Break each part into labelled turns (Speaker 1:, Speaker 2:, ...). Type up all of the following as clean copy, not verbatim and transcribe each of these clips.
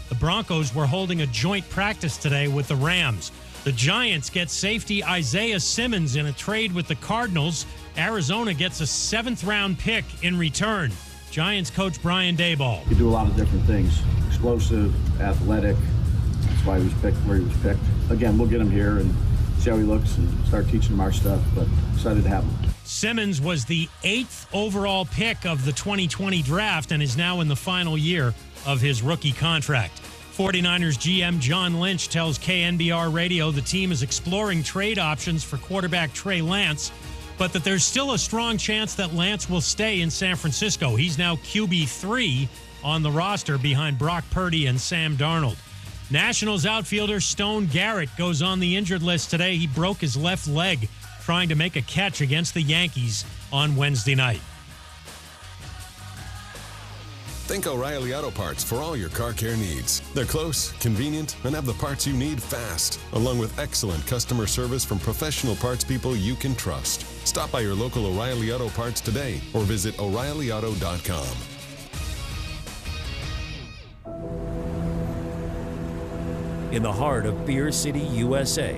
Speaker 1: The Broncos were holding a joint practice today with the Rams. The Giants get safety Isaiah Simmons in a trade with the Cardinals. Arizona gets a 7th-round pick in return. Giants coach Brian Daboll.
Speaker 2: He can do a lot of different things. Explosive, athletic. That's why he was picked where he was picked. Again, we'll get him here and see how he looks and start teaching him our stuff, but excited to have him.
Speaker 1: Simmons was the 8th overall pick of the 2020 draft and is now in the final year of his rookie contract. 49ers GM John Lynch tells KNBR Radio the team is exploring trade options for quarterback Trey Lance, but that there's still a strong chance that Lance will stay in San Francisco. He's now QB3 on the roster behind Brock Purdy and Sam Darnold. Nationals outfielder Stone Garrett goes on the injured list today. He broke his left leg trying to make a catch against the Yankees on Wednesday night.
Speaker 3: Think O'Reilly Auto Parts for all your car care needs. They're close, convenient, and have the parts you need fast, along with excellent customer service from professional parts people you can trust. Stop by your local O'Reilly Auto Parts today or visit O'ReillyAuto.com.
Speaker 4: In the heart of Beer City, USA,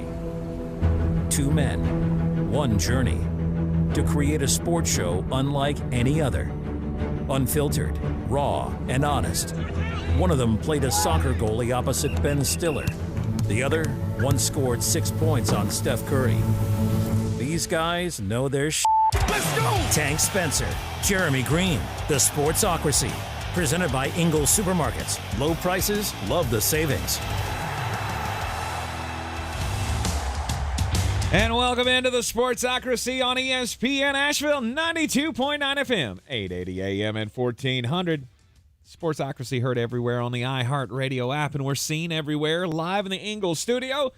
Speaker 4: 2 men, 1 journey to create a sports show unlike any other. Unfiltered, raw, and honest. One of them played a soccer goalie opposite Ben Stiller. The other once scored 6 points on Steph Curry. These guys know their shit. Let's go! Tank Spencer, Jeremy Greene, the Sportsocracy. Presented by Ingles Supermarkets. Low prices, love the savings.
Speaker 5: And welcome into the Sportsocracy on ESPN Asheville, 92.9 FM, 880 AM and 1400. Sportsocracy heard everywhere on the iHeartRadio app, and we're seen everywhere live in the Ingles Studio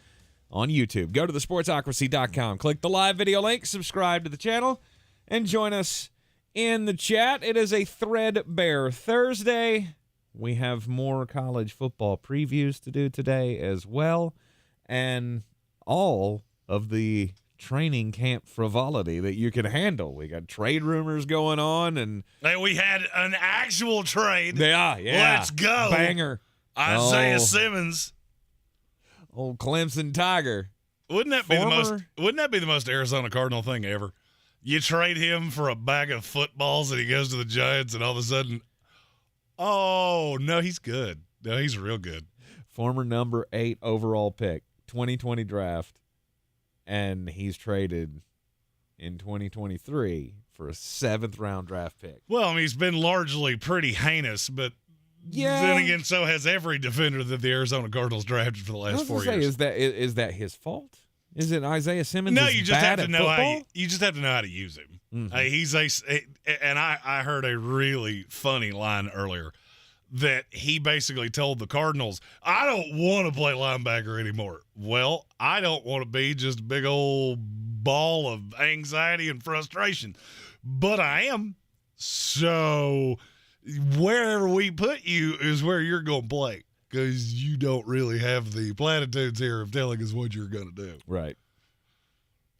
Speaker 5: on YouTube. Go to thesportsocracy.com, click the live video link, subscribe to the channel, and join us in the chat. It is a Threadbare Thursday. We have more college football previews to do today as well, and all of the training camp frivolity that you can handle. We got trade rumors going on, and
Speaker 6: we had an actual trade.
Speaker 5: Yeah.
Speaker 6: Let's go.
Speaker 5: Banger.
Speaker 6: Isaiah Simmons.
Speaker 5: Old Clemson Tiger.
Speaker 6: Wouldn't that be the most Arizona Cardinal thing ever? You trade him for a bag of footballs and he goes to the Giants, and all of a sudden, oh, no, he's good. No, he's real good.
Speaker 5: Former number 8 overall pick, 2020 draft. And he's traded in 2023 for a 7th-round draft pick.
Speaker 6: Well, I mean, he's been largely pretty heinous, but then again, so has every defender that the Arizona Cardinals drafted for the last 4 years.
Speaker 5: Is that his fault? Is it Isaiah Simmons?
Speaker 6: No, you just
Speaker 5: bad
Speaker 6: have to
Speaker 5: at
Speaker 6: know
Speaker 5: football?
Speaker 6: you just have to know how to use him.
Speaker 5: Mm-hmm.
Speaker 6: I heard a really funny line earlier that he basically told the Cardinals, I don't want to play linebacker anymore. Well, I don't want to be just a big old ball of anxiety and frustration, but I am. So wherever we put you is where you're going to play, because you don't really have the platitudes here of telling us what you're going to do.
Speaker 5: Right.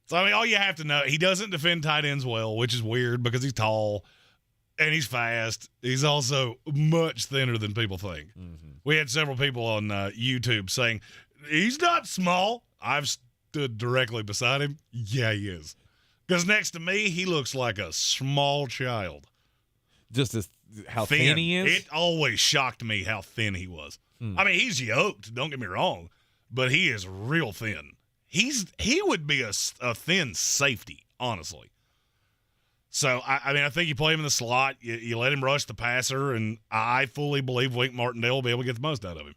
Speaker 6: So, I mean, all you have to know, he doesn't defend tight ends well, which is weird because he's tall. And he's fast. He's also much thinner than people think.
Speaker 5: Mm-hmm.
Speaker 6: We had several people on YouTube saying, he's not small. I've stood directly beside him. Yeah, he is. Because next to me, he looks like a small child.
Speaker 5: Just as how thin he is?
Speaker 6: It always shocked me how thin he was. I mean, he's yoked, don't get me wrong, but he is real thin. He would be a thin safety, honestly. So, I think you play him in the slot, you let him rush the passer, and I fully believe Wink Martindale will be able to get the most out of him.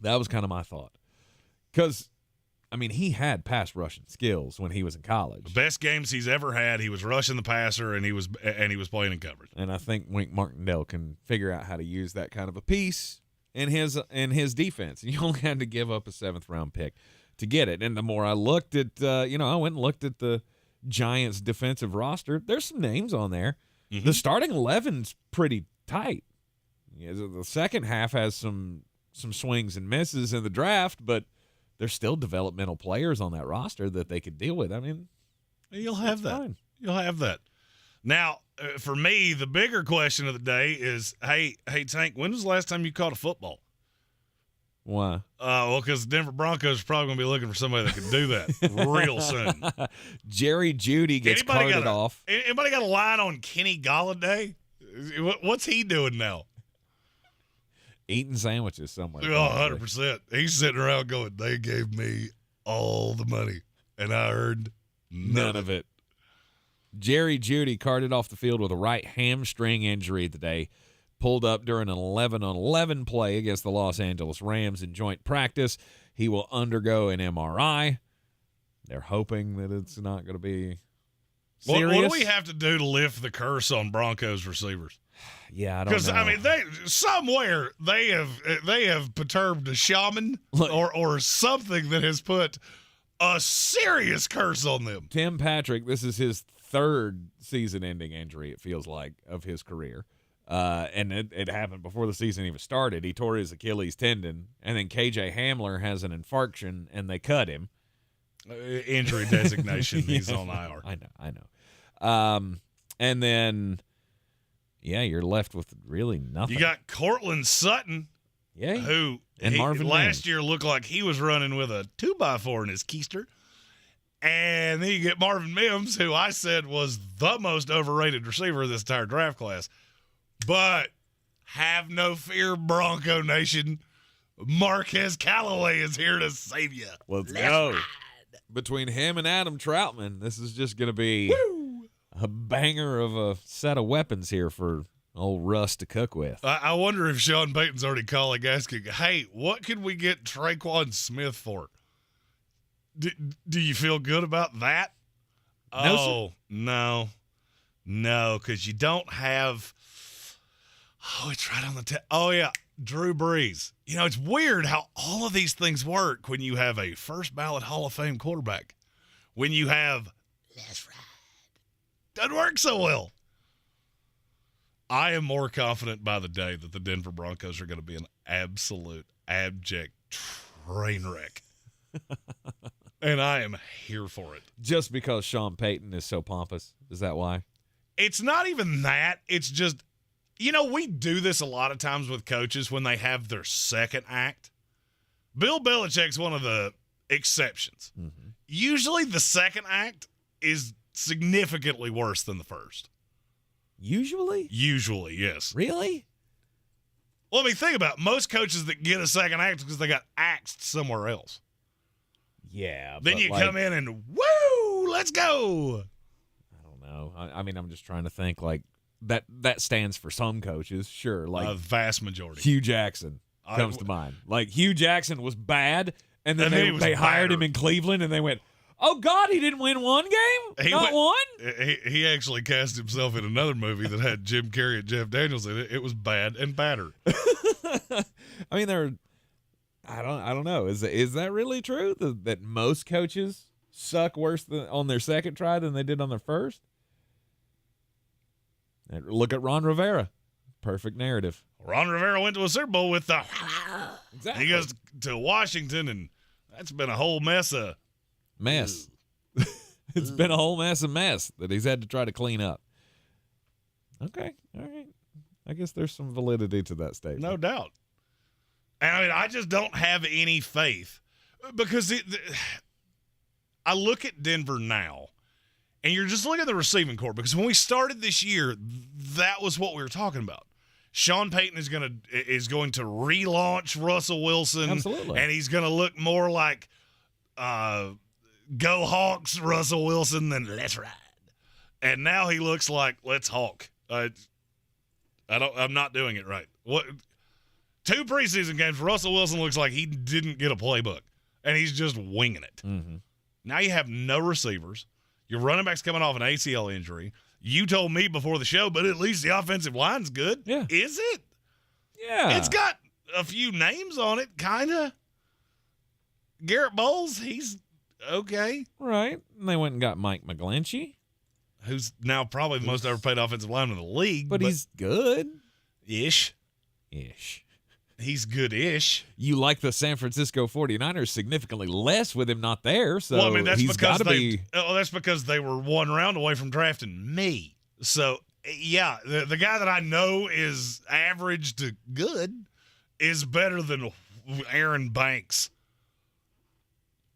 Speaker 5: That was kind of my thought. Because, I mean, he had pass rushing skills when he was in college.
Speaker 6: The best games he's ever had, he was rushing the passer, and he was playing in coverage.
Speaker 5: And I think Wink Martindale can figure out how to use that kind of a piece in his defense. And you only had to give up a 7th-round pick to get it. And the more I looked at, I went and looked at the Giants defensive roster, there's some names on there. Mm-hmm. The starting 11's pretty tight. The second half has some swings and misses in the draft, but there's still developmental players on that roster that they could deal with. I mean,
Speaker 6: you'll have that.
Speaker 5: Fine.
Speaker 6: You'll have that. Now, for me, the bigger question of the day is, hey, Tank, when was the last time you caught a football?
Speaker 5: Why?
Speaker 6: Well, because the Denver Broncos are probably going to be looking for somebody that can do that real soon.
Speaker 5: Jerry Jeudy gets carted off.
Speaker 6: Anybody got a line on Kenny Golladay? What's he doing now?
Speaker 5: Eating sandwiches somewhere.
Speaker 6: Oh, 100%. He's sitting around going, they gave me all the money, and I earned none of it.
Speaker 5: Jerry Jeudy carted off the field with a right hamstring injury today. Pulled up during an 11-on-11 play against the Los Angeles Rams in joint practice. He will undergo an MRI. They're hoping that it's not going to be serious.
Speaker 6: What do we have to do to lift the curse on Broncos receivers?
Speaker 5: Yeah, I don't know.
Speaker 6: Because, I mean, they have perturbed a shaman or something that has put a serious curse on them.
Speaker 5: Tim Patrick, this is his third season-ending injury, it feels like, of his career. And it happened before the season even started. He tore his Achilles tendon, and then KJ Hamler has an infarction, and they cut him.
Speaker 6: Injury designation.
Speaker 5: Yeah,
Speaker 6: He's on IR.
Speaker 5: I know. And then, yeah, you're left with really nothing.
Speaker 6: You got Cortland Sutton, who
Speaker 5: Marvin
Speaker 6: last year looked like he was running with a 2x4 in his keister. And then you get Marvin Mims, who I said was the most overrated receiver of this entire draft class. But have no fear, Bronco Nation. Marquez Callaway is here to save you.
Speaker 5: Let's go. Between him and Adam Troutman, this is just going to be a banger of a set of weapons here for old Russ to cook with.
Speaker 6: I wonder if Sean Payton's already calling, asking, hey, what could we get Traquan Smith for? Do you feel good about that?
Speaker 5: No,
Speaker 6: no, because you don't have – oh, it's right on the tip. Oh, yeah, Drew Brees. You know, it's weird how all of these things work when you have a first-ballot Hall of Fame quarterback. When you have – let's ride. Doesn't work so well. I am more confident by the day that the Denver Broncos are going to be an absolute, abject train wreck. And I am here for it.
Speaker 5: Just because Sean Payton is so pompous. Is that why?
Speaker 6: It's not even that. It's just, you know, we do this a lot of times with coaches when they have their second act. Bill Belichick's one of the exceptions. Mm-hmm. Usually the second act is significantly worse than the first.
Speaker 5: Usually?
Speaker 6: Usually, yes.
Speaker 5: Really?
Speaker 6: Well, I mean, think about it. Most coaches that get a second act because they got axed somewhere else.
Speaker 5: Yeah.
Speaker 6: Then you come in and, woo, let's go.
Speaker 5: I don't know. I mean, I'm just trying to think, like, that stands for some coaches, sure. Like
Speaker 6: a vast majority.
Speaker 5: Hugh Jackson comes to mind. Like, Hugh Jackson was bad, and then they hired him in Cleveland, and they went, oh, God, he didn't win one game? Not one?
Speaker 6: He actually cast himself in another movie that had Jim Carrey and Jeff Daniels in it. It was bad and badder.
Speaker 5: I mean, I don't know. Is that really true? That most coaches suck worse on their second try than they did on their first? And look at Ron Rivera. Perfect narrative.
Speaker 6: Ron Rivera went to a Super Bowl with the
Speaker 5: exactly.
Speaker 6: He goes to Washington, and that's been a whole mess.
Speaker 5: It's been a whole mess that he's had to try to clean up. Okay. All right. I guess there's some validity to that statement.
Speaker 6: No doubt. And I mean, I just don't have any faith because I look at Denver now, and you're just looking at the receiving corps, because when we started this year, that was what we were talking about. Sean Payton is going to relaunch Russell Wilson.
Speaker 5: Absolutely.
Speaker 6: And he's going to look more like Go Hawks Russell Wilson than Let's Ride. And now he looks like Let's Hawk. I'm not doing it right. What? 2 preseason games, Russell Wilson looks like he didn't get a playbook, and he's just winging it.
Speaker 5: Mm-hmm.
Speaker 6: Now you have no receivers. Your running back's coming off an ACL injury. You told me before the show, but at least the offensive line's good.
Speaker 5: Yeah.
Speaker 6: Is it?
Speaker 5: Yeah.
Speaker 6: It's got a few names on it, kind of. Garrett Bowles, he's okay.
Speaker 5: Right. And they went and got Mike McGlinchey,
Speaker 6: who's now probably the most overpaid offensive lineman in the league.
Speaker 5: But he's good.
Speaker 6: Ish. He's good-ish.
Speaker 5: You like the San Francisco 49ers significantly less with him not there, so
Speaker 6: well, I mean, that's
Speaker 5: he's got to be.
Speaker 6: That's because they were one round away from drafting me. So, yeah, the guy that I know is average to good is better than Aaron Banks.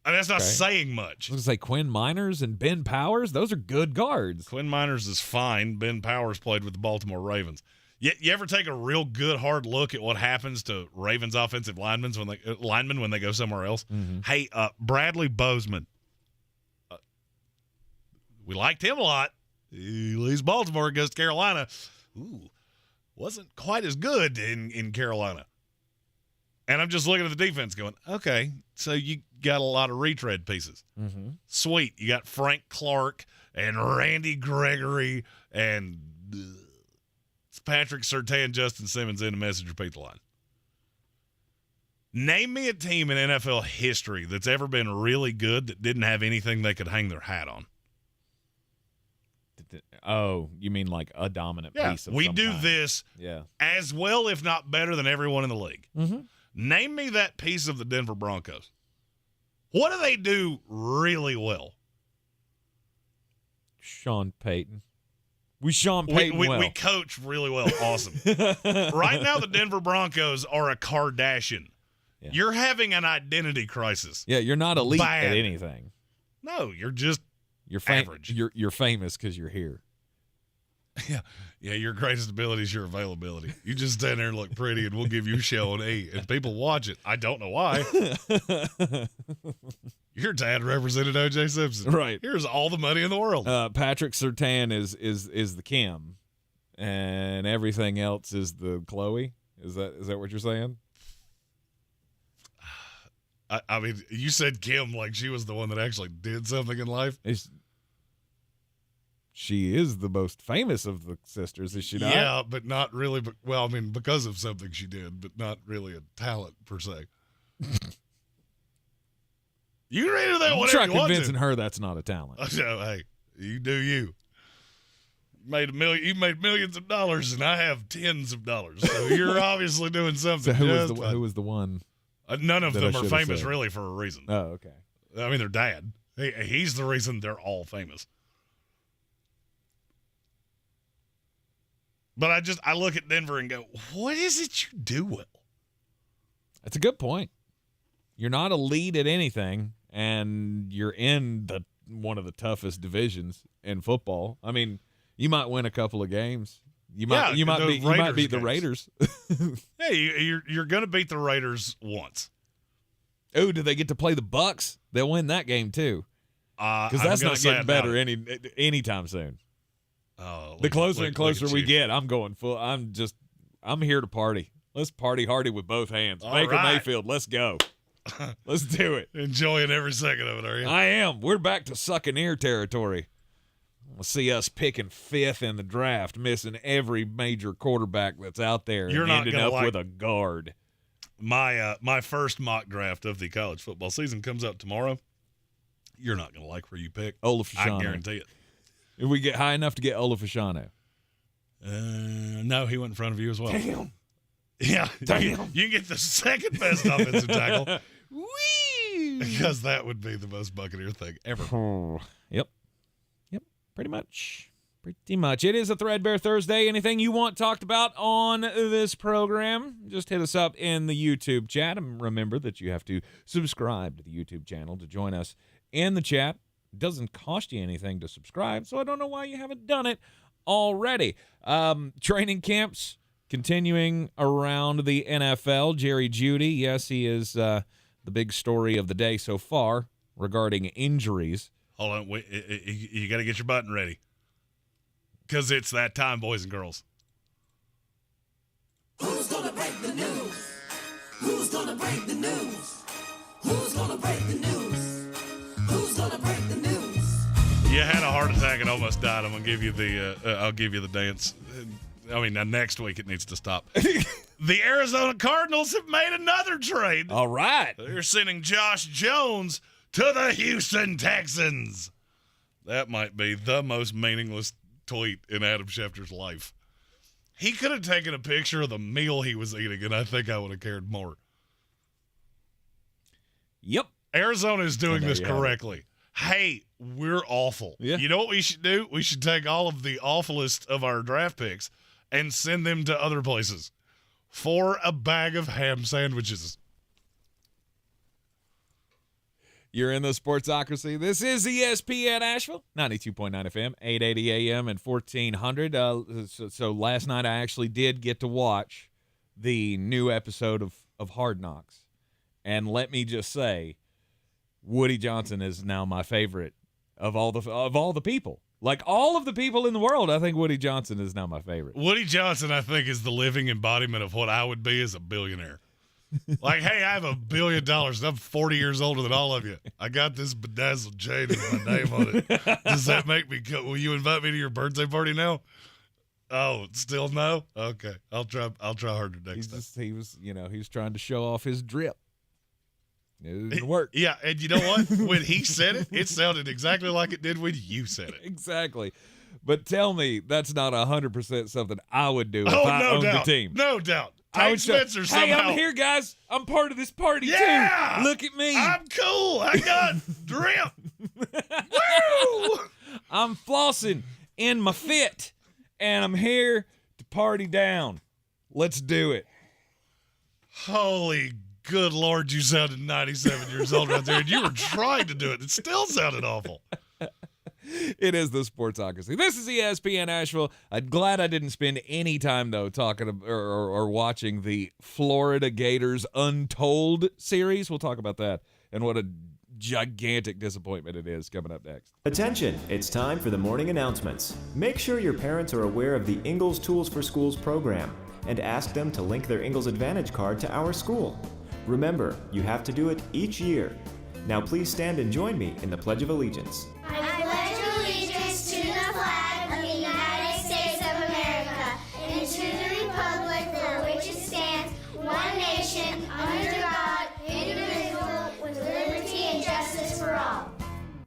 Speaker 6: And that's not saying much.
Speaker 5: I was going to say Quinn Miners and Ben Powers. Those are good guards.
Speaker 6: Quinn Miners is fine. Ben Powers played with the Baltimore Ravens. You ever take a real good hard look at what happens to Ravens offensive linemen when they go somewhere else?
Speaker 5: Mm-hmm.
Speaker 6: Hey, Bradley Bozeman. We liked him a lot. He leaves Baltimore, goes to Carolina. Ooh, wasn't quite as good in Carolina. And I'm just looking at the defense going, okay, so you got a lot of retread pieces.
Speaker 5: Mm-hmm.
Speaker 6: Sweet. You got Frank Clark and Randy Gregory and Patrick Surtain, Justin Simmons in the messenger Pete the line. Name me a team in NFL history that's ever been really good that didn't have anything they could hang their hat on.
Speaker 5: Oh, you mean like a dominant piece of
Speaker 6: we
Speaker 5: some
Speaker 6: do
Speaker 5: kind.
Speaker 6: this as well, if not better, than everyone in the league.
Speaker 5: Mm-hmm.
Speaker 6: Name me that piece of the Denver Broncos. What do they do really well?
Speaker 5: Sean Payton. Sean Payton
Speaker 6: we coach really well. Awesome. Right now, the Denver Broncos are a Kardashian.
Speaker 5: Yeah.
Speaker 6: You're having an identity crisis.
Speaker 5: Yeah, you're not elite
Speaker 6: Bad.
Speaker 5: at anything.
Speaker 6: No, you're just average.
Speaker 5: You're famous because you're here.
Speaker 6: Yeah, your greatest ability is your availability. You just stand there and look pretty, and we'll give you a show on E, and people watch it. I don't know why. Your dad represented O.J. Simpson.
Speaker 5: Right.
Speaker 6: Here's all the money in the world.
Speaker 5: Patrick Surtain is the Kim, and everything else is the Chloe. Is that what you're saying?
Speaker 6: I mean, you said Kim like she was the one that actually did something in life.
Speaker 5: She is the most famous of the sisters, is she not?
Speaker 6: Yeah, but not really. But, well, I mean, because of something she did, but not really a talent per se. You can read that whatever
Speaker 5: Try
Speaker 6: you want to.
Speaker 5: convincing her that's not a talent.
Speaker 6: So, hey, you do you. You made millions of dollars, and I have tens of dollars. So you're obviously doing something.
Speaker 5: So who was the one?
Speaker 6: None of them are famous
Speaker 5: said.
Speaker 6: really for a reason.
Speaker 5: Oh, okay.
Speaker 6: I mean, their dad. He's the reason they're all famous. But I look at Denver and go, what is it you do well?
Speaker 5: That's a good point. You're not elite at anything, and you're in one of the toughest divisions in football. I mean, you might win a couple of games. You might beat the Raiders.
Speaker 6: Hey, you're going to beat the Raiders once.
Speaker 5: Oh, do they get to play the Bucks? They'll win that game too. Because that's not getting better anytime soon. The closer and closer we get, I'm going full. I'm here to party. Let's party hardy with both hands. Baker Mayfield, let's go. Let's do it.
Speaker 6: Enjoying every second of it, are you?
Speaker 5: I am. We're back to sucking ear territory. We'll see us picking 5th in the draft, missing every major quarterback that's out there,
Speaker 6: You're
Speaker 5: and
Speaker 6: not
Speaker 5: ending
Speaker 6: gonna
Speaker 5: up with a guard.
Speaker 6: My first mock draft of the college football season comes out tomorrow. You're not going to like where you pick.
Speaker 5: Olafashano.
Speaker 6: I guarantee it.
Speaker 5: If we get high enough to get Olafashano.
Speaker 6: No, he went in front of you as well.
Speaker 5: Damn.
Speaker 6: Yeah.
Speaker 5: Damn.
Speaker 6: You get the second best offensive tackle.
Speaker 5: Whee!
Speaker 6: Because that would be the most Buccaneer thing ever.
Speaker 5: Yep. Pretty much. It is a Threadbare Thursday. Anything you want talked about on this program, just hit us up in the YouTube chat. And remember that you have to subscribe to the YouTube channel to join us in the chat. It doesn't cost you anything to subscribe, so I don't know why you haven't done it already. Training camps continuing around the NFL. Jerry Jeudy, yes, he is the big story of the day so far regarding injuries.
Speaker 6: Hold on. Wait, you got to get your button ready. Because it's that time, boys and girls.
Speaker 7: Who's going to break the news? Who's going to break the news? Who's going to break the news? Who's going to break the news?
Speaker 6: You had a heart attack and almost died. I'm going to give you I'll give you the dance. I mean, next week it needs to stop. The Arizona Cardinals have made another trade.
Speaker 5: All right.
Speaker 6: They're sending Josh Jones to the Houston Texans. That might be the most meaningless tweet in Adam Schefter's life. He could have taken a picture of the meal he was eating, and I think I would have cared more.
Speaker 5: Yep.
Speaker 6: Arizona is doing this correctly. hey, we're awful.
Speaker 5: Yeah.
Speaker 6: You know what we should do? We should take all of the awfulest of our draft picks and send them to other places for a bag of ham sandwiches.
Speaker 5: You're in the Sportsocracy. This is ESPN Asheville, 92.9 FM, 880 AM and 1400. So last night I actually did get to watch the new episode of Hard Knocks. And let me just say, Woody Johnson is now my favorite of all the people. Like all of the people in the world, I think Woody Johnson is now my favorite.
Speaker 6: Woody Johnson, I think, is the living embodiment of what I would be as a billionaire. Like, hey, I have $1 billion. I'm 40 years older than all of you. I got this bedazzled chain with my name on it. Does that make me go? Will you invite me to your birthday party now? Oh, still no? Okay. I'll try harder next time.
Speaker 5: He was trying to show off his drip. It didn't work.
Speaker 6: Yeah, and you know what? When he said it, it sounded exactly like it did when you said it.
Speaker 5: Exactly. But tell me that's not 100% something I would do if I owned the team.
Speaker 6: No doubt.
Speaker 5: I would say,
Speaker 6: Spencer somehow.
Speaker 5: hey, I'm here, guys. I'm part of this party,
Speaker 6: Yeah!
Speaker 5: too. Look at me.
Speaker 6: I'm cool. I got drip. Woo!
Speaker 5: I'm flossing in my fit, and I'm here to party down. Let's do it.
Speaker 6: Holy good Lord, you sounded 97 years old right there, and you were trying to do it. It still sounded awful.
Speaker 5: It is the Sportsocracy. This is ESPN Asheville. I'm glad I didn't spend any time, though, talking or watching the Florida Gators Untold series. We'll talk about that and what a gigantic disappointment it is coming up next.
Speaker 8: Attention, it's time for the morning announcements. Make sure your parents are aware of the Ingles Tools for Schools program and ask them to link their Ingles Advantage card to our school. Remember, you have to do it each year. Now please stand and join me in the Pledge of Allegiance.
Speaker 9: I pledge allegiance to the flag of the United States of America and to the republic for which it stands, one nation, under God, indivisible, with liberty and justice for all.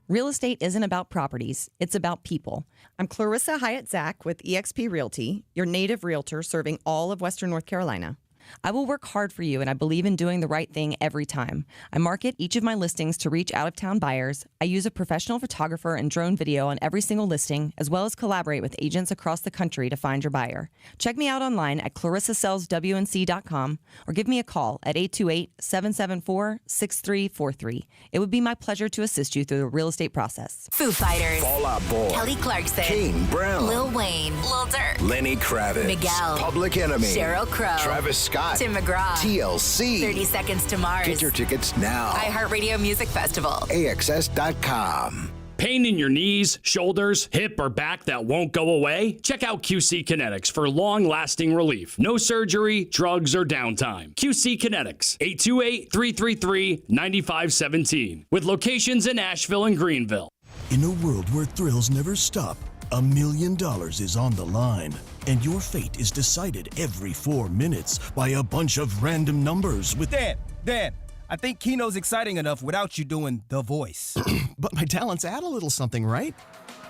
Speaker 10: Real estate isn't about properties, it's about people. I'm Clarissa Hyatt-Zach with eXp Realty, your native realtor serving all of Western North Carolina. I will work hard for you, and I believe in doing the right thing every time. I market each of my listings to reach out-of-town buyers. I use a professional photographer and drone video on every single listing, as well as collaborate with agents across the country to find your buyer. Check me out online at clarissasellswnc.com or give me a call at 828-774-6343. It would be my pleasure to assist you through the real estate process.
Speaker 11: Foo Fighters,
Speaker 12: Fall Out Boy,
Speaker 11: Kelly Clarkson,
Speaker 12: Kane Brown,
Speaker 11: Lil Wayne, Lil Durk,
Speaker 12: Lenny Kravitz,
Speaker 11: Miguel,
Speaker 12: Public Enemy,
Speaker 11: Sheryl Crow,
Speaker 12: Travis Scott,
Speaker 11: Tim McGraw,
Speaker 12: TLC,
Speaker 11: 30 Seconds to Mars.
Speaker 12: Get your tickets now.
Speaker 11: iHeartRadio Music Festival.
Speaker 12: AXS.com.
Speaker 13: Pain in your knees, shoulders, hip, or back that won't go away? Check out QC Kinetics for long-lasting relief. No surgery, drugs, or downtime. QC Kinetics, 828-333-9517. With locations in Asheville and Greenville.
Speaker 14: In a world where thrills never stop, $1 million is on the line. And your fate is decided every 4 minutes by a bunch of random numbers with...
Speaker 15: Dan, I think Keno's exciting enough without you doing the voice.
Speaker 14: But my talents add a little something, right?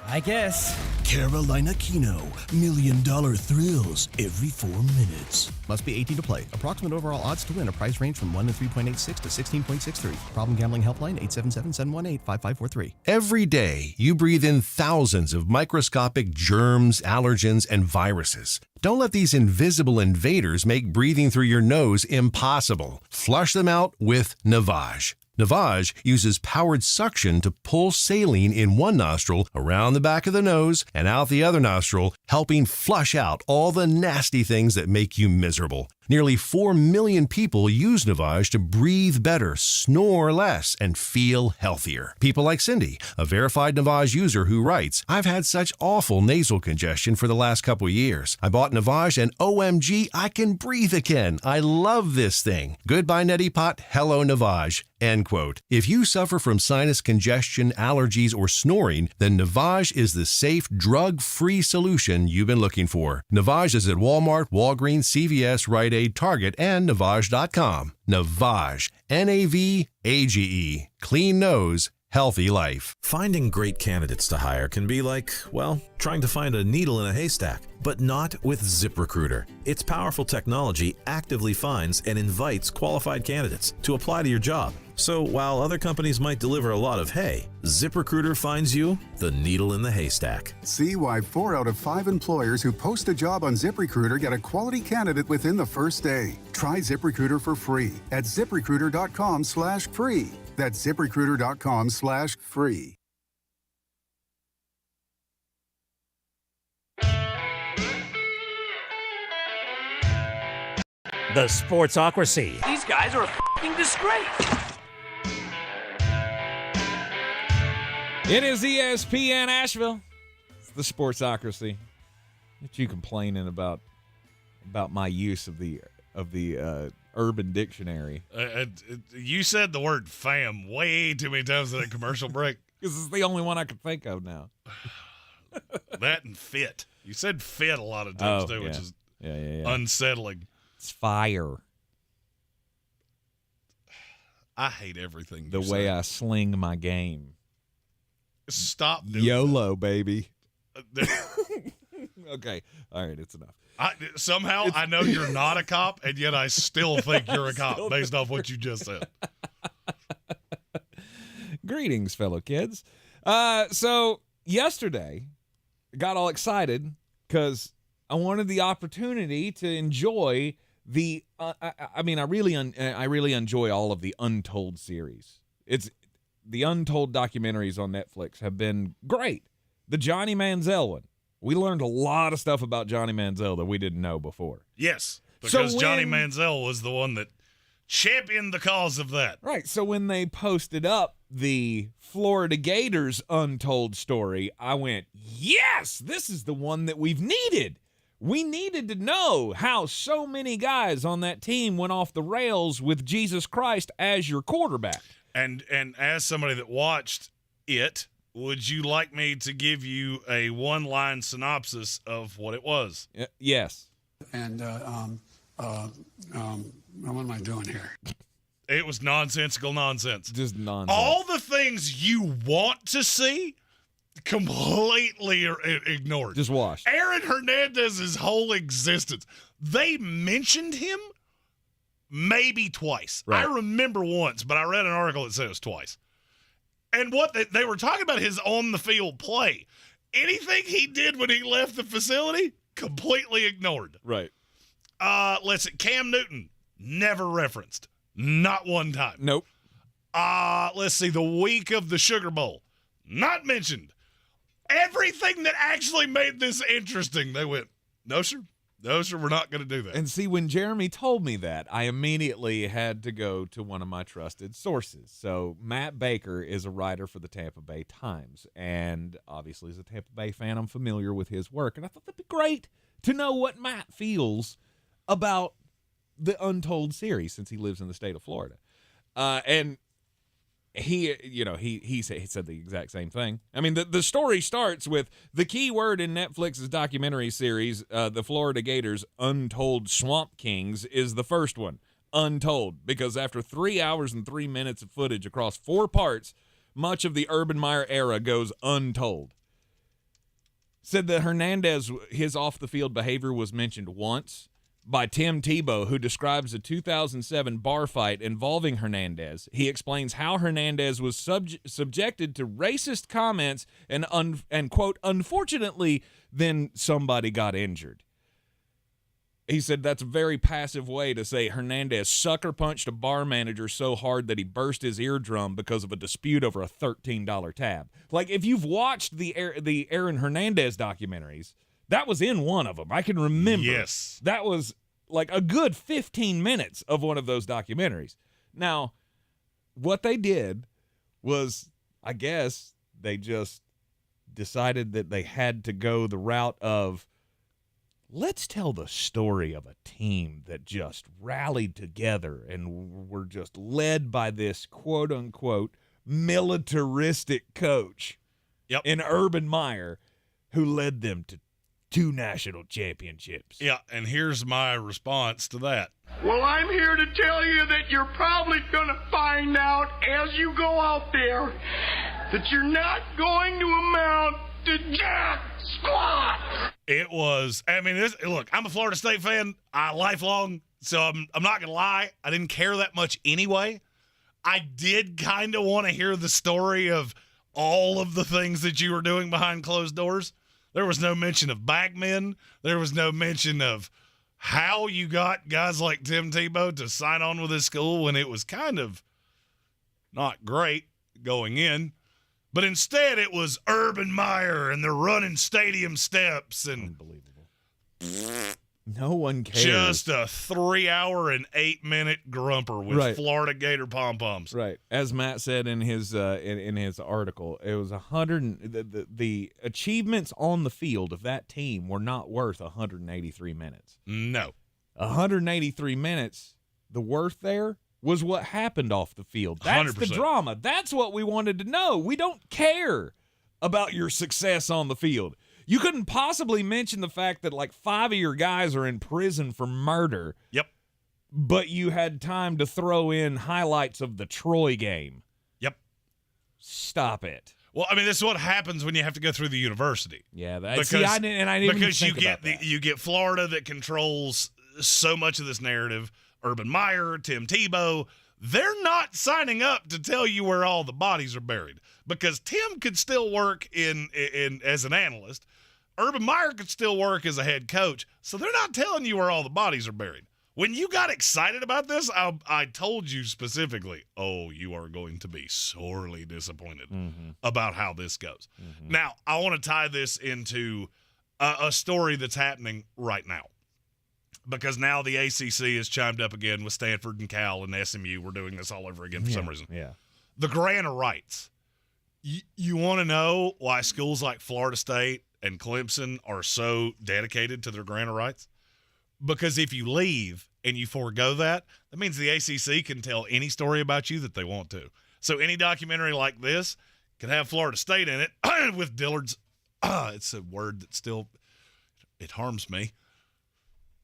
Speaker 15: I guess.
Speaker 14: Carolina Keno, $1 million thrills every 4 minutes.
Speaker 16: Must be 18 to play. Approximate overall odds to win. A price range from 1 to 3.86 to 16.63. Problem gambling helpline 877-718-5543.
Speaker 17: Every day, you breathe in thousands of microscopic germs, allergens, and viruses. Don't let these invisible invaders make breathing through your nose impossible. Flush them out with Navage. Navage uses powered suction to pull saline in one nostril around the back of the nose and out the other nostril, helping flush out all the nasty things that make you miserable. Nearly 4 million people use Navage to breathe better, snore less, and feel healthier. People like Cindy, a verified Navage user who writes, "I've had such awful nasal congestion for the last couple years. I bought Navage and OMG, I can breathe again. I love this thing. Goodbye neti pot, hello Navage." End quote. If you suffer from sinus congestion, allergies, or snoring, then Navage is the safe, drug-free solution you've been looking for. Navage is at Walmart, Walgreens, CVS, Rite Aid, Target, and Navage.com. Navage. N-A-V-A-G-E. Clean nose, healthy life.
Speaker 18: Finding great candidates to hire can be like, well, trying to find a needle in a haystack, but not with ZipRecruiter. Its powerful technology actively finds and invites qualified candidates to apply to your job. So while other companies might deliver a lot of hay, ZipRecruiter finds you the needle in the haystack.
Speaker 19: See why 4 out of 5 employers who post a job on ZipRecruiter get a quality candidate within the first day. Try ZipRecruiter for free at ZipRecruiter.com/free. That's ZipRecruiter.com/free.
Speaker 1: The Sportsocracy.
Speaker 20: These guys are a f***ing disgrace.
Speaker 5: It is ESPN Asheville. It's the Sportsocracy. What you complaining about my use of the Urban Dictionary?
Speaker 6: You said the word "fam" way too many times in that commercial break.
Speaker 5: Because it's the only one I can think of now.
Speaker 6: That and "fit." You said "fit" a lot of times too, which is unsettling.
Speaker 5: It's fire.
Speaker 6: I hate everything.
Speaker 5: The way I sling my game.
Speaker 6: Stop doing
Speaker 5: YOLO,
Speaker 6: that.
Speaker 5: Baby. Okay. All right, it's enough.
Speaker 6: Somehow I know you're not a cop, and yet I still think you're a cop based off what you just said.
Speaker 5: Greetings, fellow kids. So yesterday, I got all excited because I wanted the opportunity to enjoy the. I really enjoy all of the Untold series. It's the Untold documentaries on Netflix have been great. The Johnny Manziel one. We learned a lot of stuff about Johnny Manziel that we didn't know before.
Speaker 6: Yes, because Johnny Manziel was the one that championed the cause of that.
Speaker 5: Right. So when they posted up the Florida Gators Untold story, I went, yes, this is the one that we've needed. We needed to know how so many guys on that team went off the rails with Jesus Christ as your quarterback.
Speaker 6: And as somebody that watched it, would you like me to give you a one-line synopsis of what it was?
Speaker 5: Yes.
Speaker 21: And what am I doing here?
Speaker 6: It was nonsensical nonsense.
Speaker 5: Just nonsense.
Speaker 6: All the things you want to see, completely ignored.
Speaker 5: Just washed.
Speaker 6: Aaron Hernandez's whole existence. They mentioned him maybe twice.
Speaker 5: Right.
Speaker 6: I remember once, but I read an article that said it was twice. And what they were talking about his on-the-field play. Anything he did when he left the facility, completely ignored.
Speaker 5: Right.
Speaker 6: Let's see. Cam Newton, never referenced. Not one time.
Speaker 5: Nope.
Speaker 6: Let's see. The week of the Sugar Bowl, not mentioned. Everything that actually made this interesting, they went, no, sir. No, sir, we're not going to do that.
Speaker 5: And see, when Jeremy told me that, I immediately had to go to one of my trusted sources. So Matt Baker is a writer for the Tampa Bay Times, and obviously as a Tampa Bay fan, I'm familiar with his work. And I thought that'd be great to know what Matt feels about the Untold series since he lives in the state of Florida. And he said the exact same thing. I mean, the story starts with the key word in Netflix's documentary series, the Florida Gators Untold Swamp Kings, is the first one, Untold, because after 3 hours and 3 minutes of footage across 4 parts, much of the Urban Meyer era goes untold. Said that Hernandez, his off-the-field behavior was mentioned once by Tim Tebow, who describes a 2007 bar fight involving Hernandez. He explains how Hernandez was subjected to racist comments and quote, unfortunately, then somebody got injured. He said that's a very passive way to say Hernandez sucker punched a bar manager so hard that he burst his eardrum because of a dispute over a $13 tab. Like, if you've watched the Aaron Hernandez documentaries, that was in one of them. I can remember.
Speaker 6: Yes.
Speaker 5: That was like a good 15 minutes of one of those documentaries. Now, what they did was, I guess, they just decided that they had to go the route of, let's tell the story of a team that just rallied together and were just led by this quote-unquote militaristic coach in Urban Meyer who led them to 2 national championships.
Speaker 6: Yeah, and here's my response to that.
Speaker 22: Well, I'm here to tell you that you're probably going to find out as you go out there that you're not going to amount to jack squat.
Speaker 6: It was, I mean, look, I'm a Florida State fan, lifelong, so I'm not going to lie. I didn't care that much anyway. I did kind of want to hear the story of all of the things that you were doing behind closed doors. There was no mention of backmen. There was no mention of how you got guys like Tim Tebow to sign on with his school when it was kind of not great going in. But instead, it was Urban Meyer, and they're running stadium steps. And
Speaker 5: unbelievable. No one cares.
Speaker 6: Just a 3-hour and 8-minute grumper with Florida Gator pom-poms.
Speaker 5: Right. As Matt said in his in his article, it was the achievements on the field of that team were not worth 183 minutes.
Speaker 6: No.
Speaker 5: 183 minutes, the worth there was what happened off the field. That's
Speaker 6: 100%.
Speaker 5: the drama. That's what we wanted to know. We don't care about your success on the field. You couldn't possibly mention the fact that like 5 of your guys are in prison for murder.
Speaker 6: Yep.
Speaker 5: But you had time to throw in highlights of the Troy game.
Speaker 6: Yep.
Speaker 5: Stop it.
Speaker 6: Well, I mean, this is what happens when you have to go through the university.
Speaker 5: Yeah, I didn't even
Speaker 6: because
Speaker 5: think about that.
Speaker 6: You get Florida that controls so much of this narrative. Urban Meyer, Tim Tebow, they're not signing up to tell you where all the bodies are buried because Tim could still work in as an analyst. Urban Meyer could still work as a head coach, so they're not telling you where all the bodies are buried. When you got excited about this, I told you specifically, you are going to be sorely disappointed about how this goes. Now, I want to tie this into a story that's happening right now because now the ACC has chimed up again with Stanford and Cal and SMU. We're doing this all over again for some reason.
Speaker 5: Yeah.
Speaker 6: The grant of rights. You want to know why schools like Florida State and Clemson are so dedicated to their grant of rights? Because if you leave and you forego that, that means the ACC can tell any story about you that they want to. So any documentary like this can have Florida State in it with Dillard's. It's a word that still, it harms me.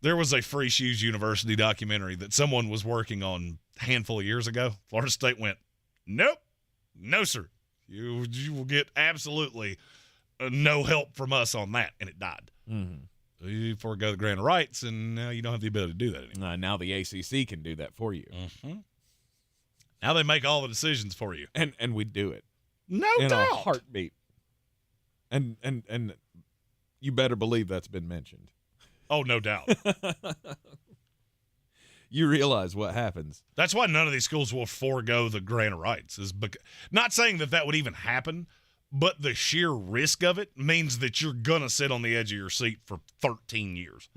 Speaker 6: There was a Free Shoes University documentary that someone was working on a handful of years ago. Florida State went, nope, no, sir. You will get absolutely no help from us on that. And it died. So you forego the grant of rights, and now you don't have the ability to do that anymore.
Speaker 5: Now the ACC can do that for you.
Speaker 6: Now they make all the decisions for you.
Speaker 5: And we do it.
Speaker 6: No
Speaker 5: in
Speaker 6: doubt.
Speaker 5: a heartbeat. And you better believe that's been mentioned.
Speaker 6: Oh, no doubt.
Speaker 5: You realize what happens.
Speaker 6: That's why none of these schools will forego the grant of rights. Not saying that would even happen, but the sheer risk of it means that you're going to sit on the edge of your seat for 13 years.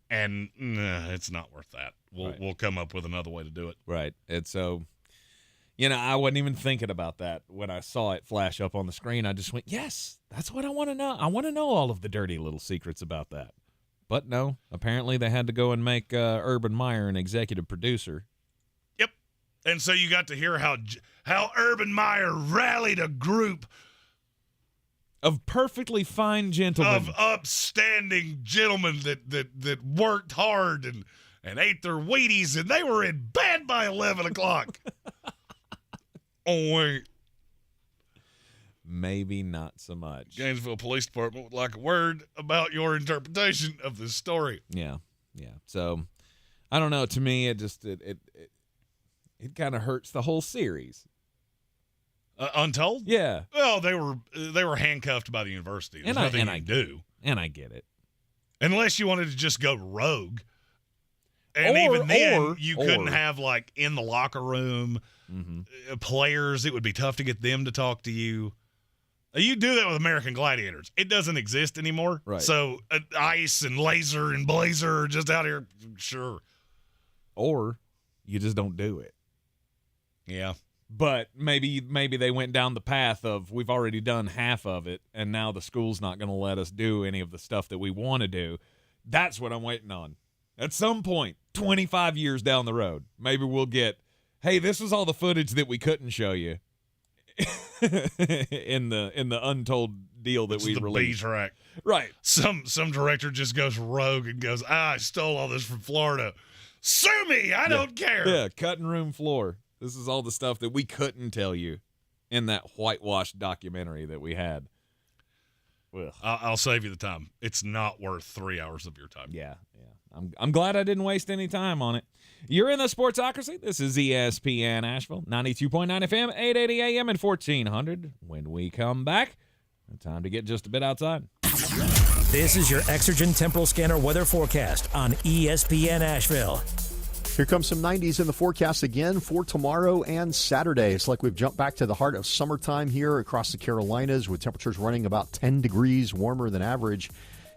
Speaker 6: And it's not worth that. We'll come up with another way to do it.
Speaker 5: Right. And so, I wasn't even thinking about that when I saw it flash up on the screen. I just went, yes, that's what I want to know. I want to know all of the dirty little secrets about that. But no, apparently they had to go and make Urban Meyer an executive producer.
Speaker 6: Yep. And so you got to hear how Urban Meyer rallied a group
Speaker 5: of perfectly fine gentlemen.
Speaker 6: Of upstanding gentlemen that worked hard and ate their Wheaties, and they were in bed by 11 o'clock. Oh, wait.
Speaker 5: Maybe not so much.
Speaker 6: Gainesville Police Department would like a word about your interpretation of this story.
Speaker 5: Yeah. So, I don't know. To me, it just it kind of hurts the whole series.
Speaker 6: Untold?
Speaker 5: Yeah.
Speaker 6: Well, they were handcuffed by the university. There's nothing you can do.
Speaker 5: And I get it.
Speaker 6: Unless you wanted to just go rogue. And even then, you couldn't have, like, in the locker room, players. It would be tough to get them to talk to you. You do that with American Gladiators. It doesn't exist anymore.
Speaker 5: Right.
Speaker 6: So Ice and Laser and Blazer are just out here. Sure.
Speaker 5: Or you just don't do it.
Speaker 6: Yeah.
Speaker 5: But maybe they went down the path of we've already done half of it, and now the school's not going to let us do any of the stuff that we want to do. That's what I'm waiting on. At some point, 25 years down the road, maybe we'll get, hey, this was all the footage that we couldn't show you in the untold deal that we released.
Speaker 6: B-track.
Speaker 5: Right.
Speaker 6: Some director just goes rogue and goes, I stole all this from Florida. Sue me. I don't care.
Speaker 5: Yeah, cutting room floor. This is all the stuff that we couldn't tell you in that whitewashed documentary that we had.
Speaker 6: I'll save you the time. It's not worth 3 hours of your time.
Speaker 5: Yeah. I'm glad I didn't waste any time on it. You're in the Sportsocracy. This is ESPN Asheville, 92.9 FM, 880 AM, and 1400. When we come back, time to get just a bit outside.
Speaker 4: This is your Exergen Temporal Scanner weather forecast on ESPN Asheville.
Speaker 2: Here comes some 90s in the forecast again for tomorrow and Saturday. It's like we've jumped back to the heart of summertime here across the Carolinas, with temperatures running about 10 degrees warmer than average.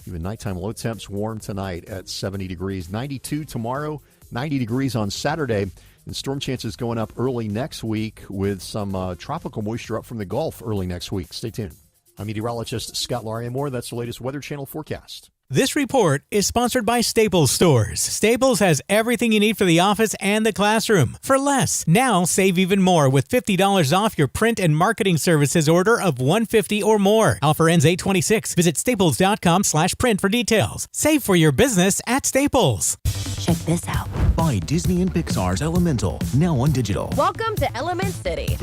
Speaker 2: Even nighttime low temps warm tonight at 70 degrees. 92 tomorrow, 90 degrees on Saturday. And storm chances going up early next week with some tropical moisture up from the Gulf early next week. Stay tuned. I'm meteorologist Scott Laria-Moore. That's the latest Weather Channel forecast.
Speaker 3: This report is sponsored by Staples Stores. Staples has everything you need for the office and the classroom for less. Now save even more with $50 off your print and marketing services order of $150 or more. Offer ends 8/26. Visit staples.com/print for details. Save for your business at Staples.
Speaker 23: Check this out. Buy Disney and Pixar's Elemental, now on digital.
Speaker 24: Welcome to Element City.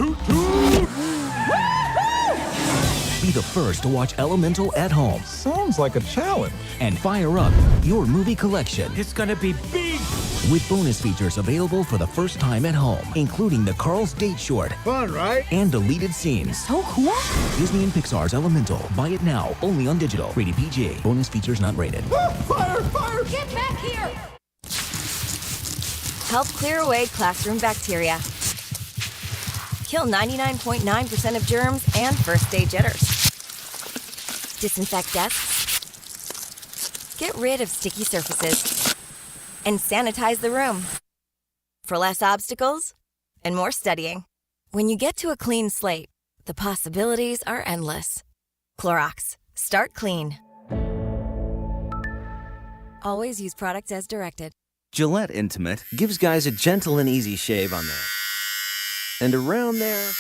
Speaker 23: Be the first to watch Elemental at home.
Speaker 25: Sounds like a challenge.
Speaker 23: And fire up your movie collection.
Speaker 25: It's gonna be big.
Speaker 23: With bonus features available for the first time at home, including the Carl's Date short.
Speaker 25: Fun, right?
Speaker 23: And deleted scenes.
Speaker 24: So cool.
Speaker 23: Disney and Pixar's Elemental. Buy it now, only on digital. Rated PG. Bonus features not rated.
Speaker 25: Fire! Fire!
Speaker 24: Get back here.
Speaker 11: Help clear away classroom bacteria. Kill 99.9% of germs and first-day jitters. Disinfect desks. Get rid of sticky surfaces. And sanitize the room. For less obstacles and more studying. When you get to a clean slate, the possibilities are endless. Clorox. Start clean. Always use products as directed.
Speaker 26: Gillette Intimate gives guys a gentle and easy shave on there. And around there,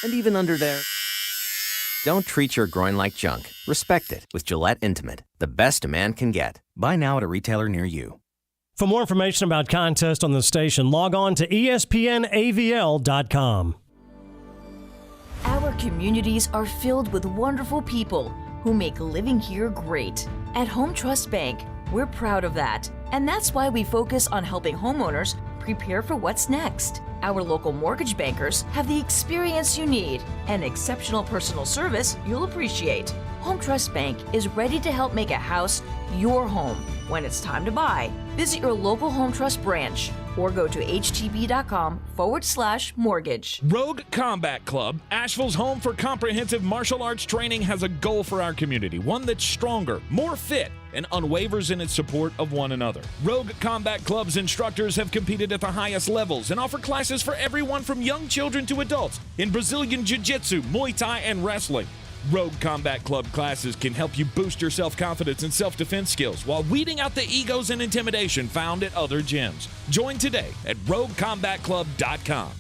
Speaker 26: and even under there. Don't treat your groin like junk. Respect it with Gillette Intimate, the best a man can get. Buy now at a retailer near you.
Speaker 27: For more information about contests on the station, log on to espnavl.com.
Speaker 28: Our communities are filled with wonderful people who make living here great. At Home Trust Bank, we're proud of that. And that's why we focus on helping homeowners prepare for what's next. Our local mortgage bankers have the experience you need and exceptional personal service you'll appreciate. Home Trust Bank is ready to help make a house your home when it's time to buy. Visit your local Home Trust branch or go to htb.com/mortgage.
Speaker 29: Rogue Combat Club, Asheville's home for comprehensive martial arts training, has a goal for our community, one that's stronger, more fit, and unwavers in its support of one another. Rogue Combat Club's instructors have competed at the highest levels and offer classes for everyone from young children to adults in Brazilian Jiu-Jitsu, Muay Thai, and wrestling. Rogue Combat Club classes can help you boost your self-confidence and self-defense skills while weeding out the egos and intimidation found at other gyms. Join today at roguecombatclub.com.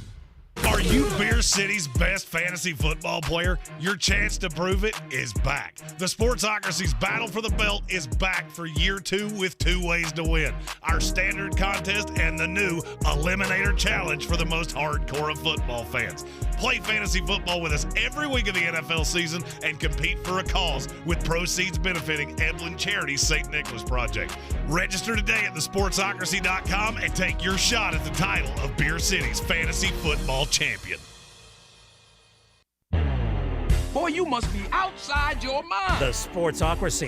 Speaker 6: Are you Beer City's best fantasy football player? Your chance to prove it is back. The Sportsocracy's Battle for the Belt is back for year 2 with 2 ways to win. Our standard contest and the new Eliminator Challenge for the most hardcore of football fans. Play fantasy football with us every week of the NFL season and compete for a cause with proceeds benefiting Eblen Charities St. Nicholas Project. Register today at thesportsocracy.com and take your shot at the title of Beer City's fantasy football champion.
Speaker 20: Boy, you must be outside your mind.
Speaker 4: The Sportsocracy.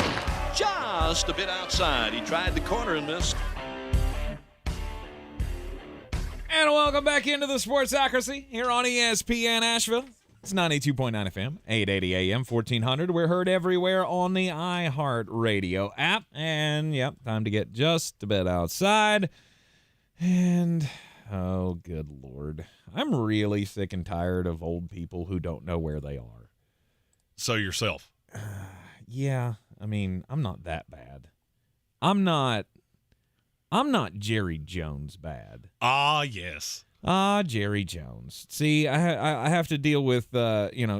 Speaker 20: Just a bit outside. He tried the corner and missed.
Speaker 5: And welcome back into the Sportsocracy here on ESPN Asheville. It's 92.9 FM, 880 AM, 1400. We're heard everywhere on the iHeart Radio app. And, yep, time to get just a bit outside. And, oh, good Lord. I'm really sick and tired of old people who don't know where they are.
Speaker 6: So yourself.
Speaker 5: Yeah, I mean, I'm not that bad. I'm not Jerry Jones bad.
Speaker 6: Ah, yes.
Speaker 5: Jerry Jones. See, I have to deal with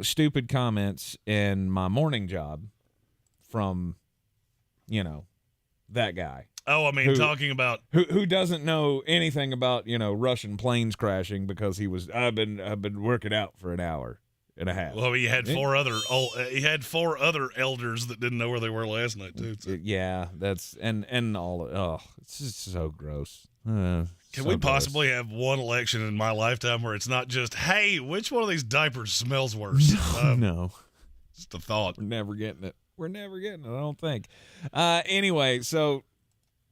Speaker 5: stupid comments in my morning job from that guy.
Speaker 6: Oh, I mean, talking about
Speaker 5: who doesn't know anything about Russian planes crashing because I've been working out for an hour and a half.
Speaker 6: Well, he had four other elders that didn't know where they were last night too. So.
Speaker 5: Yeah, that's and all. It's just so gross.
Speaker 6: Can we possibly have one election in my lifetime where it's not just, hey, which one of these diapers smells worse?
Speaker 5: No.
Speaker 6: Just a thought.
Speaker 5: We're never getting it. I don't think. Anyway, so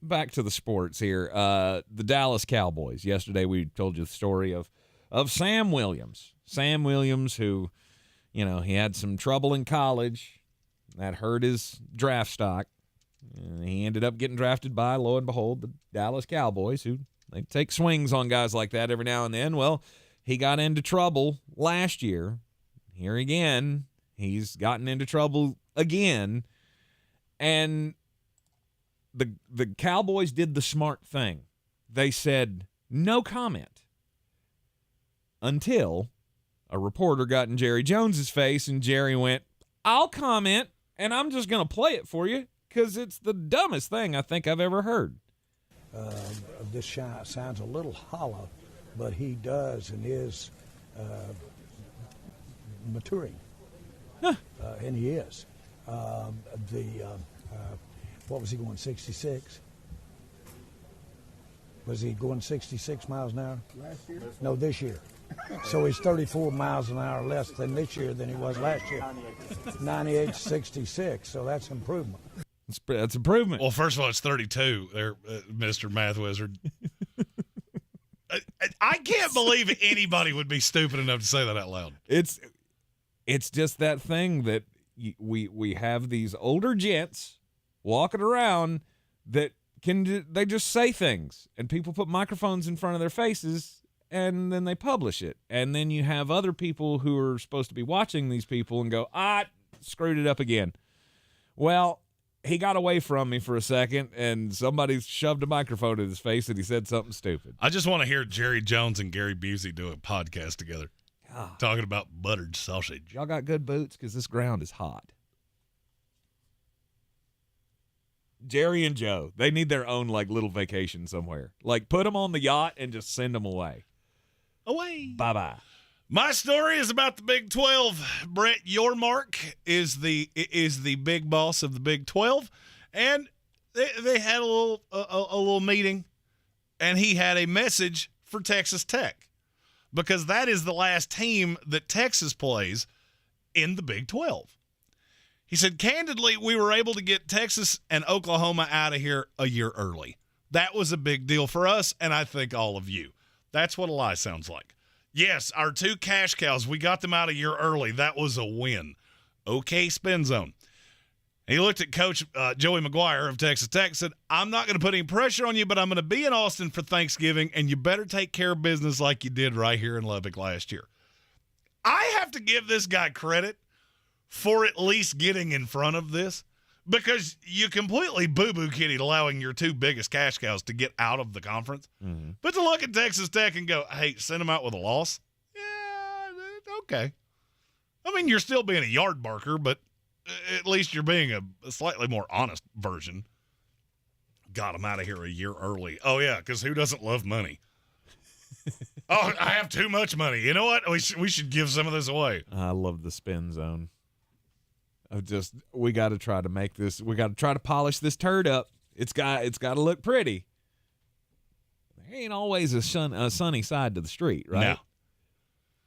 Speaker 5: back to the sports here. The Dallas Cowboys. Yesterday we told you the story of Sam Williams. Sam Williams, who, he had some trouble in college. That hurt his draft stock. And he ended up getting drafted by, lo and behold, the Dallas Cowboys, who they take swings on guys like that every now and then. Well, he got into trouble last year. Here again, he's gotten into trouble again. And the Cowboys did the smart thing. They said, no comment, until a reporter got in Jerry Jones's face, and Jerry went, I'll comment, and I'm just going to play it for you because it's the dumbest thing I think I've ever heard.
Speaker 7: This sounds a little hollow, but he does and is maturing, and he is. What was he going, 66? Was he going 66 miles an hour?
Speaker 21: Last year?
Speaker 7: No, this year. So he's 34 miles an hour less than this year than he was last year. 98-66, so that's improvement.
Speaker 5: That's improvement.
Speaker 6: Well, first of all, it's 32 there, Mr. Math Wizard. I can't believe anybody would be stupid enough to say that out loud.
Speaker 5: It's just that thing that we have these older gents walking around that they just say things, and people put microphones in front of their faces, and then they publish it. And then you have other people who are supposed to be watching these people and go, screwed it up again. Well, he got away from me for a second, and somebody shoved a microphone in his face, and he said something stupid.
Speaker 6: I just want to hear Jerry Jones and Gary Busey do a podcast together, talking about buttered sausage.
Speaker 5: Y'all got good boots? Because this ground is hot. Jerry and Joe, they need their own, little vacation somewhere. Put them on the yacht and just send them away. Bye-bye.
Speaker 6: My story is about the Big 12. Brett Yormark is the big boss of the Big 12, and they had a little meeting, and he had a message for Texas Tech, because that is the last team that Texas plays in the Big 12. He said, candidly, we were able to get Texas and Oklahoma out of here a year early. That was a big deal for us, and I think all of you. That's what a lie sounds like. Yes, our two cash cows, we got them out a year early. That was a win. Okay, spin zone. He looked at Coach Joey McGuire of Texas Tech and said, I'm not going to put any pressure on you, but I'm going to be in Austin for Thanksgiving, and you better take care of business like you did right here in Lubbock last year. I have to give this guy credit for at least getting in front of this, because you completely boo-boo kitty allowing your two biggest cash cows to get out of the conference. Mm-hmm. But to look at Texas Tech and go, hey, send them out with a loss? Yeah, okay. I mean, you're still being a yard barker, but at least you're being a slightly more honest version. Got them out of here a year early. Oh, yeah, because who doesn't love money? Oh, I have too much money. You know what? We should give some of this away.
Speaker 5: I love the spin zone. We got to try to make this. We got to try to polish this turd up. It's got to look pretty. There ain't always a sunny side to the street, right?
Speaker 6: No.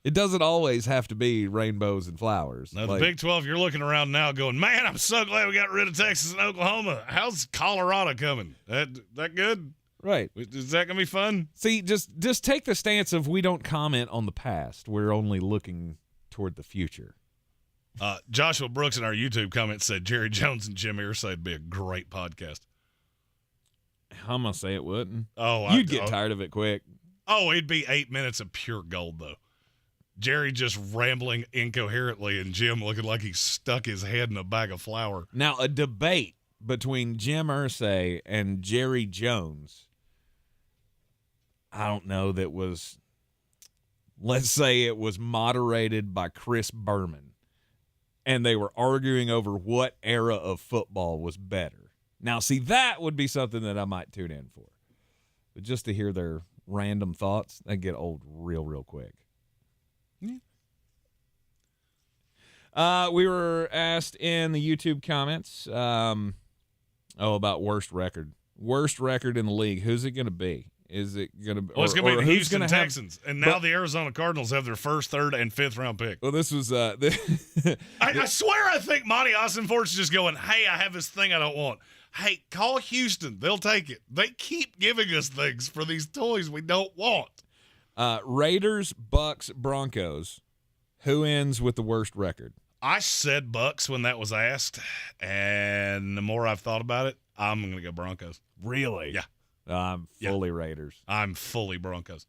Speaker 5: It doesn't always have to be rainbows and flowers.
Speaker 6: Now, the Big 12, you're looking around now going, man, I'm so glad we got rid of Texas and Oklahoma. How's Colorado coming? That good?
Speaker 5: Right.
Speaker 6: Is that going to be fun?
Speaker 5: See, just take the stance of we don't comment on the past. We're only looking toward the future.
Speaker 6: Joshua Brooks in our YouTube comment said Jerry Jones and Jim Irsay would be a great podcast.
Speaker 5: I'm going to say it wouldn't.
Speaker 6: Oh,
Speaker 5: you'd get tired of it quick.
Speaker 6: Oh, it'd be 8 minutes of pure gold, though. Jerry just rambling incoherently and Jim looking like he stuck his head in a bag of flour.
Speaker 5: Now, a debate between Jim Irsay and Jerry Jones, I don't know, that was, let's say it was moderated by Chris Berman, and they were arguing over what era of football was better. Now, see, that would be something that I might tune in for. But just to hear their random thoughts, they get old real, real quick.
Speaker 6: Yeah.
Speaker 5: We were asked in the YouTube comments about worst record. Worst record in the league. Who's it going to be? Is it going to be?
Speaker 6: Well, it's going to be the Houston Texans.
Speaker 5: Have,
Speaker 6: and now the Arizona Cardinals have their first, third, and fifth round pick.
Speaker 5: Well, this was.
Speaker 6: I swear I think Monty Austin-Fort's just going, hey, I have this thing I don't want. Hey, call Houston. They'll take it. They keep giving us things for these toys we don't want.
Speaker 5: Raiders, Bucks, Broncos. Who ends with the worst record?
Speaker 6: I said Bucks when that was asked, and the more I've thought about it, I'm going to go Broncos.
Speaker 5: Really?
Speaker 6: Yeah.
Speaker 5: I'm fully Raiders.
Speaker 6: I'm fully Broncos.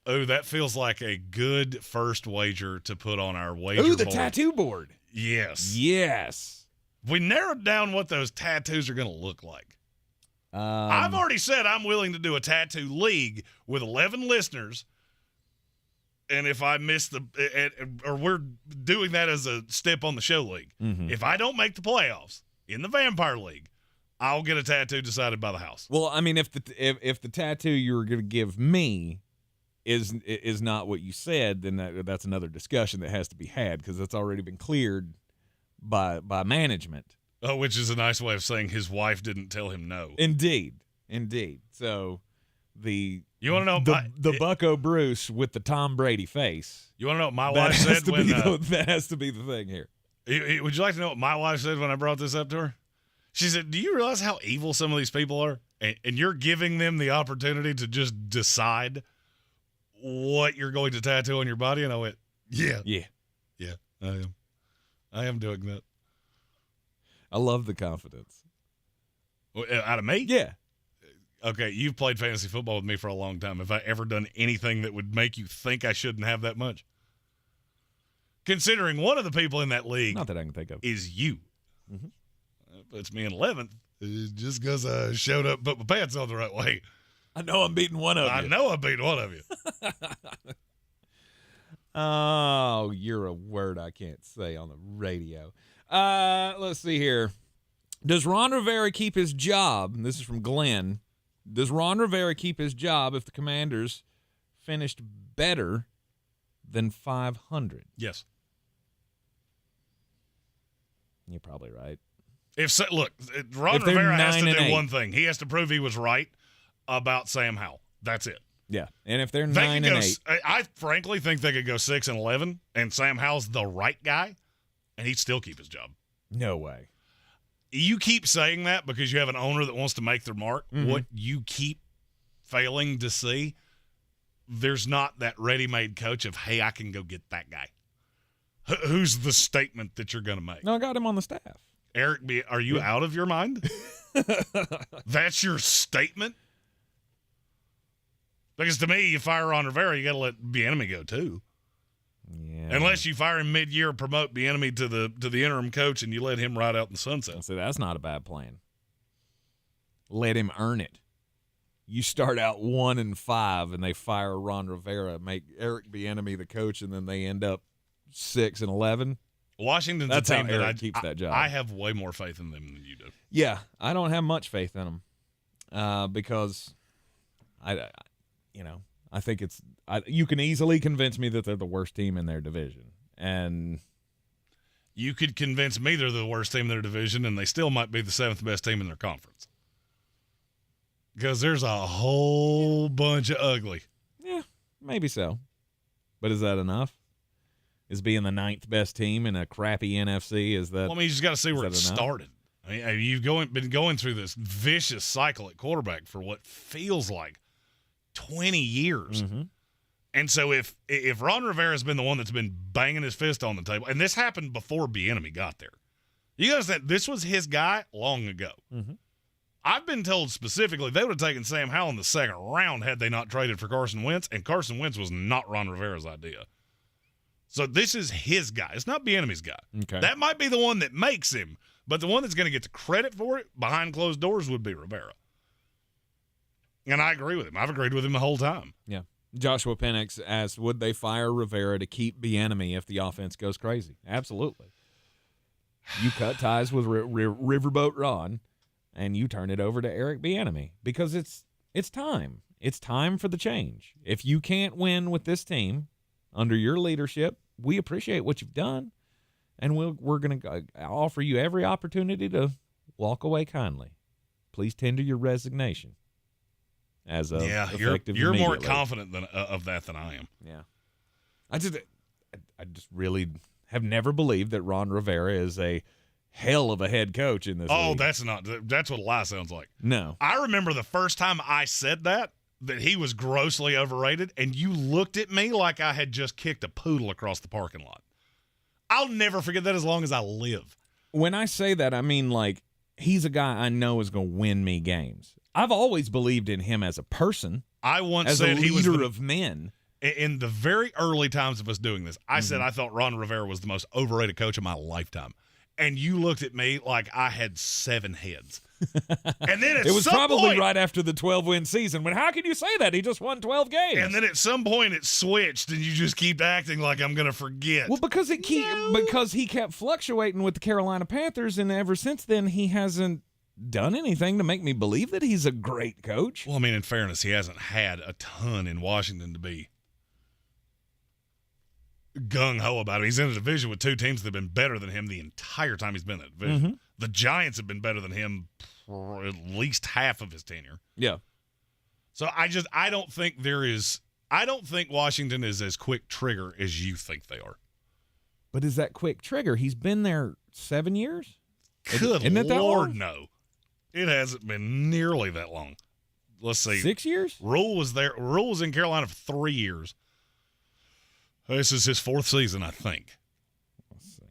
Speaker 6: Oh, that feels like a good first wager to put on our wager board.
Speaker 5: Ooh, the tattoo board.
Speaker 6: Yes.
Speaker 5: Yes.
Speaker 6: We narrowed down what those tattoos are going to look like. I've already said I'm willing to do a tattoo league with 11 listeners. And if I miss or we're doing that as a step on the show league.
Speaker 5: Mm-hmm.
Speaker 6: If I don't make the playoffs in the Vampire League, I'll get a tattoo decided by the house.
Speaker 5: Well, I mean, if the tattoo you were going to give me is not what you said, then that's another discussion that has to be had because it's already been cleared by management.
Speaker 6: Oh, which is a nice way of saying his wife didn't tell him no.
Speaker 5: Indeed. So you want to know the Bucko Bruce with the Tom Brady face.
Speaker 6: You want to know what my wife said when
Speaker 5: that has to be the thing here.
Speaker 6: Would you like to know what my wife said when I brought this up to her? She said, "Do you realize how evil some of these people are? And you're giving them the opportunity to just decide what you're going to tattoo on your body?" And I went, "Yeah, I am doing that."
Speaker 5: I love the confidence.
Speaker 6: Out of me?
Speaker 5: Yeah.
Speaker 6: Okay, you've played fantasy football with me for a long time. Have I ever done anything that would make you think I shouldn't have that much? Considering one of the people in that league,
Speaker 5: not that I can think of,
Speaker 6: is you.
Speaker 5: Mm-hmm.
Speaker 6: That puts me in 11th just because I showed up and put my pants on the right way.
Speaker 5: I know I'm beating one of you.
Speaker 6: I know I'm beating one of you.
Speaker 5: Oh, you're a word I can't say on the radio. Let's see here. Does Ron Rivera keep his job? This is from Glenn. Does Ron Rivera keep his job if the Commanders finished better than 500?
Speaker 6: Yes.
Speaker 5: You're probably right.
Speaker 6: Ron Rivera has to do one thing. He has to prove he was right about Sam Howell. That's it.
Speaker 5: Yeah, and if they're 9-8,
Speaker 6: I frankly think they could go 6-11, and Sam Howell's the right guy, and he'd still keep his job.
Speaker 5: No way.
Speaker 6: You keep saying that because you have an owner that wants to make their mark.
Speaker 5: Mm-hmm.
Speaker 6: What you keep failing to see, there's not that ready-made coach of, hey, I can go get that guy. Who's the statement that you're going to make?
Speaker 5: No, I got him on the staff.
Speaker 6: Eric, are you out of your mind? That's your statement? Because to me, you fire Ron Rivera, you got to let Bieniemy go too.
Speaker 5: Yeah.
Speaker 6: Unless you fire him mid-year, promote Bieniemy to the interim coach, and you let him ride out in the sunset.
Speaker 5: So that's not a bad plan. Let him earn it. You start out 1-5, and they fire Ron Rivera, make Eric Bieniemy the coach, and then they end up 6-11.
Speaker 6: Washington's
Speaker 5: that's
Speaker 6: a team
Speaker 5: how
Speaker 6: that
Speaker 5: Eric keeps that job.
Speaker 6: I have way more faith in them than you do.
Speaker 5: Yeah, I don't have much faith in them because I think you can easily convince me that they're the worst team in their division, and
Speaker 6: you could convince me they're the worst team in their division, and they still might be the 7th best team in their conference. Because there's a whole bunch of ugly.
Speaker 5: Yeah, maybe so. But is that enough? Is being the 9th best team in a crappy NFC, is that?
Speaker 6: Well, I mean, you just got to see where it started. I mean, you've been going through this vicious cycle at quarterback for what feels like 20 years.
Speaker 5: Mm-hmm.
Speaker 6: And so if Ron Rivera's been the one that's been banging his fist on the table, and this happened before Bieniemy got there, you guys said this was his guy long ago.
Speaker 5: Mm-hmm.
Speaker 6: I've been told specifically they would have taken Sam Howell in the second round had they not traded for Carson Wentz, and Carson Wentz was not Ron Rivera's idea. So this is his guy. It's not Bieniemy's guy.
Speaker 5: Okay.
Speaker 6: That might be the one that makes him, but the one that's going to get the credit for it behind closed doors would be Rivera. And I agree with him. I've agreed with him the whole time.
Speaker 5: Yeah. Joshua Penix asked, would they fire Rivera to keep Bieniemy if the offense goes crazy? Absolutely. You cut ties with Riverboat Ron, and you turn it over to Eric Bieniemy because it's time. It's time for the change. If you can't win with this team under your leadership, we appreciate what you've done. and we're going to offer you every opportunity to walk away kindly. Please tender your resignation. As of effective
Speaker 6: you're more
Speaker 5: immediately.
Speaker 6: confident than of that than I am.
Speaker 5: Yeah, I just really have never believed that Ron Rivera is a hell of a head coach in this league.
Speaker 6: That's what a lie sounds like.
Speaker 5: No.
Speaker 6: I remember the first time I said that he was grossly overrated, and you looked at me like I had just kicked a poodle across the parking lot. I'll never forget that as long as I live.
Speaker 5: When I say that, I mean, like, he's a guy I know is going to win me games. I've always believed in him as a person.
Speaker 6: I once
Speaker 5: as
Speaker 6: said
Speaker 5: a
Speaker 6: he was
Speaker 5: leader of men.
Speaker 6: In the very early times of us doing this, I said I thought Ron Rivera was the most overrated coach of my lifetime. And you looked at me like I had 7 heads. And then at
Speaker 5: it was
Speaker 6: some
Speaker 5: probably
Speaker 6: point,
Speaker 5: right after the 12-win season. When how can you say that? He just won 12 games.
Speaker 6: And then at some point it switched, and you just keep acting like I'm going to forget.
Speaker 5: Well, because he kept fluctuating with the Carolina Panthers, and ever since then he hasn't done anything to make me believe that he's a great coach.
Speaker 6: Well, I mean, in fairness, he hasn't had a ton in Washington to be gung-ho about it. He's in a division with 2 teams that have been better than him the entire time he's been in that division. The Giants have been better than him for at least half of his tenure.
Speaker 5: Yeah.
Speaker 6: So I don't think Washington is as quick trigger as you think they are.
Speaker 5: But is that quick trigger? He's been there 7 years?
Speaker 6: Good
Speaker 5: Isn't it that
Speaker 6: Lord,
Speaker 5: long?
Speaker 6: no. It hasn't been nearly that long. Let's see.
Speaker 5: 6 years?
Speaker 6: Rule was in Carolina for 3 years. This is his 4th season, I think.
Speaker 5: Let's see.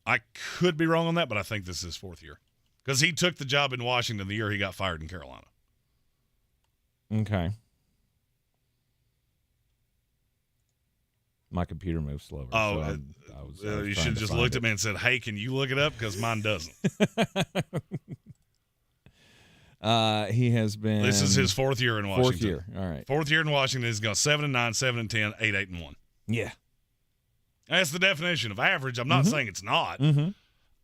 Speaker 6: I could be wrong on that, but I think this is his 4th year. Because he took the job in Washington the year he got fired in Carolina.
Speaker 5: Okay. My computer moves slower.
Speaker 6: Oh,
Speaker 5: so I was
Speaker 6: you
Speaker 5: trying
Speaker 6: should have
Speaker 5: to
Speaker 6: just
Speaker 5: find
Speaker 6: looked
Speaker 5: it.
Speaker 6: at me and said, hey, can you look it up? Because mine doesn't.
Speaker 5: He has been.
Speaker 6: This is his 4th year in Washington.
Speaker 5: 4th year. All right.
Speaker 6: 4th year in Washington. He's gone 7-9, 7-10, 8-8-1.
Speaker 5: Yeah.
Speaker 6: That's the definition of average. I'm not saying it's not.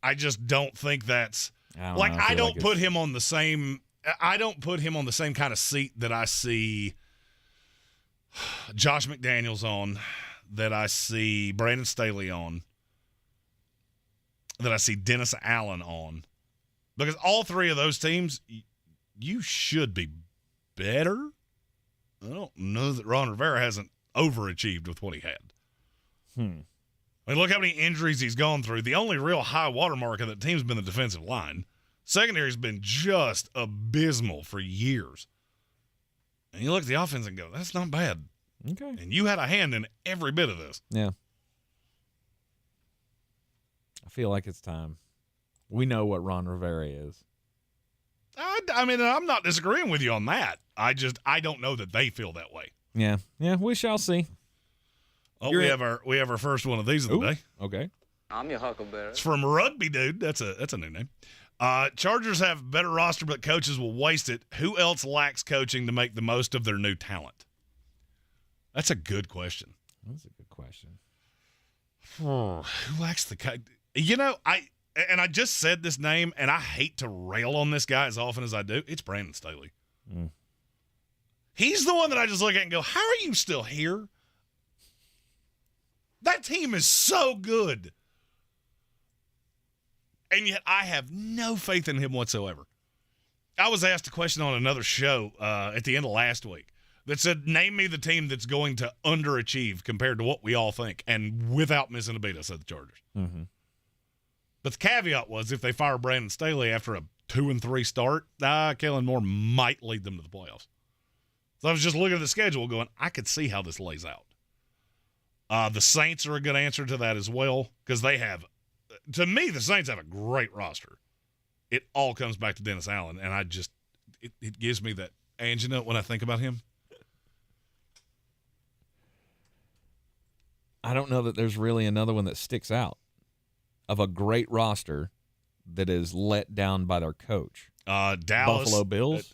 Speaker 6: I just don't think that's I don't put him on the same. I don't put him on the same kind of seat that I see Josh McDaniels on, that I see Brandon Staley on, that I see Dennis Allen on, because all 3 of those teams, you should be better. I don't know that Ron Rivera hasn't overachieved with what he had. I mean, look how many injuries he's gone through. The only real high watermark of that team's been the defensive line. Secondary's been just abysmal for years. And you look at the offense and go, that's not bad.
Speaker 5: Okay.
Speaker 6: And you had a hand in every bit of this.
Speaker 5: Yeah. I feel like it's time. We know what Ron Rivera is.
Speaker 6: I mean, I'm not disagreeing with you on that. I don't know that they feel that way.
Speaker 5: Yeah. Yeah, we shall see.
Speaker 6: Oh, we have our first one of these of the day.
Speaker 5: Okay.
Speaker 8: I'm your Huckleberry.
Speaker 6: It's from Rugby Dude. That's a new name. Chargers have better roster, but coaches will waste it. Who else lacks coaching to make the most of their new talent? That's a good question.
Speaker 5: That's a good question.
Speaker 6: Who lacks the I just said this name, and I hate to rail on this guy as often as I do. It's Brandon Staley. He's the one that I just look at and go, how are you still here? That team is so good. And yet I have no faith in him whatsoever. I was asked a question on another show at the end of last week that said, name me the team that's going to underachieve compared to what we all think. And without missing a beat, I said the Chargers. But the caveat was if they fire Brandon Staley after a 2-3 start, Kellen Moore might lead them to the playoffs. So I was just looking at the schedule going, I could see how this lays out. The Saints are a good answer to that as well, because they have, to me, the Saints have a great roster. It all comes back to Dennis Allen, and it gives me that angina when I think about him.
Speaker 5: I don't know that there's really another one that sticks out of a great roster that is let down by their coach.
Speaker 6: Dallas.
Speaker 5: Buffalo Bills?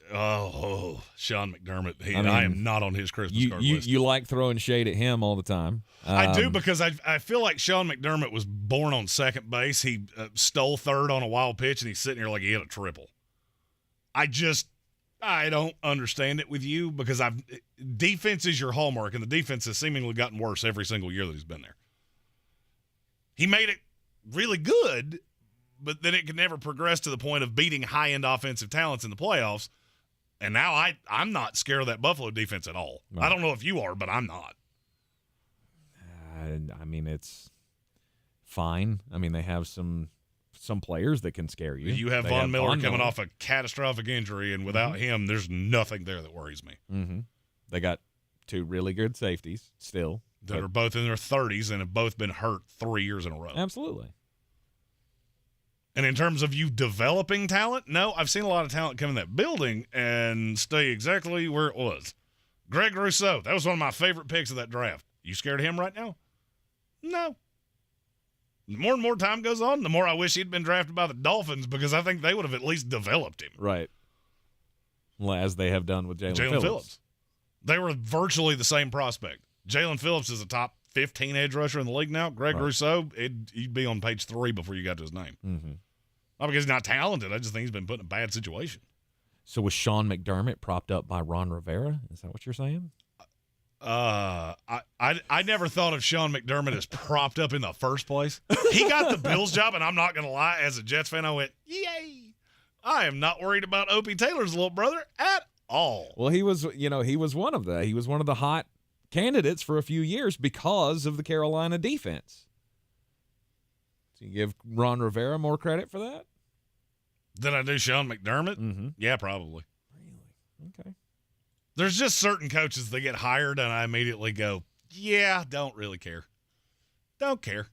Speaker 6: Sean McDermott. I am not on his Christmas card list.
Speaker 5: You like throwing shade at him all the time.
Speaker 6: I do, because I feel like Sean McDermott was born on second base. He stole third on a wild pitch, and he's sitting here like he hit a triple. I don't understand it with you, because defense is your hallmark, and the defense has seemingly gotten worse every single year that he's been there. He made it really good, but then it could never progress to the point of beating high-end offensive talents in the playoffs. And now I'm not scared of that Buffalo defense at all. Right. I don't know if you are, but I'm not.
Speaker 5: I mean, it's fine. I mean, they have some players that can scare you.
Speaker 6: You have Von Miller coming off a catastrophic injury, and without him, there's nothing there that worries me.
Speaker 5: Mm-hmm. They got 2 really good safeties still.
Speaker 6: That are both in their 30s and have both been hurt 3 years in a row.
Speaker 5: Absolutely.
Speaker 6: And in terms of you developing talent, no, I've seen a lot of talent come in that building and stay exactly where it was. Greg Rousseau, that was one of my favorite picks of that draft. You scared of him right now? No. The more and more time goes on, the more I wish he'd been drafted by the Dolphins, because I think they would have at least developed him.
Speaker 5: Right. Well, as they have done with Jalen Phillips.
Speaker 6: They were virtually the same prospect. Jalen Phillips is a top 15 edge rusher in the league now. Greg Rousseau, he'd be on page 3 before you got to his name.
Speaker 5: Mm-hmm.
Speaker 6: Not because he's not talented. I just think he's been put in a bad situation.
Speaker 5: So was Sean McDermott propped up by Ron Rivera? Is that what you're saying?
Speaker 6: I never thought of Sean McDermott as propped up in the first place. He got the Bills job, and I'm not going to lie. As a Jets fan, I went, yay. I am not worried about Opie Taylor's little brother at all.
Speaker 5: Well, he was one of the hot candidates for a few years because of the Carolina defense. So you give Ron Rivera more credit for that?
Speaker 6: Did I do Sean McDermott?
Speaker 5: Mm-hmm.
Speaker 6: Yeah, probably.
Speaker 5: Really? Okay.
Speaker 6: There's just certain coaches that get hired, and I immediately go, yeah, don't really care. Don't care.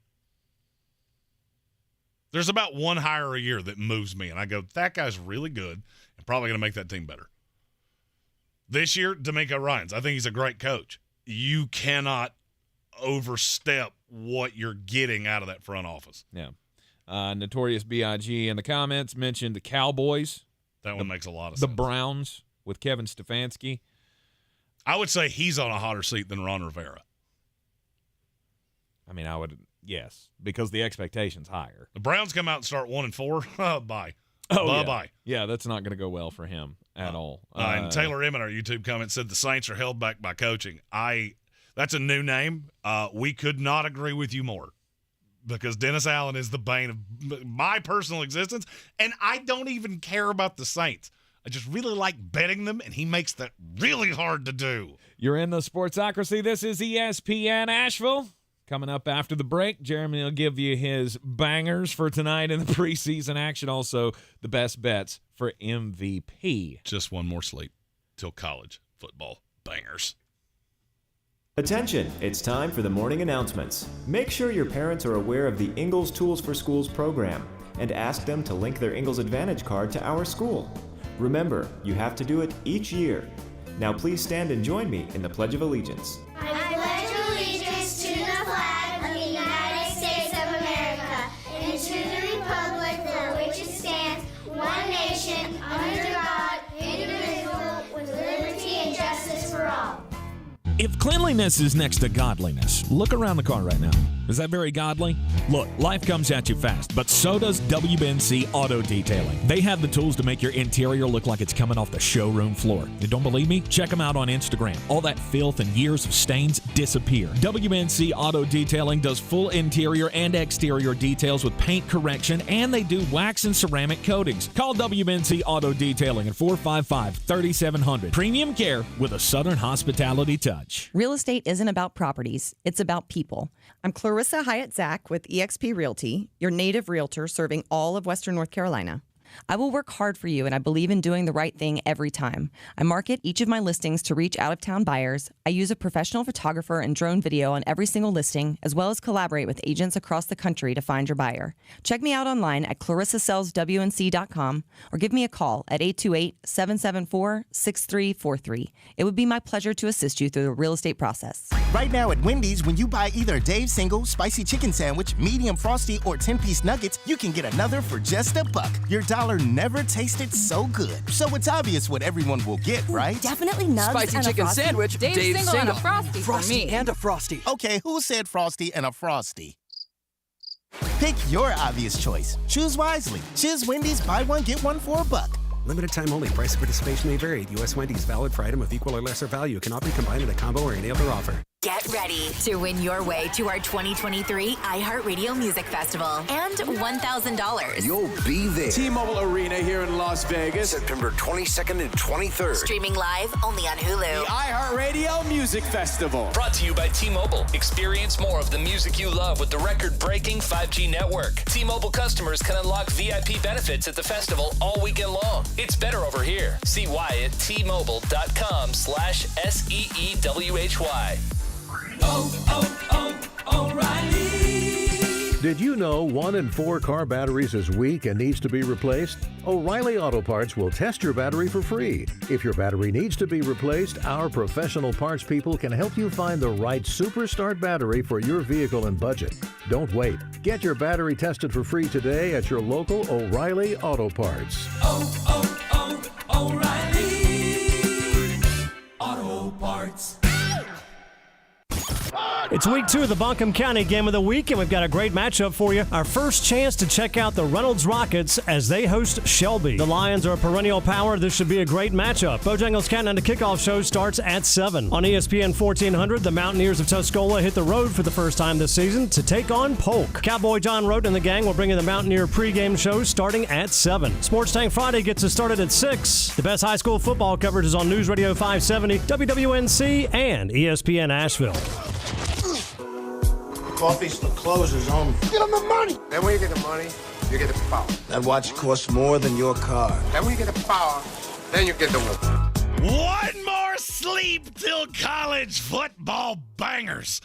Speaker 6: There's about one hire a year that moves me, and I go, that guy's really good and probably going to make that team better. This year, D'Amico Ryans. I think he's a great coach. You cannot overstep what you're getting out of that front office.
Speaker 5: Yeah. Notorious B.I.G. in the comments mentioned the Cowboys.
Speaker 6: That one makes a lot of
Speaker 5: sense. The
Speaker 6: sense.
Speaker 5: Browns with Kevin Stefanski.
Speaker 6: I would say he's on a hotter seat than Ron Rivera.
Speaker 5: I mean, yes, because the expectation's higher.
Speaker 6: The Browns come out and start 1-4. Bye.
Speaker 5: Bye-bye. Yeah, that's not going to go well for him at all.
Speaker 6: And Taylor M in our YouTube comment said the Saints are held back by coaching. That's a new name. We could not agree with you more, because Dennis Allen is the bane of my personal existence, and I don't even care about the Saints. I just really like betting them, and he makes that really hard to do.
Speaker 5: You're in the Sportsocracy. This is ESPN Asheville. Coming up after the break, Jeremy will give you his bangers for tonight in the preseason action. Also, the best bets for MVP.
Speaker 6: Just one more sleep till college football bangers.
Speaker 8: Attention, it's time for the morning announcements. Make sure your parents are aware of the Ingles Tools for Schools program and ask them to link their Ingles Advantage card to our school. Remember, you have to do it each year. Now please stand and join me in the Pledge of Allegiance.
Speaker 9: I pledge allegiance to the flag of the United States of America and to the republic for which it stands, one nation, under God, indivisible, with liberty and justice for all.
Speaker 29: If cleanliness is next to godliness, look around the car right now. Is that very godly? Look, life comes at you fast, but so does WBNC Auto Detailing. They have the tools to make your interior look like it's coming off the showroom floor. You don't believe me? Check them out on Instagram. All that filth and years of stains disappear. WBNC Auto Detailing does full interior and exterior details with paint correction, and they do wax and ceramic coatings. Call WBNC Auto Detailing at 455-3700. Premium care with a Southern hospitality touch.
Speaker 10: Real estate isn't about properties, it's about people. I'm Clarissa Hyatt-Zach with eXp Realty, your native realtor serving all of Western North Carolina. I will work hard for you, and I believe in doing the right thing every time. I market each of my listings to reach out-of-town buyers. I use a professional photographer and drone video on every single listing, as well as collaborate with agents across the country to find your buyer. Check me out online at clarissasellswnc.com or give me a call at 828-774-6343. It would be my pleasure to assist you through the real estate process.
Speaker 12: Right now at Wendy's, when you buy either a Dave's Single, Spicy Chicken Sandwich, Medium Frosty, or 10-piece nuggets, you can get another for just $1. Your dollar never tasted so good. So it's obvious what everyone will get, right?
Speaker 24: Definitely nugs
Speaker 12: Spicy
Speaker 24: and
Speaker 12: chicken
Speaker 24: a Frosty.
Speaker 12: sandwich,
Speaker 24: Dave's Single and a Frosty for me.
Speaker 12: and a Frosty. Okay, who said Frosty and a Frosty? Pick your obvious choice. Choose wisely. Choose Wendy's, buy one, get one for $1.
Speaker 13: Limited time only. Price of participation may vary. U.S. Wendy's valid for item of equal or lesser value. Cannot be combined in a combo or any other offer.
Speaker 11: Get ready to win your way to our 2023 iHeartRadio Music Festival and $1,000.
Speaker 1: You'll be there.
Speaker 13: T-Mobile Arena here in Las Vegas.
Speaker 1: September 22nd and 23rd.
Speaker 11: Streaming live only on Hulu.
Speaker 13: The iHeartRadio Music Festival.
Speaker 14: Brought to you by T-Mobile. Experience more of the music you love with the record-breaking 5G network. T-Mobile customers can unlock VIP benefits at the festival all weekend long. It's better over here. See why at T-Mobile.com/SEEWHY.
Speaker 15: O'Reilly. Did you know 1 in 4 car batteries is weak and needs to be replaced? O'Reilly Auto Parts will test your battery for free. If your battery needs to be replaced, our professional parts people can help you find the right Superstart battery for your vehicle and budget. Don't wait. Get your battery tested for free today at your local O'Reilly Auto Parts.
Speaker 13: O'Reilly Auto Parts.
Speaker 27: It's week 2 of the Buncombe County Game of the Week, and we've got a great matchup for you. Our first chance to check out the Reynolds Rockets as they host Shelby. The Lions are a perennial power. This should be a great matchup. Bojangles Countdown to Kickoff show starts at 7. On ESPN 1400, the Mountaineers of Tuscola hit the road for the first time this season to take on Polk. Cowboy John Roden and the gang will bring in the Mountaineer pregame show starting at 7. Sports Tank Friday gets us started at 6. The best high school football coverage is on News Radio 570, WWNC, and ESPN Asheville.
Speaker 16: Coffee's for closers only.
Speaker 17: Get them the money.
Speaker 16: Then when you get the money, you get the power.
Speaker 17: That watch costs more than your car.
Speaker 16: Then when you get the power, then you get the woman.
Speaker 6: One more sleep till college football bangers.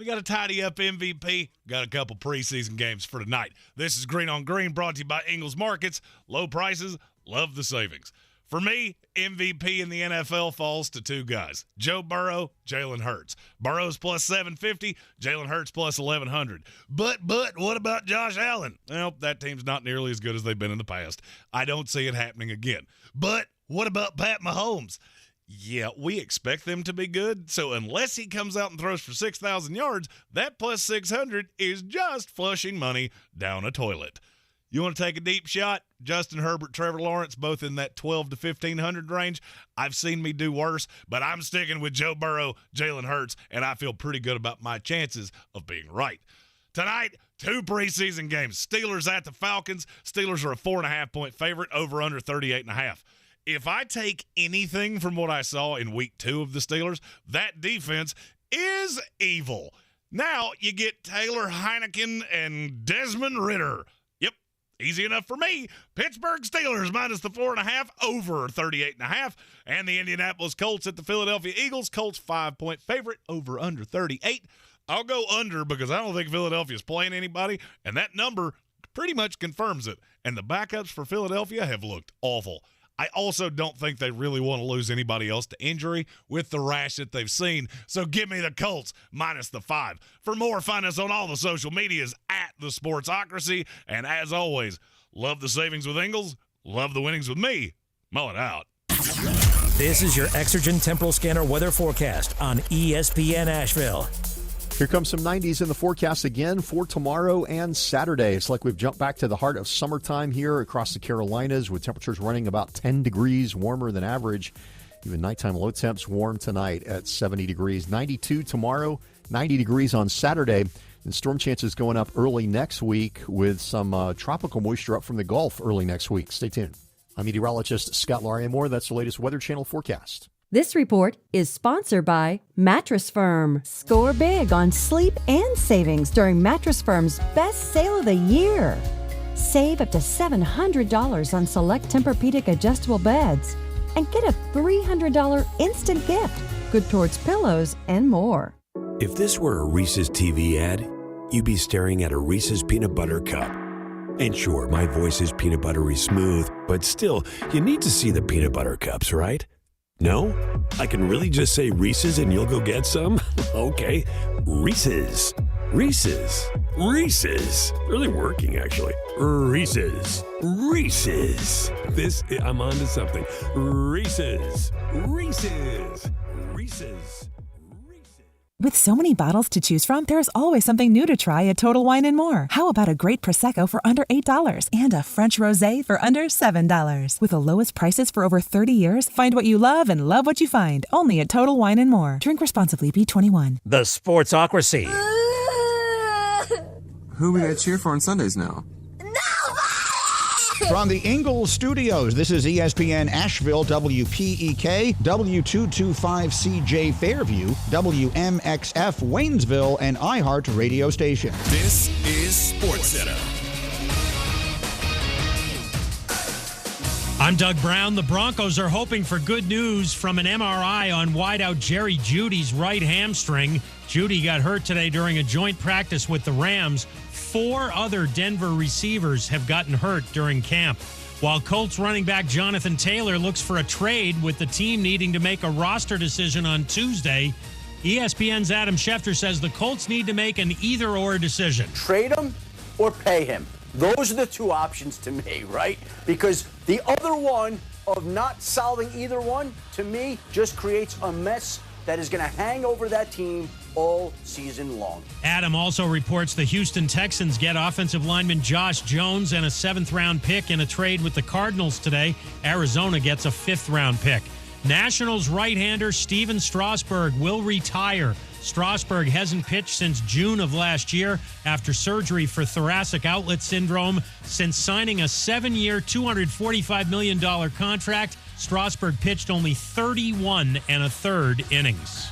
Speaker 6: We got to tidy up MVP. Got a couple preseason games for tonight. This is Greene on Greene, brought to you by Ingles Markets. Low prices, love the savings. For me, MVP in the NFL falls to 2 guys, Joe Burrow, Jalen Hurts. Burrow's plus 750, Jalen Hurts plus 1,100. But what about Josh Allen? Well, that team's not nearly as good as they've been in the past. I don't see it happening again. But what about Pat Mahomes? Yeah, we expect them to be good, so unless he comes out and throws for 6,000 yards, that plus 600 is just flushing money down a toilet. You want to take a deep shot? Justin Herbert, Trevor Lawrence, both in that 12 to 1,500 range. I've seen me do worse, but I'm sticking with Joe Burrow, Jalen Hurts, and I feel pretty good about my chances of being right. Tonight, 2 preseason games. Steelers at the Falcons. Steelers are a 4.5-point favorite, over under 38.5. If I take anything from what I saw in week 2 of the Steelers, that defense is evil. Now you get Taylor Heineken and Desmond Ridder. Easy enough for me. Pittsburgh Steelers minus the 4.5, over 38.5. And the Indianapolis Colts at the Philadelphia Eagles. Colts 5-point favorite, over under 38. I'll go under because I don't think Philadelphia's playing anybody, and that number pretty much confirms it. And the backups for Philadelphia have looked awful. I also don't think they really want to lose anybody else to injury with the rash that they've seen. So give me the Colts minus the 5. For more, find us on all the social medias at the Sportsocracy. And as always, love the savings with Ingles, love the winnings with me. Mull it out.
Speaker 4: This is your Exergen Temporal Scanner weather forecast on ESPN Asheville.
Speaker 2: Here comes some 90s in the forecast again for tomorrow and Saturday. It's like we've jumped back to the heart of summertime here across the Carolinas, with temperatures running about 10 degrees warmer than average. Even nighttime low temps warm tonight at 70 degrees. 92 tomorrow, 90 degrees on Saturday. And storm chances going up early next week with some tropical moisture up from the Gulf early next week. Stay tuned. I'm meteorologist Scott Lauriamore. That's the latest Weather Channel forecast.
Speaker 18: This report is sponsored by Mattress Firm. Score big on sleep and savings during Mattress Firm's best sale of the year. Save up to $700 on select Tempur-Pedic adjustable beds and get a $300 instant gift, good towards pillows and more.
Speaker 19: If this were a Reese's TV ad, you'd be staring at a Reese's peanut butter cup. And sure, my voice is peanut buttery smooth, but still, you need to see the peanut butter cups, right? No? I can really just say Reese's and you'll go get some? Okay, Reese's. Reese's. Reese's. Really working, actually. Reese's. Reese's. I'm on to something. Reese's. Reese's. Reese's.
Speaker 3: With so many bottles to choose from, there's always something new to try at Total Wine & More. How about a great Prosecco for under $8 and a French Rosé for under $7? With the lowest prices for over 30 years, find what you love and love what you find. Only at Total Wine & More. Drink responsibly. B21.
Speaker 4: The Sportsocracy.
Speaker 7: Who we got to cheer for on Sundays now?
Speaker 20: From the Ingles Studios, this is ESPN Asheville, WPEK, W225CJ Fairview, WMXF Waynesville, and iHeart radio station.
Speaker 21: This is SportsCenter.
Speaker 27: I'm Doug Brown. The Broncos are hoping for good news from an MRI on wideout Jerry Jeudy's right hamstring. Jeudy got hurt today during a joint practice with the Rams. 4 other Denver receivers have gotten hurt during camp. While Colts running back Jonathan Taylor looks for a trade, with the team needing to make a roster decision on Tuesday, ESPN's Adam Schefter says the Colts need to make an either-or decision.
Speaker 22: Trade him or pay him. Those are the 2 options to me, right? Because the other one of not solving either one, to me, just creates a mess that is going to hang over that team all season long.
Speaker 27: Adam also reports the Houston Texans get offensive lineman Josh Jones and a 7th-round pick in a trade with the Cardinals today. Arizona gets a 5th-round pick. Nationals right-hander Steven Strasburg will retire. Strasburg hasn't pitched since June of last year after surgery for thoracic outlet syndrome. Since signing a 7-year, $245 million contract, Strasburg pitched only 31 1/3 innings.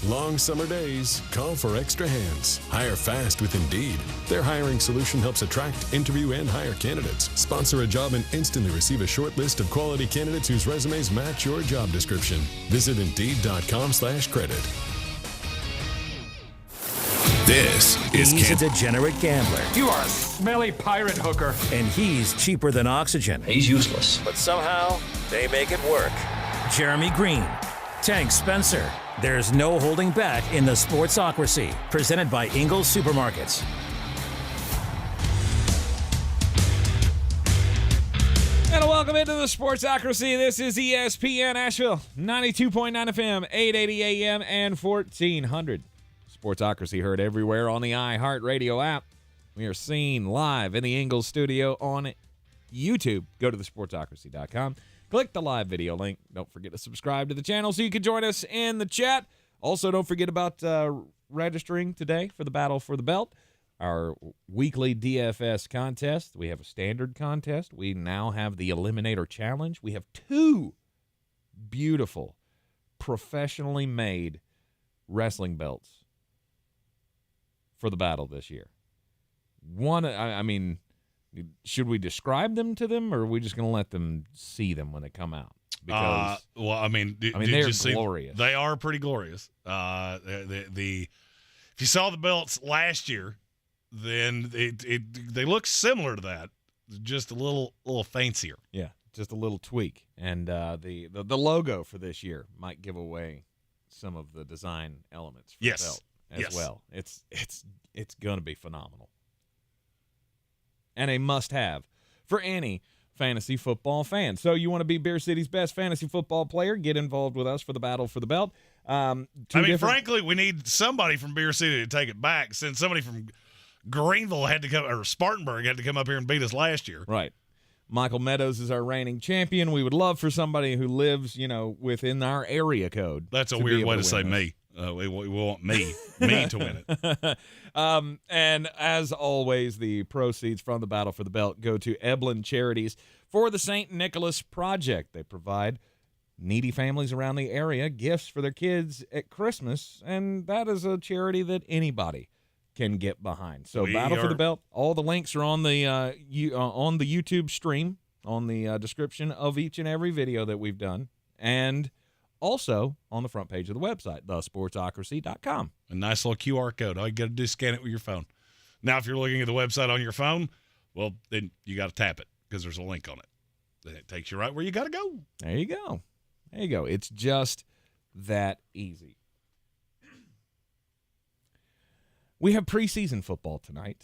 Speaker 3: Long summer days call for extra hands. Hire fast with Indeed. Their hiring solution helps attract, interview, and hire candidates. Sponsor a job and instantly receive a short list of quality candidates whose resumes match your job description. Visit Indeed.com/credit.
Speaker 21: This is
Speaker 4: He's a degenerate gambler.
Speaker 7: You are a smelly pirate hooker.
Speaker 4: And he's cheaper than oxygen.
Speaker 7: He's useless.
Speaker 4: But somehow, they make it work. Jeremy Greene, Tank Spencer. There's no holding back in the Sportsocracy, presented by Ingles Supermarkets.
Speaker 5: And welcome into the Sportsocracy. This is ESPN Asheville, 92.9 FM, 880 AM, and 1400. Sportsocracy heard everywhere on the iHeart Radio app. We are seen live in the Ingles Studio on YouTube. Go to thesportsocracy.com. Click the live video link. Don't forget to subscribe to the channel so you can join us in the chat. Also, don't forget about registering today for the Battle for the Belt, our weekly DFS contest. We have a standard contest. We now have the Eliminator Challenge. We have 2 beautiful, professionally made wrestling belts for the battle this year. One, I mean, should we describe them to them, or are we just going to let them see them when they come out? Because
Speaker 6: well, I mean,
Speaker 5: they're glorious.
Speaker 6: They are pretty glorious. If you saw the belts last year, then they look similar to that, just a little fancier.
Speaker 5: Yeah, just a little tweak. And the logo for this year might give away some of the design elements for the belt as well. It's going to be phenomenal. And a must-have for any fantasy football fan. So you want to be Beer City's best fantasy football player? Get involved with us for the Battle for the Belt.
Speaker 6: Frankly, we need somebody from Beer City to take it back, since somebody from Greenville had to come, or Spartanburg had to come up here and beat us last year.
Speaker 5: Right. Michael Meadows is our reigning champion. We would love for somebody who lives, within our area code.
Speaker 6: That's a weird way to say me. We want me to win it.
Speaker 5: And as always, the proceeds from the Battle for the Belt go to Eblen Charities for the St. Nicholas Project. They provide needy families around the area gifts for their kids at Christmas, and that is a charity that anybody can get behind. So Battle for the Belt, all the links are on the YouTube stream, on the description of each and every video that we've done, and also on the front page of the website, thesportsocracy.com.
Speaker 6: A nice little QR code. All you got to do is scan it with your phone. Now, if you're looking at the website on your phone, well, then you got to tap it because there's a link on it. Then it takes you right where you got to go.
Speaker 5: There you go. There you go. It's just that easy. We have preseason football tonight.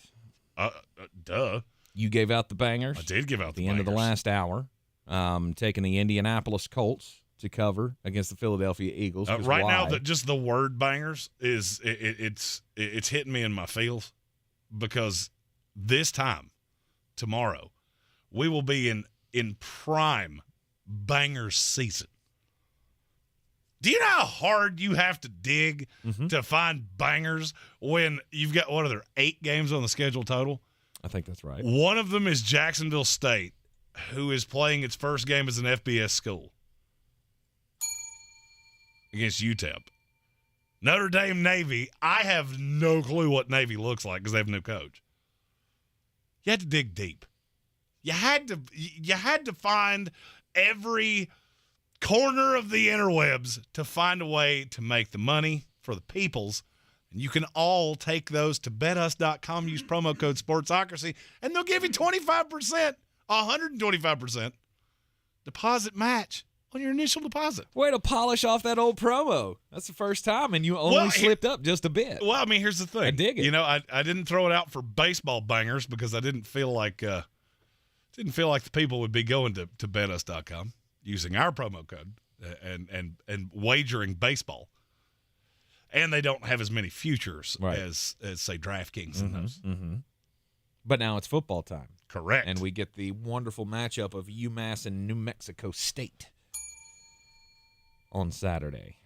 Speaker 6: Duh.
Speaker 5: You gave out the bangers.
Speaker 6: I did give out
Speaker 5: at the end of the last hour. Taking the Indianapolis Colts to cover against the Philadelphia Eagles.
Speaker 6: Right now, just the word bangers is it's hitting me in my feels, because this time tomorrow we will be in prime bangers season. Do you know how hard you have to dig to find bangers when you've got, what are there, 8 games on the schedule total?
Speaker 5: I think that's right.
Speaker 6: One of them is Jacksonville State, who is playing its first game as an FBS school against UTEP. Notre Dame Navy, I have no clue what Navy looks like because they have a new coach. You had to dig deep. You had to find every corner of the interwebs to find a way to make the money for the peoples. And you can all take those to betus.com, use promo code Sportsocracy, and they'll give you 25%, 125% deposit match on your initial deposit.
Speaker 5: Way to polish off that old promo. That's the first time, and you only slipped up just a bit.
Speaker 6: Well, I mean, here's the thing.
Speaker 5: I dig it.
Speaker 6: You know, I didn't throw it out for baseball bangers because I didn't feel like the people would be going to betus.com using our promo code and wagering baseball. And they don't have as many futures as say, DraftKings and those.
Speaker 5: But now it's football time.
Speaker 6: Correct.
Speaker 5: And we get the wonderful matchup of UMass and New Mexico State on Saturday.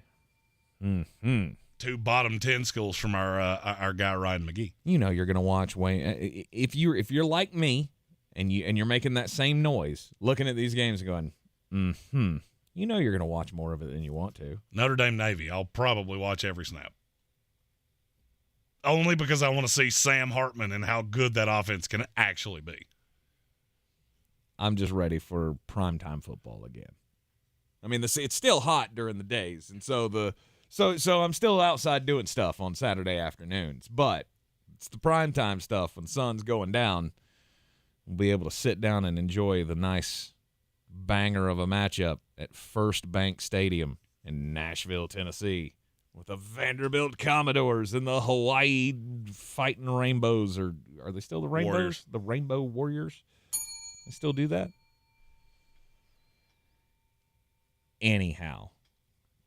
Speaker 6: 2 bottom 10 schools from our guy Ryan McGee.
Speaker 5: You know you're going to watch Wayne. If you're like me and you're making that same noise, looking at these games and going, you know you're going to watch more of it than you want to.
Speaker 6: Notre Dame Navy, I'll probably watch every snap. Only because I want to see Sam Hartman and how good that offense can actually be.
Speaker 5: I'm just ready for primetime football again. I mean, it's still hot during the days, and so I'm still outside doing stuff on Saturday afternoons. But it's the primetime stuff when the sun's going down. We'll be able to sit down and enjoy the nice banger of a matchup at First Bank Stadium in Nashville, Tennessee, with the Vanderbilt Commodores and the Hawaii Fighting Rainbows. Or are they still the Rainbows?
Speaker 6: Warriors.
Speaker 5: The Rainbow Warriors? They still do that? Anyhow,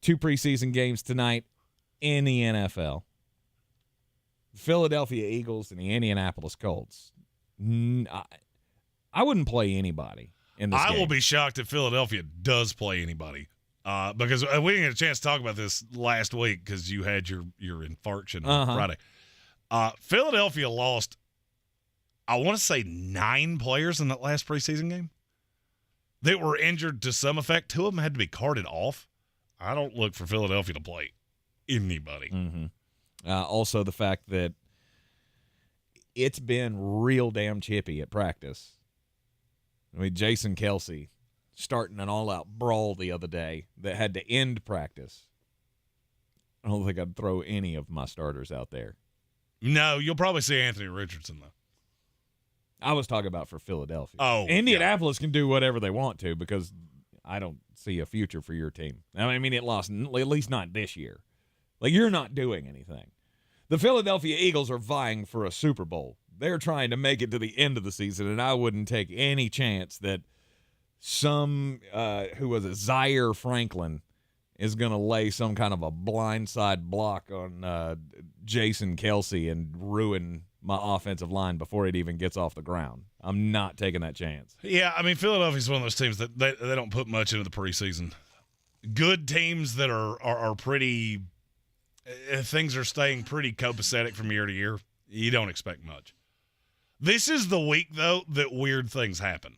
Speaker 5: 2 preseason games tonight in the NFL. The Philadelphia Eagles and the Indianapolis Colts. I wouldn't play anybody in this game.
Speaker 6: I will be shocked if Philadelphia does play anybody. Because we didn't get a chance to talk about this last week because you had your infarction on Friday. Philadelphia lost, I want to say, 9 players in that last preseason game. They were injured to some effect. 2 of them had to be carted off. I don't look for Philadelphia to play anybody.
Speaker 5: Also, the fact that it's been real damn chippy at practice. I mean, Jason Kelsey starting an all-out brawl the other day that had to end practice. I don't think I'd throw any of my starters out there.
Speaker 6: No, you'll probably see Anthony Richardson, though.
Speaker 5: I was talking about for Philadelphia.
Speaker 6: Oh,
Speaker 5: Indianapolis can do whatever they want to because I don't see a future for your team. I mean, it lost, at least not this year. Like, you're not doing anything. The Philadelphia Eagles are vying for a Super Bowl. They're trying to make it to the end of the season, and I wouldn't take any chance that some, Zaire Franklin is going to lay some kind of a blindside block on Jason Kelsey and ruin my offensive line before it even gets off the ground. I'm not taking that chance.
Speaker 6: Yeah, I mean, Philadelphia's one of those teams that they don't put much into the preseason. Good teams that are pretty things are staying pretty copacetic from year to year. You don't expect much. This is the week, though, that weird things happen.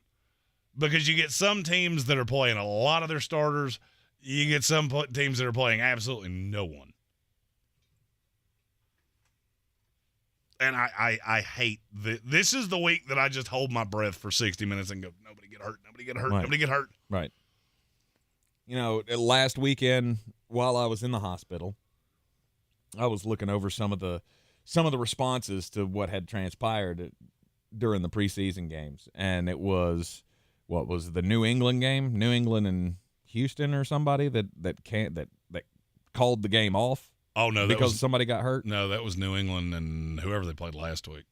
Speaker 6: Because you get some teams that are playing a lot of their starters. You get some teams that are playing absolutely no one. And I hate this. This is the week that I just hold my breath for 60 minutes and go, nobody get hurt, nobody get hurt, nobody get hurt.
Speaker 5: Right. You know, last weekend while I was in the hospital, I was looking over some of the responses to what had transpired during the preseason games, and it was the New England game, New England and Houston or somebody that called the game off.
Speaker 6: Oh no,
Speaker 5: because somebody got hurt.
Speaker 6: No, that was New England and whoever they played last week.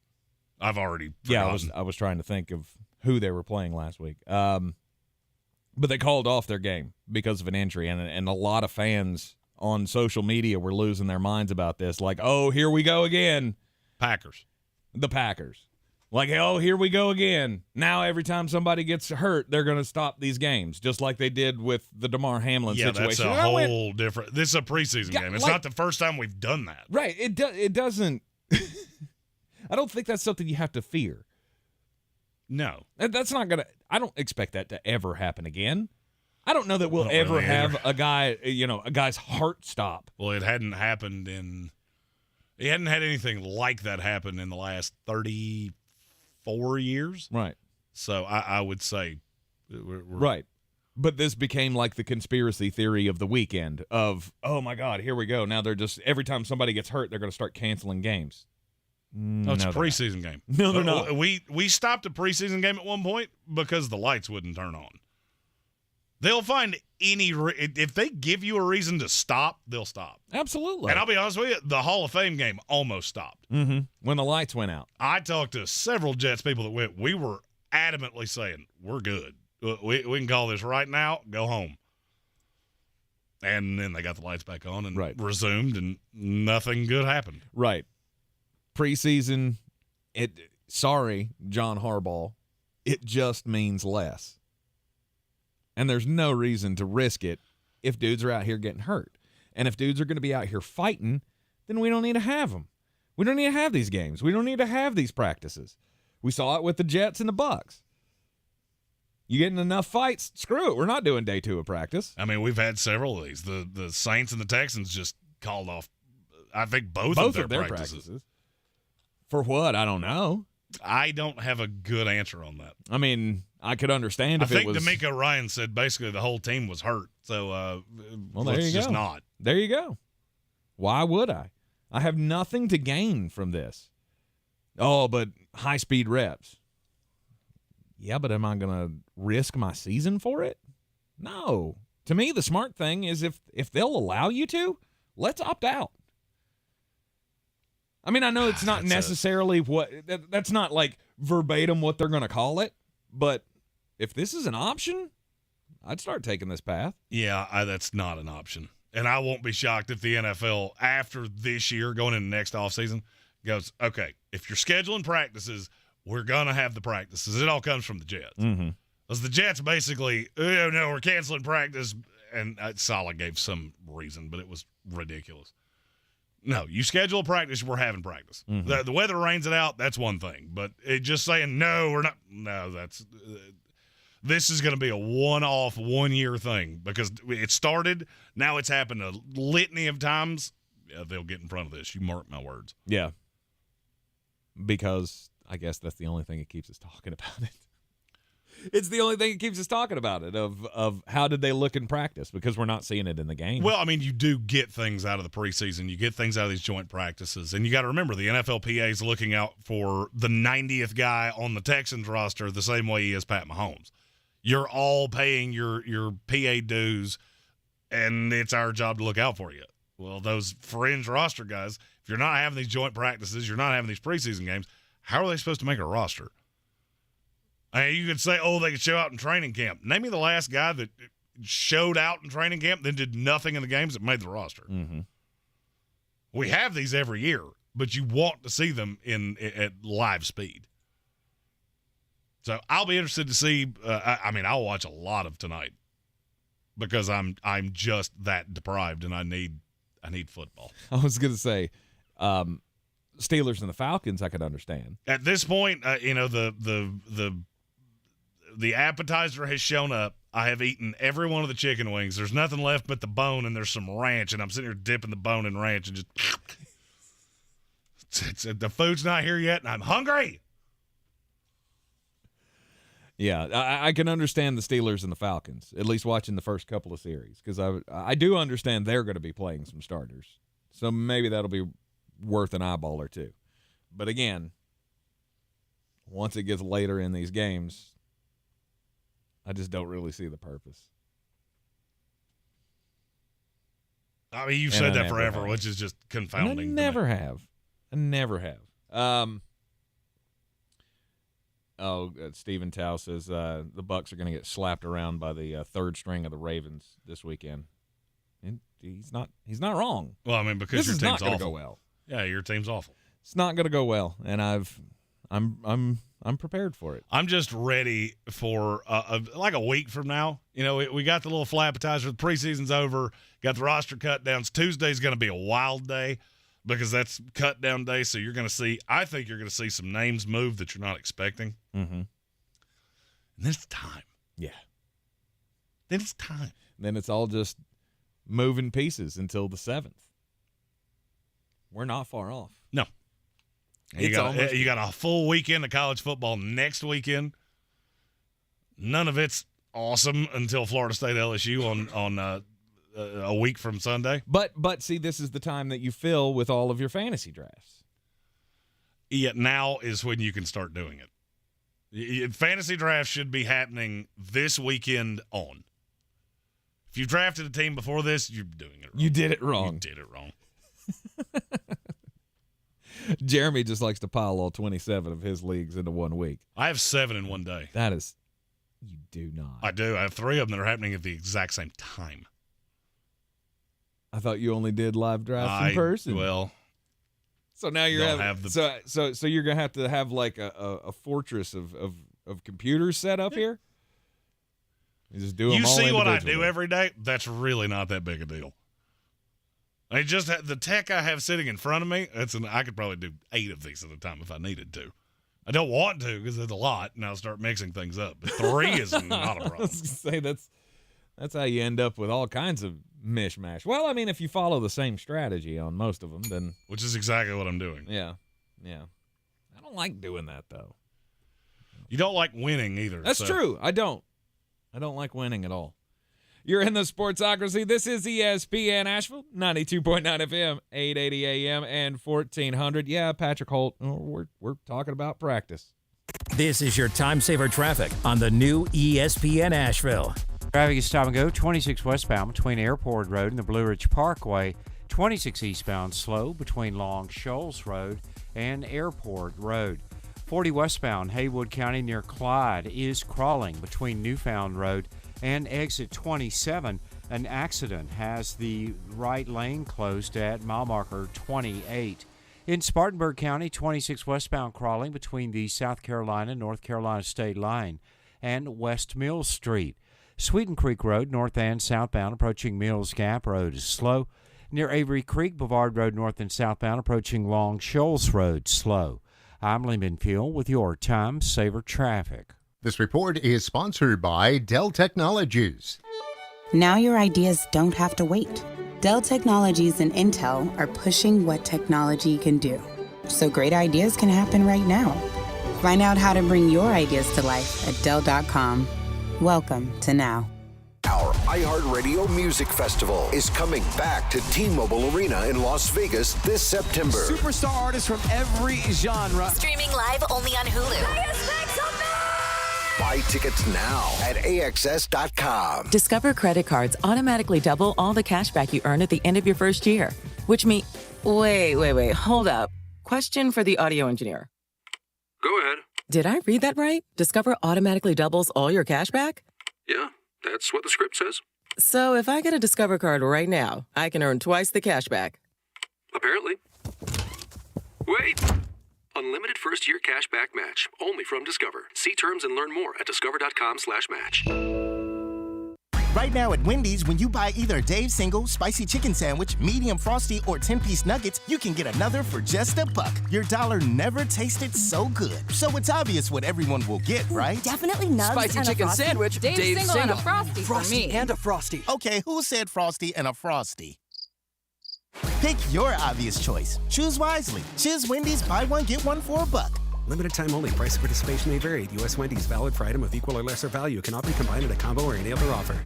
Speaker 6: I've already forgotten.
Speaker 5: I was trying to think of who they were playing last week. But they called off their game because of an injury, and a lot of fans on social media were losing their minds about this. Like, oh, here we go again. The Packers. Like, oh, here we go again. Now every time somebody gets hurt, they're going to stop these games, just like they did with the Damar Hamlin situation.
Speaker 6: That's a whole different – this is a preseason game. It's not the first time we've done that.
Speaker 5: Right. It doesn't – I don't think that's something you have to fear.
Speaker 6: No.
Speaker 5: That's not going to – I don't expect that to ever happen again. I don't know that we'll ever have a guy's heart stop.
Speaker 6: Well, it hadn't happened in – he hadn't had anything like that happen in the last 34 years.
Speaker 5: Right.
Speaker 6: So I would say
Speaker 5: right. But this became like the conspiracy theory of the weekend of, oh, my God, here we go. Now they're just – every time somebody gets hurt, they're going to start canceling games.
Speaker 6: No, it's a preseason game.
Speaker 5: No, they're not.
Speaker 6: We stopped a preseason game at one point because the lights wouldn't turn on. They'll find if they give you a reason to stop, they'll stop.
Speaker 5: Absolutely.
Speaker 6: And I'll be honest with you, the Hall of Fame game almost stopped.
Speaker 5: Mm-hmm. When the lights went out.
Speaker 6: I talked to several Jets people that went, we were adamantly saying, we're good. We can call this right now, go home. And then they got the lights back on and resumed, and nothing good happened.
Speaker 5: Right. Preseason, sorry, John Harbaugh, it just means less. And there's no reason to risk it if dudes are out here getting hurt. And if dudes are going to be out here fighting, then we don't need to have them. We don't need to have these games. We don't need to have these practices. We saw it with the Jets and the Bucks. You getting enough fights? Screw it. We're not doing day 2 of practice.
Speaker 6: I mean, we've had several of these. The Saints and the Texans just called off, I think, both of their practices.
Speaker 5: For what? I don't know.
Speaker 6: I don't have a good answer on that.
Speaker 5: I mean, I could understand if it was.
Speaker 6: I think D'Amico Ryan said basically the whole team was hurt. So,
Speaker 5: well, there you
Speaker 6: just
Speaker 5: go.
Speaker 6: Not.
Speaker 5: There you go. Why would I? I have nothing to gain from this. Oh, but high-speed reps. Yeah, but am I going to risk my season for it? No. To me, the smart thing is if they'll allow you to, let's opt out. I mean, I know it's not necessarily that's not like verbatim what they're going to call it, but if this is an option, I'd start taking this path.
Speaker 6: Yeah, that's not an option. And I won't be shocked if the NFL, after this year, going into next offseason, goes, okay, if you're scheduling practices, we're going to have the practices. It all comes from the Jets.
Speaker 5: Mm-hmm.
Speaker 6: Because the Jets basically, oh, no, we're canceling practice. And Saleh gave some reason, but it was ridiculous. No, you schedule a practice, we're having practice.
Speaker 5: Mm-hmm.
Speaker 6: The weather rains it out, that's one thing. But just saying, no, we're not. No, this is going to be a one-off, one-year thing because it started. Now it's happened a litany of times. Yeah, they'll get in front of this. You mark my words.
Speaker 5: Yeah. Because I guess that's the only thing that keeps us talking about it. It's the only thing that keeps us talking about it, of how did they look in practice, because we're not seeing it in the game.
Speaker 6: Well, I mean, you do get things out of the preseason. You get things out of these joint practices. And you got to remember, the NFLPA is looking out for the 90th guy on the Texans roster the same way he is Pat Mahomes. You're all paying your PA dues, and it's our job to look out for you. Well, those fringe roster guys, if you're not having these joint practices, you're not having these preseason games, how are they supposed to make a roster? I mean, you could say, oh, they could show out in training camp. Name me the last guy that showed out in training camp, then did nothing in the games that made the roster.
Speaker 5: Mm-hmm.
Speaker 6: We have these every year, but you want to see them at live speed. So I'll be interested to see. I'll watch a lot of tonight because I'm just that deprived, and I need football.
Speaker 5: I was going to say, Steelers and the Falcons, I could understand.
Speaker 6: At this point, the appetizer has shown up. I have eaten every one of the chicken wings. There's nothing left but the bone, and there's some ranch, and I'm sitting here dipping the bone in ranch and just the food's not here yet, and I'm hungry.
Speaker 5: Yeah, I can understand the Steelers and the Falcons, at least watching the first couple of series, because I do understand they're going to be playing some starters. So maybe that'll be worth an eyeball or two. But again, once it gets later in these games, I just don't really see the purpose.
Speaker 6: I mean, you've said that forever, which is just confounding.
Speaker 5: I never have. Stephen Tao says the Bucs are going to get slapped around by the third string of the Ravens this weekend. And he's not wrong.
Speaker 6: Well, I mean, because your team's awful.
Speaker 5: This is not going to go well.
Speaker 6: Yeah, your team's awful.
Speaker 5: It's not going to go well, and I'm prepared for it.
Speaker 6: I'm just ready for like a week from now. You know, we got the little fly appetizer. The preseason's over. Got the roster cut downs. Tuesday's going to be a wild day because that's cut down day. So I think you're going to see some names move that you're not expecting.
Speaker 5: Mm-hmm.
Speaker 6: And then it's time.
Speaker 5: Yeah.
Speaker 6: Then it's time.
Speaker 5: Then it's all just moving pieces until the 7th. We're not far off.
Speaker 6: No. You got a full weekend of college football next weekend. None of it's awesome until Florida State LSU on a week from Sunday.
Speaker 5: But see, this is the time that you fill with all of your fantasy drafts.
Speaker 6: Yet now is when you can start doing it. Fantasy drafts should be happening this weekend on. If you drafted a team before this, you're doing it wrong.
Speaker 5: You did it wrong.
Speaker 6: You did it wrong.
Speaker 5: Jeremy just likes to pile all 27 of his leagues into 1 week.
Speaker 6: I have 7 in one day.
Speaker 5: That is, you do not.
Speaker 6: I do. I have 3 of them that are happening at the exact same time.
Speaker 5: I thought you only did live drafts in person.
Speaker 6: Well,
Speaker 5: so now you're so you're gonna have to have like a fortress of computers set up here. You just do them.
Speaker 6: You
Speaker 5: all
Speaker 6: see what I
Speaker 5: individually.
Speaker 6: do every day? That's really not that big a deal. I just the tech I have sitting in front of me. I could probably do 8 of these at a time if I needed to. I don't want to because it's a lot, and I'll start mixing things up. But 3 is not a problem.
Speaker 5: I was gonna say that's how you end up with all kinds of mishmash. Well, I mean, if you follow the same strategy on most of them, then
Speaker 6: which is exactly what I'm doing.
Speaker 5: Yeah. I don't like doing that though.
Speaker 6: You don't like winning either.
Speaker 5: That's true. I don't like winning at all. You're in the Sportsocracy. This is ESPN Asheville, 92.9 FM, 880 AM, and 1400. Yeah, Patrick Holt, we're talking about practice.
Speaker 4: This is your time saver traffic on the new ESPN Asheville.
Speaker 8: Traffic is stop and go 26 westbound between Airport Road and the Blue Ridge Parkway. 26 eastbound slow between Long Shoals Road and Airport Road. 40 westbound Haywood County near Clyde is crawling between Newfound Road and exit 27. An accident has the right lane closed at mile marker 28. In Spartanburg County, 26 westbound crawling between the South Carolina-North Carolina state line and West Mills Street. Sweeten Creek Road, north and southbound, approaching Mills Gap Road is slow. Near Avery Creek, Boulevard Road, north and southbound, approaching Long Shoals Road, slow. I'm Lyman Peel with your Time Saver Traffic.
Speaker 9: This report is sponsored by Dell Technologies.
Speaker 10: Now your ideas don't have to wait. Dell Technologies and Intel are pushing what technology can do, so great ideas can happen right now. Find out how to bring your ideas to life at Dell.com. Welcome to now.
Speaker 1: Our iHeartRadio Music Festival is coming back to T-Mobile Arena in Las Vegas this September.
Speaker 13: Superstar artists from every genre.
Speaker 11: Streaming live only on Hulu.
Speaker 1: Buy tickets now at AXS.com.
Speaker 23: Discover credit cards automatically double all the cash back you earn at the end of your first year, which means... Wait, hold up. Question for the audio engineer.
Speaker 24: Go ahead.
Speaker 23: Did I read that right? Discover automatically doubles all your cash back?
Speaker 24: Yeah, that's what the script says.
Speaker 23: So if I get a Discover card right now, I can earn twice the cash back.
Speaker 24: Apparently. Wait! Unlimited first-year cash back match. Only from Discover. See terms and learn more at discover.com/match.
Speaker 12: Right now at Wendy's, when you buy either Dave's Single, Spicy Chicken Sandwich, Medium Frosty, or 10-piece nuggets, you can get another for just $1. Your dollar never tasted so good. So it's obvious what everyone will get, right?
Speaker 11: Definitely nugs
Speaker 13: Spicy
Speaker 11: and
Speaker 13: chicken
Speaker 11: a Frosty.
Speaker 13: sandwich.
Speaker 25: Dave's Single and a Frosty for me.
Speaker 13: And a Frosty.
Speaker 12: Okay, who said Frosty and a Frosty? Pick your obvious choice. Choose wisely. Choose Wendy's, buy one, get one for $1.
Speaker 26: Limited time only. Price of participation may vary. U.S. Wendy's, valid for item of equal or lesser value. Cannot be combined in a combo or any other offer.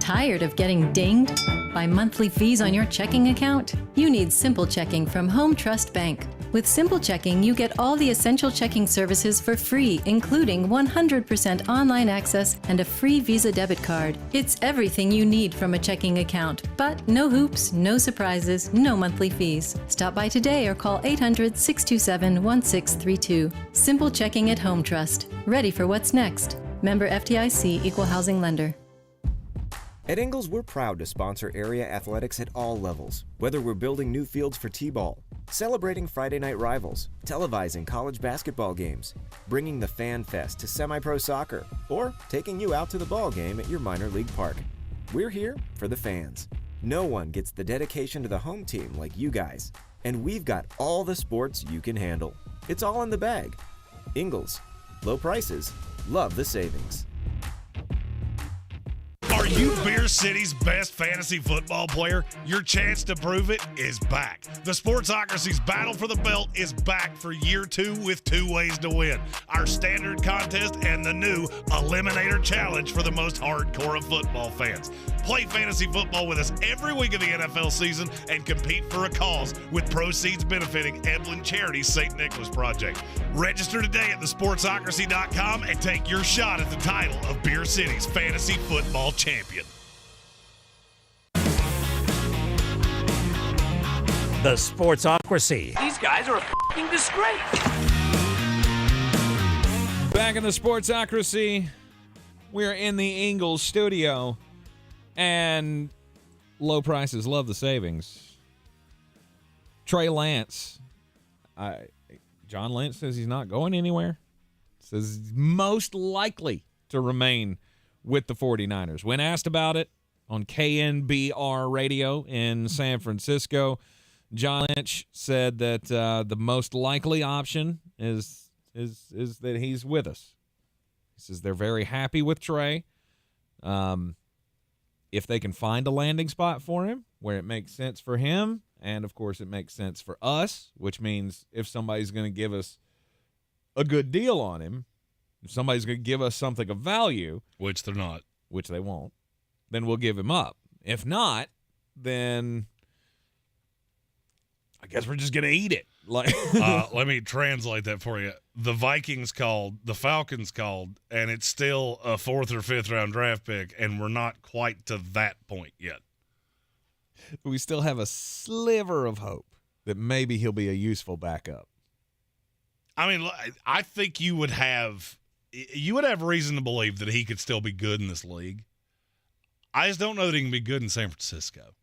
Speaker 28: Tired of getting dinged by monthly fees on your checking account? You need Simple Checking from Home Trust Bank. With Simple Checking, you get all the essential checking services for free, including 100% online access and a free Visa debit card. It's everything you need from a checking account, but no hoops, no surprises, no monthly fees. Stop by today or call 800-627-1632. Simple Checking at Home Trust. Ready for what's next. Member FDIC, Equal Housing Lender.
Speaker 2: At Ingles, we're proud to sponsor area athletics at all levels. Whether we're building new fields for T-ball, celebrating Friday night rivals, televising college basketball games, bringing the Fan Fest to semi-pro soccer, or taking you out to the ball game at your minor league park. We're here for the fans. No one gets the dedication to the home team like you guys. And we've got all the sports you can handle. It's all in the bag. Ingles. Low prices. Love the savings.
Speaker 6: Are you Beer City's best fantasy football player? Your chance to prove it is back. The Sportsocracy's Battle for the Belt is back for year 2 with 2 ways to win. Our standard contest and the new Eliminator Challenge for the most hardcore of football fans. Play fantasy football with us every week of the NFL season and compete for a cause with proceeds benefiting Eblen Charities St. Nicholas Project. Register today at thesportsocracy.com and take your shot at the title of Beer City's fantasy football champion.
Speaker 4: The Sportsocracy.
Speaker 25: These guys are a f***ing disgrace.
Speaker 5: Back in the Sportsocracy, we're in the Ingles Studio, and low prices love the savings. Trey Lance, John Lynch says he's not going anywhere. Says he's most likely to remain with the 49ers. When asked about it on KNBR radio in San Francisco, John Lynch said that the most likely option is that he's with us. He says they're very happy with Trey. If they can find a landing spot for him where it makes sense for him, and of course it makes sense for us, which means if somebody's going to give us a good deal on him, if somebody's going to give us something of value,
Speaker 6: which they're not,
Speaker 5: which they won't, then we'll give him up. If not, then I guess we're just going to eat it. Like,
Speaker 6: let me translate that for you. The Vikings called, the Falcons called, and it's still a 4th or 5th round draft pick, and we're not quite to that point yet.
Speaker 5: We still have a sliver of hope that maybe he'll be a useful backup.
Speaker 6: I mean, I think you would have reason to believe that he could still be good in this league. I just don't know that he can be good in San Francisco.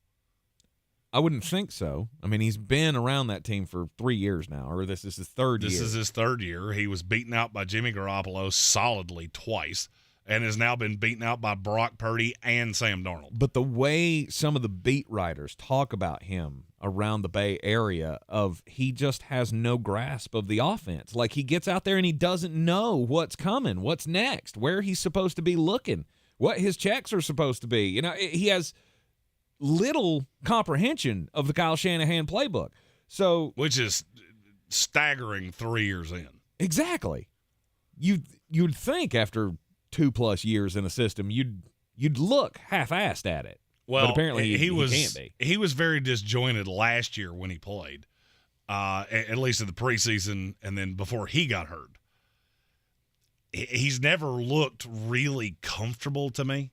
Speaker 5: I wouldn't think so. I mean, he's been around that team for 3 years now, or this is his third year.
Speaker 6: This is his 3rd year. He was beaten out by Jimmy Garoppolo solidly twice and has now been beaten out by Brock Purdy and Sam Darnold.
Speaker 5: But the way some of the beat writers talk about him around the Bay Area, of he just has no grasp of the offense. Like, he gets out there and he doesn't know what's coming, what's next, where he's supposed to be looking, what his checks are supposed to be. You know, he has little comprehension of the Kyle Shanahan playbook. So,
Speaker 6: which is staggering 3 years in.
Speaker 5: Exactly. You'd think after 2+ years in a system, you'd look half-assed at it.
Speaker 6: Well,
Speaker 5: but apparently he can't be.
Speaker 6: He was very disjointed last year when he played, at least in the preseason, and then before he got hurt. He's never looked really comfortable to me.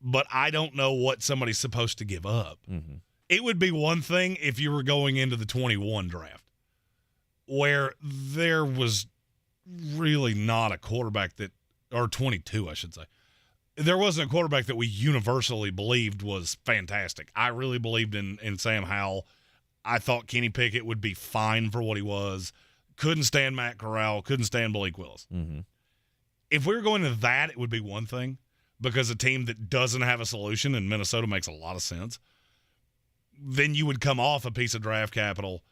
Speaker 6: But I don't know what somebody's supposed to give up.
Speaker 5: Mm-hmm.
Speaker 6: It would be one thing if you were going into the 21 draft, where there was really not a quarterback that, or 22, I should say. There wasn't a quarterback that we universally believed was fantastic. I really believed in Sam Howell. I thought Kenny Pickett would be fine for what he was. Couldn't stand Matt Corral. Couldn't stand Malik Willis.
Speaker 5: Mm-hmm.
Speaker 6: If we were going to that, it would be one thing. Because a team that doesn't have a solution, and Minnesota makes a lot of sense, then you would come off a piece of draft capital.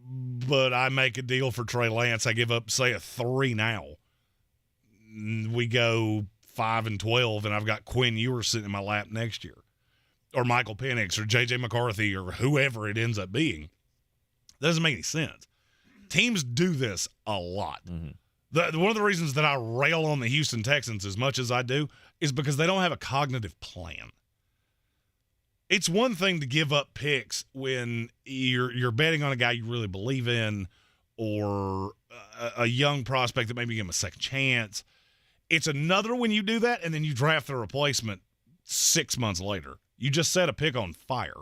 Speaker 6: But I make a deal for Trey Lance. I give up, say, a 3 now. We go 5-12, and I've got Quinn Ewers sitting in my lap next year. Or Michael Penix, or J.J. McCarthy, or whoever it ends up being. Doesn't make any sense. Teams do this a lot.
Speaker 5: Mm-hmm.
Speaker 6: One of the reasons that I rail on the Houston Texans as much as I do is because they don't have a cognitive plan. It's one thing to give up picks when you're betting on a guy you really believe in or a young prospect that maybe give him a second chance. It's another when you do that and then you draft a replacement 6 months later. You just set a pick on fire.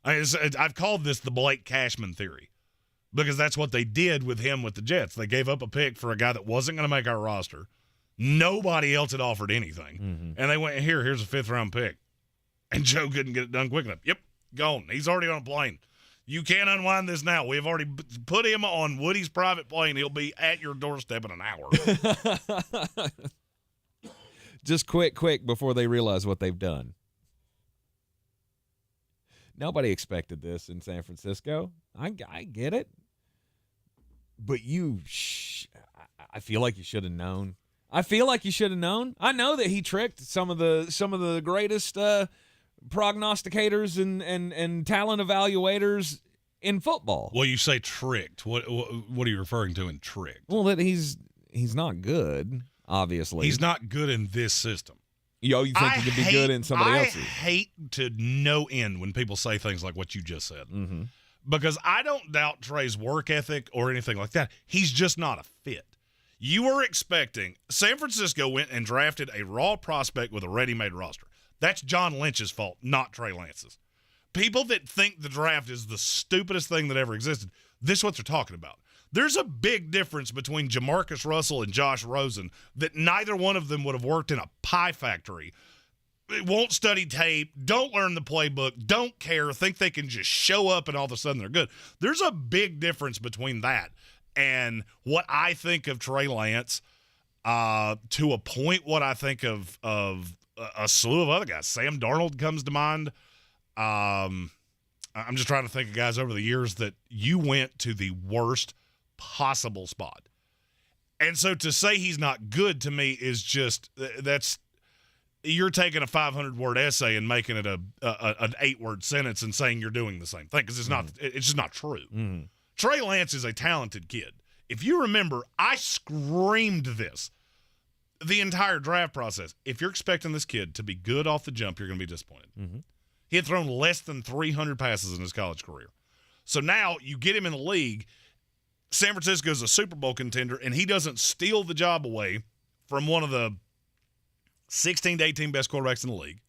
Speaker 6: I've called this the Blake Cashman theory because that's what they did with him with the Jets. They gave up a pick for a guy that wasn't going to make our roster. Nobody else had offered anything. And they went, here's a 5th-round pick. And Joe couldn't get it done quick enough. Yep, gone. He's already on a plane. You can't unwind this now. We've already put him on Woody's private plane. He'll be at your doorstep in an hour.
Speaker 5: Just quick before they realize what they've done. Nobody expected this in San Francisco. I get it. But I feel like you should have known. I know that he tricked some of the greatest prognosticators and talent evaluators in football.
Speaker 6: Well, you say tricked. What are you referring to in tricked?
Speaker 5: Well, that he's not good, obviously.
Speaker 6: He's not good in this system.
Speaker 5: You think he could be good in somebody else's?
Speaker 6: I hate to no end when people say things like what you just said. Because I don't doubt Trey's work ethic or anything like that. He's just not a fit. You were expecting – San Francisco went and drafted a raw prospect with a ready-made roster. That's John Lynch's fault, not Trey Lance's. People that think the draft is the stupidest thing that ever existed, this is what they're talking about. There's a big difference between Jamarcus Russell and Josh Rosen that neither one of them would have worked in a pie factory. Won't study tape, don't learn the playbook, don't care, think they can just show up and all of a sudden they're good. There's a big difference between that and what I think of Trey Lance to a point what I think of a slew of other guys. Sam Darnold comes to mind. I'm just trying to think of guys over the years that you went to the worst possible spot. And so to say he's not good to me is just you're taking a 500-word essay and making it an 8-word sentence and saying you're doing the same thing because it's just not true. Trey Lance is a talented kid. If you remember, I screamed this the entire draft process. If you're expecting this kid to be good off the jump, you're going to be disappointed. He had thrown less than 300 passes in his college career. So now you get him in the league. San Francisco is a Super Bowl contender, and he doesn't steal the job away from one of the 16 to 18 best quarterbacks in the league.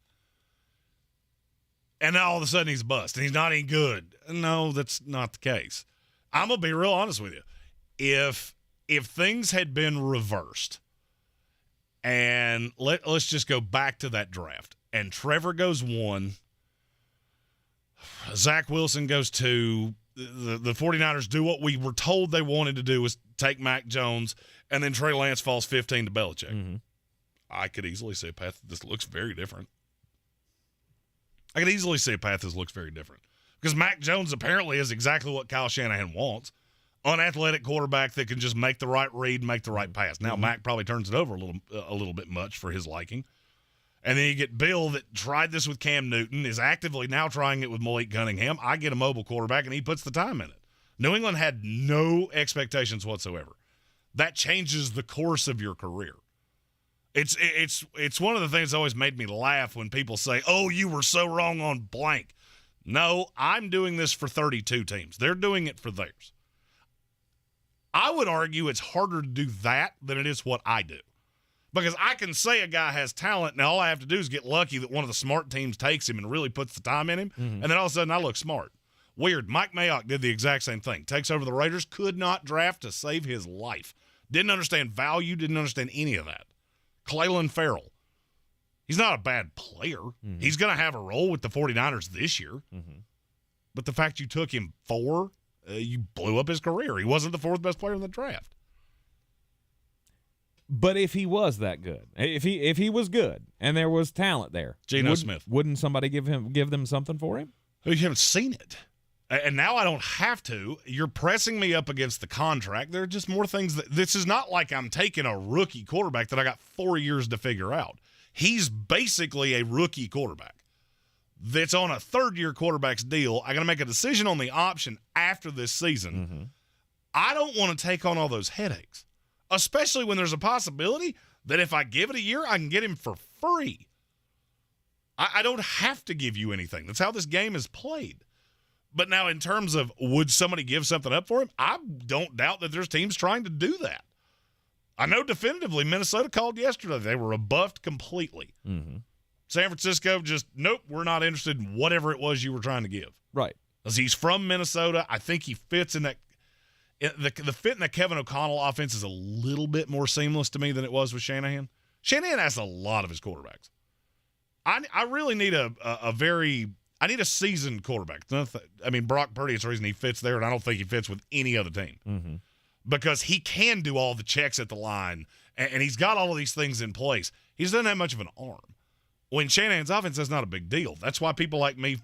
Speaker 6: And now all of a sudden he's bust, and he's not any good. No, that's not the case. I'm going to be real honest with you. If things had been reversed, and let's just go back to that draft, and Trevor goes 1, Zach Wilson goes 2, the 49ers do what we were told they wanted to do was take Mac Jones, and then Trey Lance falls 15 to Belichick. I could easily see a path that this looks very different. Because Mac Jones apparently is exactly what Kyle Shanahan wants. Unathletic quarterback that can just make the right read, make the right pass. Now, Mac probably turns it over a little bit much for his liking. And then you get Bill that tried this with Cam Newton, is actively now trying it with Malik Cunningham. I get a mobile quarterback, and he puts the time in it. New England had no expectations whatsoever. That changes the course of your career. It's one of the things that always made me laugh when people say, oh, you were so wrong on blank. No, I'm doing this for 32 teams. They're doing it for theirs. I would argue it's harder to do that than it is what I do. Because I can say a guy has talent, and all I have to do is get lucky that one of the smart teams takes him and really puts the time in him, and then all of a sudden I look smart. Weird. Mike Mayock did the exact same thing. Takes over the Raiders, could not draft to save his life. Didn't understand value, didn't understand any of that. Cleveland Farrell. He's not a bad player. He's going to have a role with the 49ers this year. But the fact you took him 4, you blew up his career. He wasn't the 4th best player in the draft.
Speaker 5: But if he was that good, if he was good and there was talent there,
Speaker 6: Geno Smith,
Speaker 5: wouldn't somebody give them something for him?
Speaker 6: You haven't seen it. And now I don't have to. You're pressing me up against the contract. There are just more things this is not like I'm taking a rookie quarterback that I got 4 years to figure out. He's basically a rookie quarterback that's on a 3rd-year quarterback's deal. I got to make a decision on the option after this season. I don't want to take on all those headaches, especially when there's a possibility that if I give it a year, I can get him for free. I don't have to give you anything. That's how this game is played. But now in terms of would somebody give something up for him, I don't doubt that there's teams trying to do that. I know definitively Minnesota called yesterday. They were rebuffed completely.
Speaker 5: Mm-hmm. San
Speaker 6: Francisco just, nope, we're not interested in whatever it was you were trying to give.
Speaker 5: Right.
Speaker 6: Because he's from Minnesota. I think he fits in that. The fit in the Kevin O'Connell offense is a little bit more seamless to me than it was with Shanahan. Shanahan has a lot of his quarterbacks. I really need I need a seasoned quarterback. I mean, Brock Purdy is the reason he fits there, and I don't think he fits with any other team.
Speaker 5: Mm-hmm.
Speaker 6: Because he can do all the checks at the line, and he's got all of these things in place. He doesn't have much of an arm. When Shanahan's offense, that's not a big deal. That's why people like me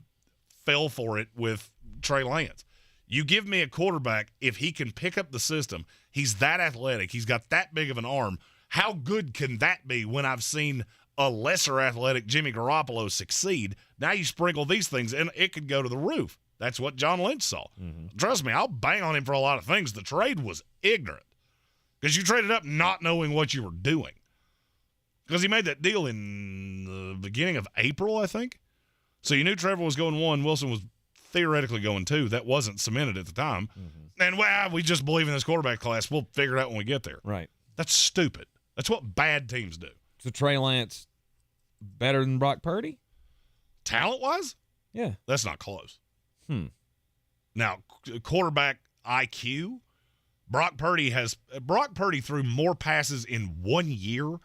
Speaker 6: fell for it with Trey Lance. You give me a quarterback, if he can pick up the system, he's that athletic, he's got that big of an arm, how good can that be when I've seen a lesser athletic Jimmy Garoppolo succeed? Now you sprinkle these things, and it could go to the roof. That's what John Lynch saw.
Speaker 5: Mm-hmm.
Speaker 6: Trust me, I'll bang on him for a lot of things. The trade was ignorant because you traded up not knowing what you were doing. Because he made that deal in the beginning of April, I think. So you knew Trevor was going 1, Wilson was theoretically going 2. That wasn't cemented at the time. Mm-hmm. And, well, we just believe in this quarterback class. We'll figure it out when we get there.
Speaker 5: Right.
Speaker 6: That's stupid. That's what bad teams do.
Speaker 5: So Trey Lance better than Brock Purdy?
Speaker 6: Talent-wise?
Speaker 5: Yeah.
Speaker 6: That's not close. Now, quarterback IQ, Brock Purdy threw more passes in 1 year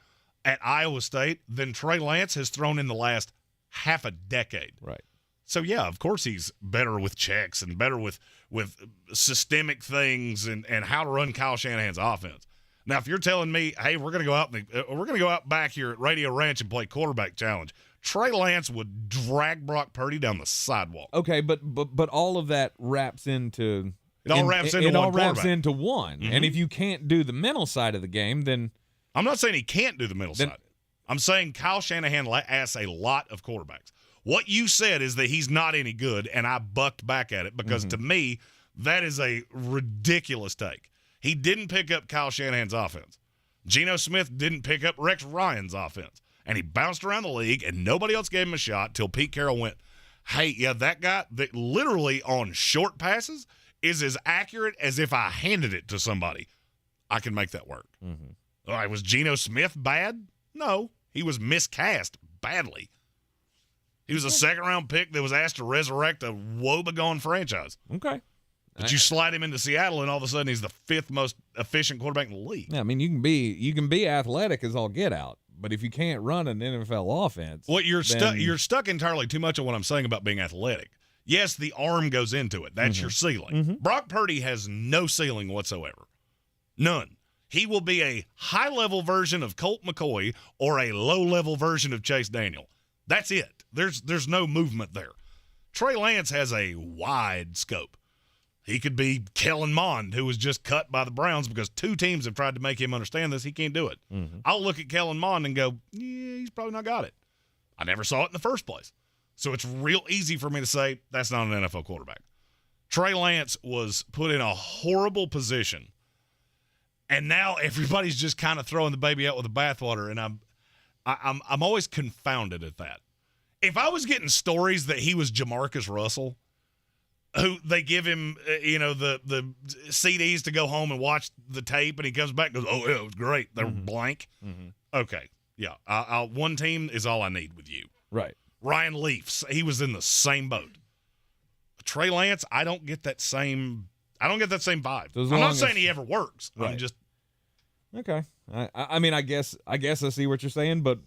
Speaker 6: at Iowa State than Trey Lance has thrown in the last half a decade.
Speaker 5: Right.
Speaker 6: So, yeah, of course he's better with checks and better with systemic things and how to run Kyle Shanahan's offense. Now, if you're telling me, hey, we're going to go out back here at Radio Ranch and play quarterback challenge, Trey Lance would drag Brock Purdy down the sidewalk.
Speaker 5: Okay, but all of that wraps into
Speaker 6: it all wraps into one.
Speaker 5: Mm-hmm. And if you can't do the mental side of the game, then
Speaker 6: I'm not saying he can't do the mental side. I'm saying Kyle Shanahan asks a lot of quarterbacks. What you said is that he's not any good, and I bucked back at it because to me that is a ridiculous take. He didn't pick up Kyle Shanahan's offense. Geno Smith didn't pick up Rex Ryan's offense. And he bounced around the league, and nobody else gave him a shot till Pete Carroll went, hey, yeah, that guy that literally on short passes is as accurate as if I handed it to somebody. I can make that work.
Speaker 5: Mm-hmm.
Speaker 6: All right, was Geno Smith bad? No, he was miscast badly. He was a second-round pick that was asked to resurrect a woebegone franchise.
Speaker 5: Okay.
Speaker 6: But you slide him into Seattle, and all of a sudden he's the 5th most efficient quarterback in the league.
Speaker 5: Yeah, I mean, you can be athletic as all get out. But if you can't run an NFL offense,
Speaker 6: you're stuck entirely too much on what I'm saying about being athletic. Yes, the arm goes into it. That's your ceiling.
Speaker 5: Mm-hmm.
Speaker 6: Brock Purdy has no ceiling whatsoever. None. He will be a high-level version of Colt McCoy or a low-level version of Chase Daniel. That's it. There's no movement there. Trey Lance has a wide scope. He could be Kellen Mond, who was just cut by the Browns because 2 teams have tried to make him understand this. He can't do it.
Speaker 5: Mm-hmm.
Speaker 6: I'll look at Kellen Mond and go, yeah, he's probably not got it. I never saw it in the first place. So it's real easy for me to say that's not an NFL quarterback. Trey Lance was put in a horrible position, and now everybody's just kind of throwing the baby out with the bathwater, and I'm always confounded at that. If I was getting stories that he was Jamarcus Russell, who they give him, the CDs to go home and watch the tape, and he comes back and goes, oh, yeah, it was great. They're blank.
Speaker 5: Mm-hmm.
Speaker 6: Okay, yeah. One team is all I need with you.
Speaker 5: Right.
Speaker 6: Ryan Leaf, he was in the same boat. Trey Lance, I don't get that same vibe.
Speaker 5: So
Speaker 6: I'm not saying he ever works.
Speaker 5: Right.
Speaker 6: I'm just
Speaker 5: okay. I mean, I guess I see what you're saying, but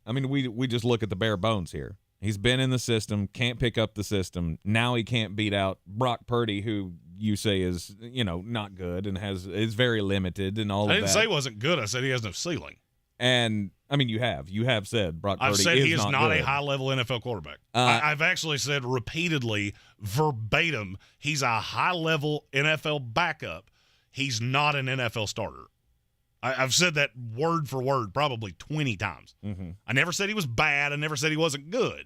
Speaker 5: I mean, we just look at the bare bones here. He's been in the system, can't pick up the system. Now he can't beat out Brock Purdy, who you say is, not good and is very limited and all of that.
Speaker 6: I didn't say he wasn't good. I said he has no ceiling.
Speaker 5: And, I mean, you have said Brock Purdy
Speaker 6: I've said
Speaker 5: is
Speaker 6: he is not
Speaker 5: good.
Speaker 6: a high-level NFL quarterback. I've actually said repeatedly, verbatim, he's a high-level NFL backup. He's not an NFL starter. I've said that word for word probably 20 times.
Speaker 5: Mm-hmm.
Speaker 6: I never said he was bad. I never said he wasn't good.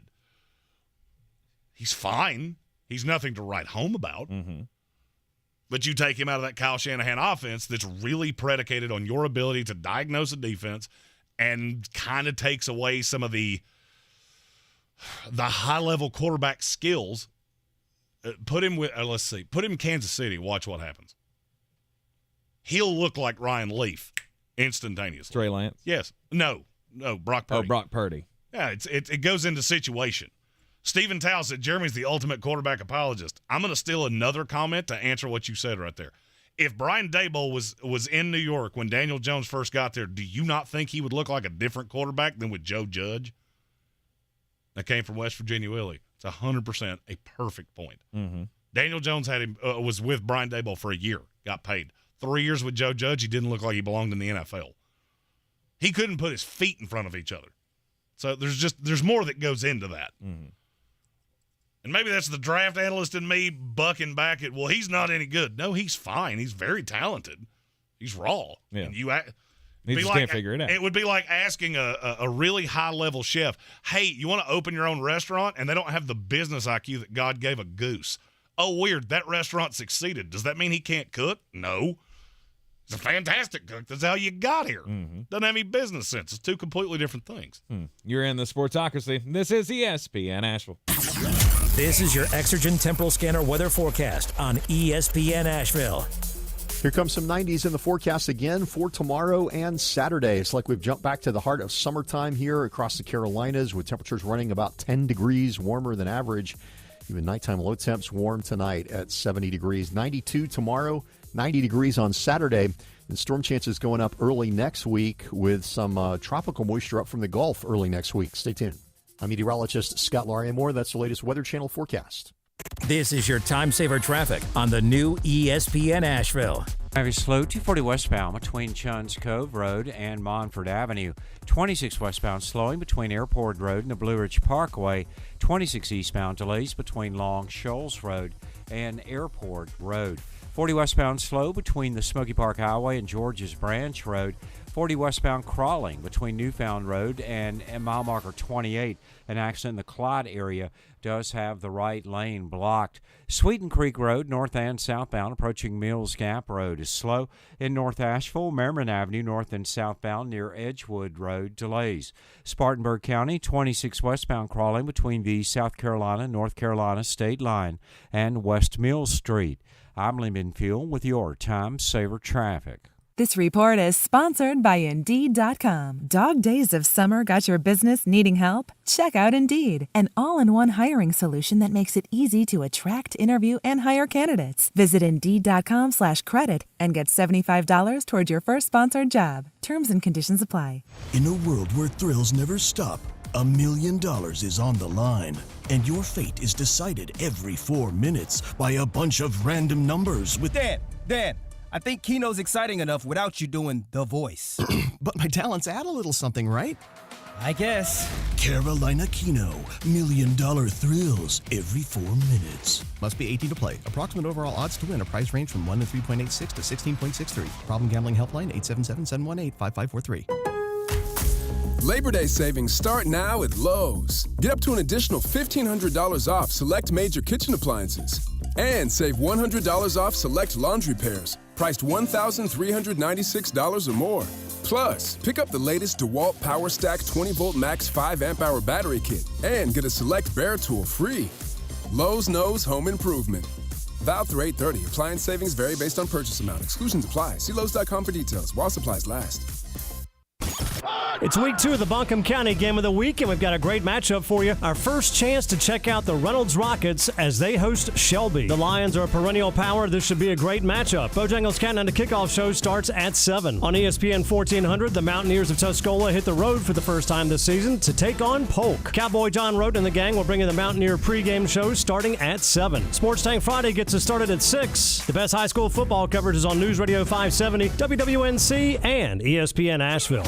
Speaker 6: He's fine. He's nothing to write home about.
Speaker 5: Mm-hmm.
Speaker 6: But you take him out of that Kyle Shanahan offense that's really predicated on your ability to diagnose a defense and kind of takes away some of the the high-level quarterback skills, put him in Kansas City, watch what happens. He'll look like Ryan Leaf instantaneously.
Speaker 5: Trey Lance?
Speaker 6: Yes. No, Brock Purdy.
Speaker 5: Oh, Brock Purdy.
Speaker 6: Yeah, it goes into situation. Stephen Tao said Jeremy's the ultimate quarterback apologist. I'm going to steal another comment to answer what you said right there. If Brian Daboll was in New York when Daniel Jones first got there, do you not think he would look like a different quarterback than with Joe Judge? That came from West Virginia Willie. It's 100% a perfect point.
Speaker 5: Mm-hmm.
Speaker 6: Daniel Jones was with Brian Daboll for a year, got paid. 3 years with Joe Judge, he didn't look like he belonged in the NFL. He couldn't put his feet in front of each other. So there's more that goes into that.
Speaker 5: Mm-hmm.
Speaker 6: And maybe that's the draft analyst in me bucking back at, well, he's not any good. No, he's fine. He's very talented. He's raw.
Speaker 5: Yeah.
Speaker 6: And
Speaker 5: He just can't figure it out.
Speaker 6: It would be like asking a really high-level chef, hey, you want to open your own restaurant? And they don't have the business IQ that God gave a goose. Oh, weird. That restaurant succeeded. Does that mean he can't cook? No. He's a fantastic cook. That's how you got here.
Speaker 5: Mm-hmm.
Speaker 6: Doesn't have any business sense. It's two completely different things.
Speaker 5: You're in the Sportsocracy. This is ESPN Asheville.
Speaker 4: This is your Exergen Temporal Scanner weather forecast on ESPN Asheville.
Speaker 9: Here comes some 90s in the forecast again for tomorrow and Saturday. It's like we've jumped back to the heart of summertime here across the Carolinas, with temperatures running about 10 degrees warmer than average. Even nighttime low temps warm tonight at 70 degrees. 92 tomorrow, 90 degrees on Saturday. And storm chances going up early next week with some tropical moisture up from the Gulf early next week. Stay tuned. I'm meteorologist Scott Lauriamore. That's the latest Weather Channel forecast.
Speaker 4: This is your time saver traffic on the new ESPN Asheville.
Speaker 8: Heavy slow 240 westbound between Chuns Cove Road and Monfort Avenue. 26 westbound slowing between Airport Road and the Blue Ridge Parkway. 26 eastbound delays between Long Shoals Road and Airport Road. 40 westbound slow between the Smoky Park Highway and George's Branch Road. 40 westbound crawling between Newfound Road and mile marker 28. An accident in the Clyde area does have the right lane blocked. Sweeten Creek Road, north and southbound, approaching Mills Gap Road is slow. In North Asheville, Merriman Avenue, north and southbound near Edgewood Road, delays. Spartanburg County, 26 westbound crawling between the South Carolina-North Carolina state line and West Mills Street. I'm Lee Minfield with your Time Saver Traffic.
Speaker 14: This report is sponsored by Indeed.com. Dog days of summer got your business needing help? Check out Indeed, an all-in-one hiring solution that makes it easy to attract, interview, and hire candidates. Visit Indeed.com/credit and get $75 toward your first sponsored job. Terms and conditions apply.
Speaker 15: In a world where thrills never stop, $1 million is on the line, and your fate is decided every 4 minutes by a bunch of random numbers with...
Speaker 16: Dan, I think Keno's exciting enough without you doing the voice.
Speaker 17: But my talents add a little something, right?
Speaker 16: I guess.
Speaker 15: Carolina Keno, $1 million thrills every 4 minutes.
Speaker 17: Must be 18 to play. Approximate overall odds to win. A price range from 1 to 3.86 to 16.63. Problem gambling helpline 877-718-5543.
Speaker 18: Labor Day savings start now at Lowe's. Get up to an additional $1,500 off select major kitchen appliances. And save $100 off select laundry pairs, priced $1,396 or more. Plus, pick up the latest DeWalt PowerStack 20-volt max 5 amp-hour battery kit and get a select Bear tool free. Lowe's knows home improvement. Valid through 8/30. Appliance savings vary based on purchase amount. Exclusions apply. See Lowe's.com for details. While supplies last.
Speaker 27: It's week 2 of the Buncombe County Game of the Week, and we've got a great matchup for you. Our first chance to check out the Reynolds Rockets as they host Shelby. The Lions are a perennial power. This should be a great matchup. Bojangles Countdown to Kickoff show starts at 7. On ESPN 1400, the Mountaineers of Tuscola hit the road for the first time this season to take on Polk. Cowboy John Roden and the gang will bring you the Mountaineer pregame show starting at 7. Sports Tank Friday gets us started at 6. The best high school football coverage is on News Radio 570, WWNC, and ESPN Asheville.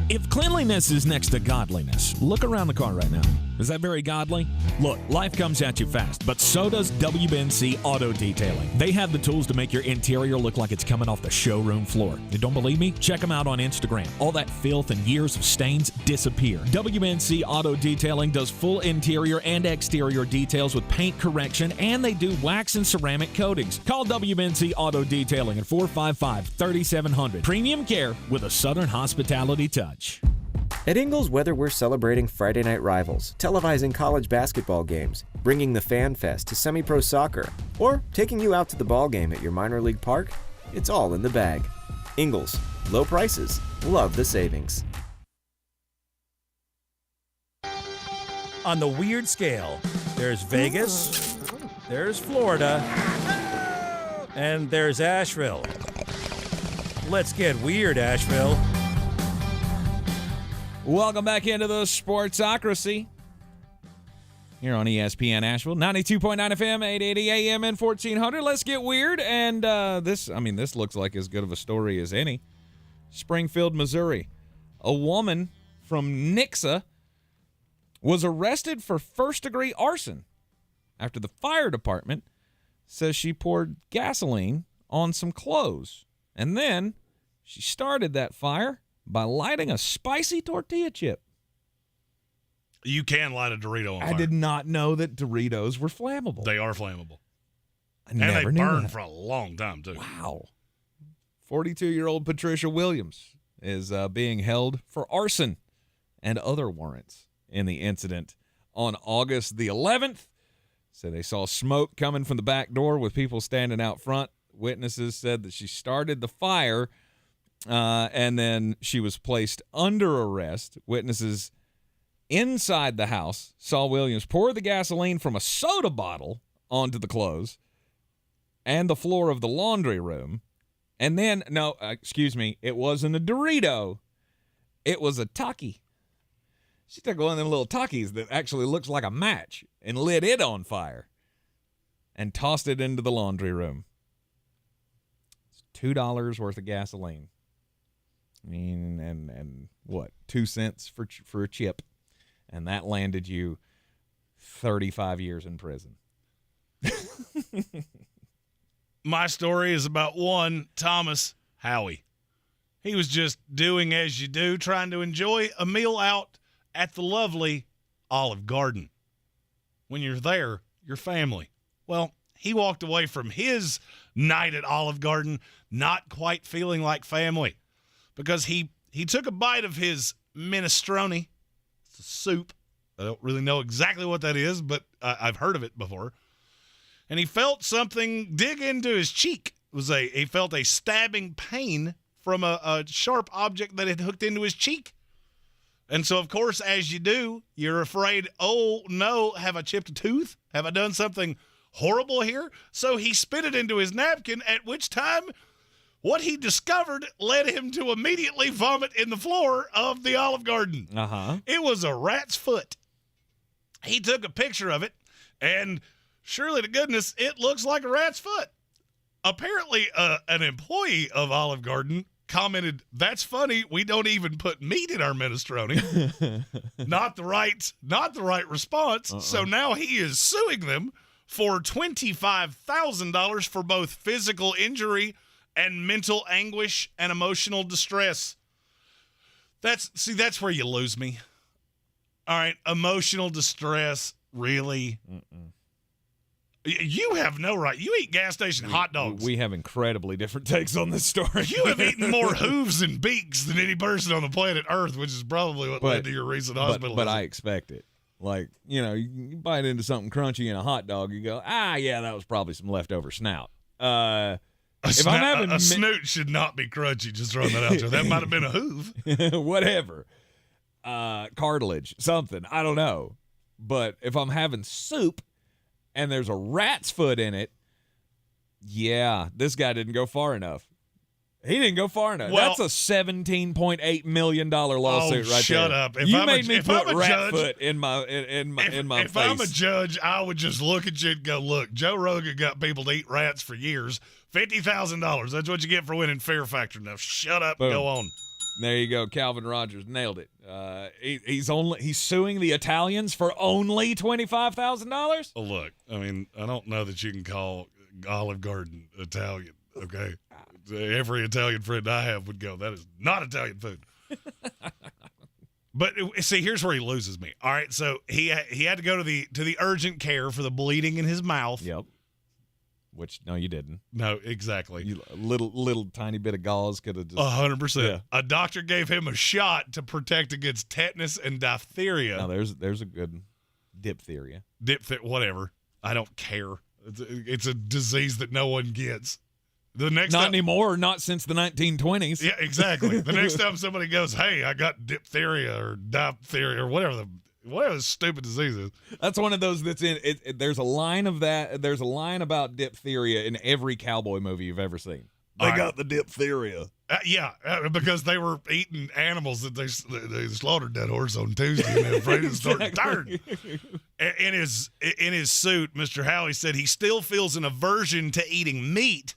Speaker 5: If cleanliness is next to godliness, look around the car right now. Is that very godly? Look, life comes at you fast, but so does WBNC Auto Detailing. They have the tools to make your interior look like it's coming off the showroom floor. You don't believe me? Check them out on Instagram. All that filth and years of stains disappear. WBNC Auto Detailing does full interior and exterior details with paint correction, and they do wax and ceramic coatings. Call WBNC Auto Detailing at 455-3700. Premium care with a Southern hospitality touch.
Speaker 2: At Ingles, whether we're celebrating Friday night rivals, televising college basketball games, bringing the Fan Fest to semi-pro soccer, or taking you out to the ball game at your minor league park, it's all in the bag. Ingles, low prices, love the savings.
Speaker 4: On the weird scale, there's Vegas, there's Florida, and there's Asheville. Let's get weird, Asheville.
Speaker 5: Welcome back into the Sportsocracy here on ESPN Asheville, 92.9 FM, 880 AM, and 1400. Let's get weird. And this looks like as good of a story as any. Springfield, Missouri. A woman from Nixa was arrested for first-degree arson after the fire department says she poured gasoline on some clothes. And then she started that fire by lighting a spicy tortilla chip.
Speaker 6: You can light a Dorito on fire.
Speaker 5: I did not know that Doritos were flammable.
Speaker 6: They are flammable.
Speaker 5: I never
Speaker 6: and they
Speaker 5: knew
Speaker 6: burn
Speaker 5: that.
Speaker 6: for a long time, too.
Speaker 5: Wow. 42-year-old Patricia Williams is being held for arson and other warrants in the incident on August the 11th. So they saw smoke coming from the back door with people standing out front. Witnesses said that she started the fire and then she was placed under arrest. Witnesses inside the house saw Williams pour the gasoline from a soda bottle onto the clothes and the floor of the laundry room. And then, it wasn't a Dorito. It was a Taki. She took one of them little Takis that actually looks like a match and lit it on fire and tossed it into the laundry room. It's $2 worth of gasoline. I mean, and what, 2 cents for a chip. And that landed you 35 years in prison.
Speaker 6: My story is about one Thomas Howie. He was just doing as you do, trying to enjoy a meal out at the lovely Olive Garden. When you're there, your family. Well, he walked away from his night at Olive Garden not quite feeling like family because he took a bite of his minestrone. It's a soup. I don't really know exactly what that is, but I've heard of it before. And he felt something dig into his cheek. He felt a stabbing pain from a sharp object that had hooked into his cheek. And so, of course, as you do, you're afraid, oh, no, have I chipped a tooth? Have I done something horrible here? So he spit it into his napkin, at which time what he discovered led him to immediately vomit in the floor of the Olive Garden.
Speaker 5: Uh-huh.
Speaker 6: It was a rat's foot. He took a picture of it, and surely to goodness, it looks like a rat's foot. Apparently, an employee of Olive Garden commented, "That's funny. We don't even put meat in our minestrone." Not the right response. So now he is suing them for $25,000 for both physical injury and mental anguish and emotional distress. That's where you lose me. All right, emotional distress, really? You have no right. You eat gas station hot dogs.
Speaker 5: We have incredibly different takes on this story.
Speaker 6: You have eaten more hooves and beaks than any person on the planet Earth, which is probably what led to your recent hospitalization.
Speaker 5: But I expect it. Like, you bite into something crunchy in a hot dog, you go, yeah, that was probably some leftover snout.
Speaker 6: A snoot should not be crunchy, just throwing that out there. That might have been a hoof.
Speaker 5: Whatever. Cartilage, something. I don't know. But if I'm having soup and there's a rat's foot in it, yeah, this guy didn't go far enough. He didn't go far enough.
Speaker 6: Well,
Speaker 5: that's a $17.8 million lawsuit right there.
Speaker 6: Shut up.
Speaker 5: You made me put rat foot in my
Speaker 6: If
Speaker 5: face.
Speaker 6: I'm a judge, I would just look at you and go, look, Joe Rogan got people to eat rats for years. $50,000. That's what you get for winning Fear Factor. Now shut up and go on.
Speaker 5: There you go. Calvin Rogers nailed it. He's suing the Italians for only $25,000.
Speaker 6: Oh, look, I mean, I don't know that you can call Olive Garden Italian. Okay, every Italian friend I have would go, that is not Italian food. But see, here's where he loses me. All right, so he had to go to the urgent care for the bleeding in his mouth.
Speaker 5: Yep. Which, no, you didn't.
Speaker 6: No, exactly.
Speaker 5: You, little tiny bit of gauze could have just.
Speaker 6: 100%.
Speaker 5: Yeah.
Speaker 6: A doctor gave him a shot to protect against tetanus and diphtheria.
Speaker 5: No, there's a good diphtheria.
Speaker 6: Whatever. I don't care. It's a disease that no one gets. The next
Speaker 5: Not
Speaker 6: time,
Speaker 5: anymore. Not since the 1920s.
Speaker 6: Yeah, exactly. The next time somebody goes, "Hey, I got diphtheria or diphtheria or whatever the stupid disease is."
Speaker 5: That's one of those that's in it. There's a line of that. There's a line about diphtheria in every cowboy movie you've ever seen. They got the diphtheria.
Speaker 6: Because they were eating animals that they slaughtered that horse on Tuesday and they're afraid to start turning. In his suit, Mr. Howie said he still feels an aversion to eating meat